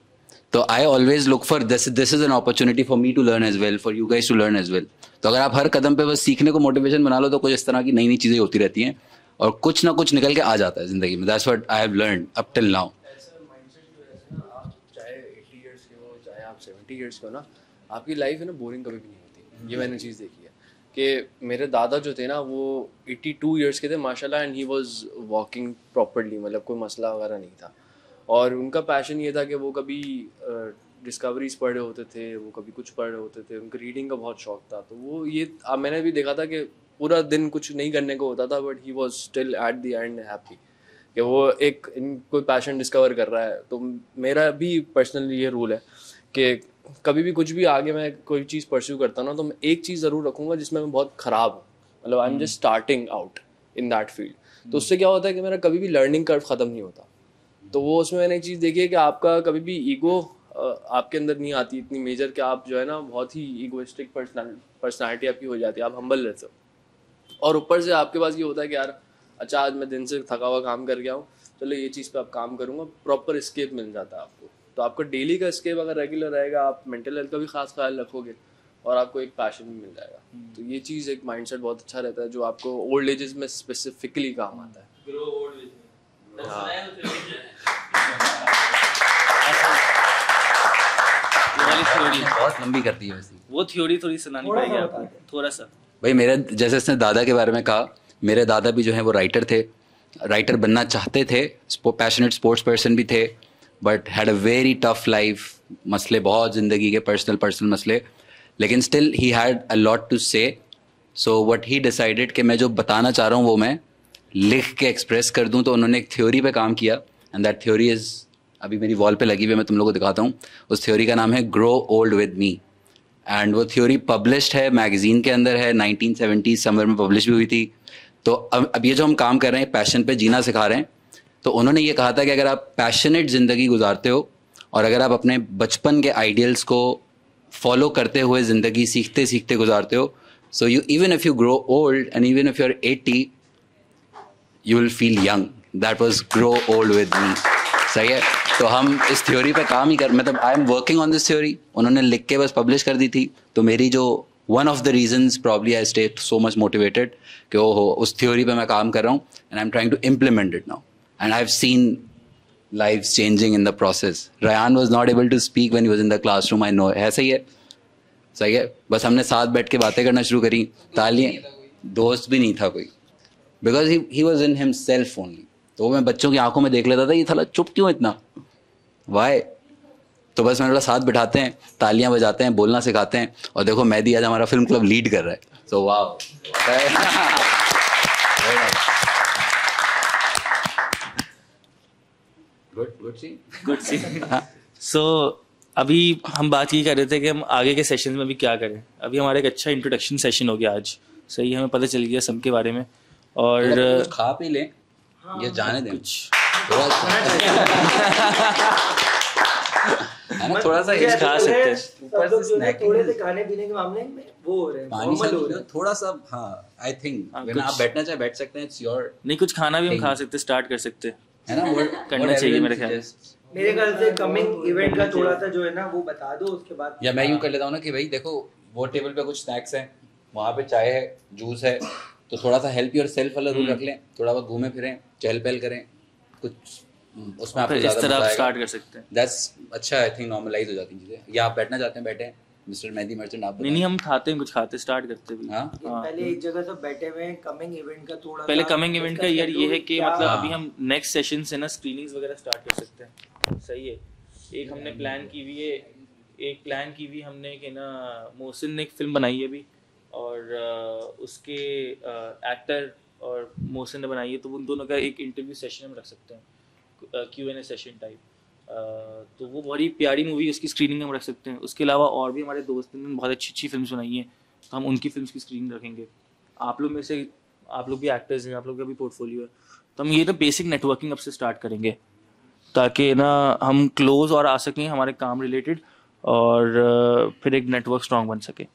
तो I always look for this is an opportunity for me to learn as well, for you guys to learn as well. तो अगर आप हर कदम पे बस सीखने को मोटिवेशन बना लो तो कुछ इस तरह की नई नई चीज़ें होती रहती हैं और कुछ ना कुछ निकल के आ जाता है ज़िंदगी में। That's what I have learned up till now. चाहे 80 ईयर्स के हो, चाहे आप 70 ईयर्स के हो ना, आपकी लाइफ है ना बोरिंग कभी भी नहीं होती। ये मैंने चीज़ देखी है कि मेरे दादा जो थे ना वो 82 ईयर्स के थे माशाल्लाह, and he was walking properly, मतलब कोई मसला वगैरह नहीं था। और उनका पैशन ये था कि वो कभी डिस्कवरीज पढ़ रहे होते थे, वो कभी कुछ पढ़ रहे होते थे, उनको रीडिंग का बहुत शौक था। तो वो ये मैंने भी देखा था कि पूरा दिन कुछ नहीं करने को होता था, but he was still at the end happy कि वो एक कोई पैशन डिस्कवर कर रहा है। तो मेरा भी पर्सनली ये रूल है कि कभी भी कुछ भी आगे मैं कोई चीज़ परस्यू करता ना, तो मैं एक चीज़ ज़रूर रखूँगा जिसमें मैं बहुत ख़राब हूँ, मतलब I am just starting out in that field. तो उससे क्या होता है कि मेरा कभी भी लर्निंग कर्व ख़त्म नहीं होता। तो वो उसमें मैंने एक चीज़ देखी है कि आपका कभी भी ईगो आपके अंदर नहीं आती इतनी मेजर कि आप जो है ना बहुत ही ईगोइस्टिक पर्सनालिटी आपकी हो जाती है, आप हम्बल रहते हो। और ऊपर से आपके पास ये होता है कि यार अच्छा आज मैं दिन से थका हुआ काम कर गया हूँ, चलो ये चीज़ पे आप काम करूँगा, प्रॉपर स्केप मिल जाता है आपको। तो आपका डेली का स्केप अगर रेगुलर रहेगा, आप मेंटल हेल्थ का भी खास ख्याल रखोगे और आपको एक पैशन भी मिल जाएगा। तो ये चीज़ एक माइंडसेट बहुत अच्छा रहता है जो आपको ओल्ड एजेस में स्पेसिफिकली काम आता है। बहुत लंबी कर दी है वैसे, वो थ्योरी थोड़ी सुनानी पड़ेगी आपको थोड़ा सा। भाई मेरे जैसे इसने दादा के बारे में कहा, मेरे दादा भी जो है वो राइटर थे, राइटर बनना चाहते थे, पैशनेट स्पोर्ट्स पर्सन भी थे, but had a very tough life, मसले बहुत ज़िंदगी के, पर्सनल मसले, लेकिन still he had a lot to say. So what he decided कि मैं जो बताना चाह रहा हूँ वो मैं लिख के एक्सप्रेस कर दूँ। तो उन्होंने एक थ्योरी पे काम किया एंड दैट थ्योरी इज़ अभी मेरी वॉल पे लगी हुई है, मैं तुम लोगों को दिखाता हूँ। उस थ्योरी का नाम है grow old with me, and वो थ्योरी पब्लिश्ड है, मैगजीन के अंदर है, 1970 समर में पब्लिश भी हुई थी। तो अब ये जो हम काम कर रहे हैं, पैशन पे जीना सिखा रहे हैं, तो उन्होंने ये कहा था कि अगर आप पैशनेट ज़िंदगी गुजारते हो और अगर आप अपने बचपन के आइडियल्स को फॉलो करते हुए ज़िंदगी सीखते सीखते गुजारते हो, so you even if you grow old and even if you are 80 you will feel young. That was grow old with me. सही है। तो हम इस थ्योरी पे काम ही कर, मतलब I am working on this theory. उन्होंने लिख के बस पब्लिश कर दी थी, तो मेरी जो one of the reasons probably I stay so much motivated कि ओहो उस थ्योरी पे मैं काम कर रहा हूँ and I am trying to implement it now and I have seen lives changing in the process. Ryan was not able to speak when he was in the classroom. I know है सही है बस हमने साथ बैठ के बातें करना शुरू करी, तालियां, दोस्त भी नहीं था कोई, because he was in himself only. तो मैं बच्चों की आंखों में देख लेता था ये साला चुप क्यों इतना, why? तो बस मैंने बोला साथ बिठाते हैं, तालियां बजाते हैं, बोलना सिखाते हैं, और देखो मेहदी आज हमारा फिल्म क्लब लीड कर रहा है. So wow. गुड सी. सो अभी हम बात ये कर रहे थे कि हम आगे के सेशन में भी क्या करें. अभी हमारा एक अच्छा इंट्रोडक्शन सेशन हो गया आज, सही है, हमें पता चल गया सब के बारे में. और खा पी लें, ये जाने दें कुछ है ना, थोड़ा सा खा सकते हैं. ऊपर से थोड़े से खाने पीने के मामले में वो हो रहे हैं, पानी से थोड़ा सा. हाँ आई थिंक अगर आप बैठना चाहे बैठ सकते हैं, इट्स योर. नहीं, कुछ खाना भी हम खा सकते, स्टार्ट कर सकते हैं, है ना, करना चाहिए मेरे ख्याल. मेरे ख्याल से कमिंग इवेंट का थोड़ा सा जो है ना वो बता दो, उसके बाद या मैं यूँ कर लेता हूँ ना कि भाई देखो वो टेबल पे कुछ स्नैक्स हैं, वहाँ पे चाय है, जूस है, तो थोड़ा सा हेल्प योर सेल्फ वाला रूल रख लें, थोड़ा बहुत घूमे फिरें, चहल पहल करें कुछ, उसमें आप इस तरह आप स्टार्ट कर सकते हैं. दैट्स अच्छा, आई थिंक नॉर्मलाइज हो जाती हैं चीज़ें. या आप बैठना चाहते हैं बैठे हैं, मिस्टर मेहदी मर्चेंट आप नहीं हम खाते हैं, कुछ खाते स्टार्ट करते भी. हाँ पहले एक जगह सब बैठे हुए हैं. कमिंग इवेंट का थोड़ा पहले कमिंग इवेंट का यार ये है कि मतलब अभी हम नेक्स्ट सेशन से ना स्क्रीनिंग्स वगैरह स्टार्ट कर सकते हैं, सही है. एक हमने प्लान की हुई हमने कि ना मोहसिन ने एक फिल्म बनाई है अभी, और उसके एक्टर और मोहसिन ने बनाई है, तो उन दोनों का एक इंटरव्यू सेशन हम रख सकते हैं, Q&A सेशन टाइप. तो वो बड़ी प्यारी मूवी, उसकी स्क्रीनिंग हम रख सकते हैं. उसके अलावा और भी हमारे दोस्तों ने बहुत अच्छी फिल्म बनाई हैं, तो हम उनकी फिल्म की स्क्रीनिंग रखेंगे. आप लोग में से आप लोग भी एक्टर्स हैं, आप लोग का भी पोर्टफोलियो है, तो हम ये तो बेसिक नेटवर्किंग अब से स्टार्ट करेंगे ताकि ना हम क्लोज और आ सकें हमारे काम रिलेटेड, और फिर एक नेटवर्क स्ट्रॉन्ग बन सके.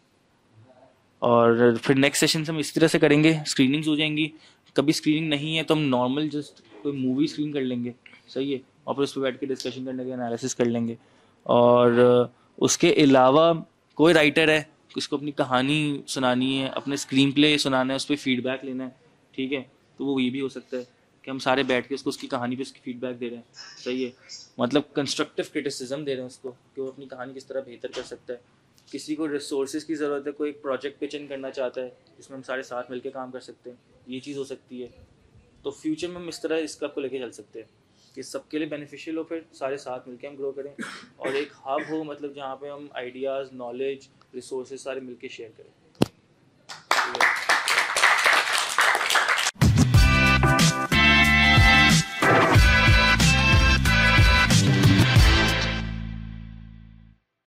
और फिर नेक्स्ट सेशन से हम इसी तरह से करेंगे, स्क्रीनिंग्स हो जाएंगी. कभी स्क्रीनिंग नहीं है तो हम नॉर्मल जस्ट कोई मूवी स्क्रीन कर लेंगे, सही है, और फिर उस पर बैठ के डिस्कशन करने के एनालिसिस कर लेंगे. और उसके अलावा कोई राइटर है, उसको अपनी कहानी सुनानी है, अपने स्क्रीन प्ले सुनाना है, उस पर फीडबैक लेना है, ठीक है, तो वो ये भी हो सकता है कि हम सारे बैठ के उसको उसकी कहानी पे उसकी फीडबैक दे रहे हैं, सही है, मतलब कंस्ट्रक्टिव क्रिटिसिज्म दे रहे हैं उसको कि वो अपनी कहानी किस तरह बेहतर कर सकता है. किसी को रिसोर्सेज की ज़रूरत है, कोई एक प्रोजेक्ट पिच इन करना चाहता है जिसमें हम सारे साथ मिलकर काम कर सकते हैं, ये चीज़ हो सकती है. तो फ्यूचर में हम इस तरह इस क्लब को लेके चल सकते हैं कि सबके लिए बेनिफिशियल हो, फिर सारे साथ मिलकर हम ग्रो करें, और एक हब हो, मतलब जहाँ पे हम आइडियाज़, नॉलेज, रिसोर्सेज सारे मिलके शेयर करें.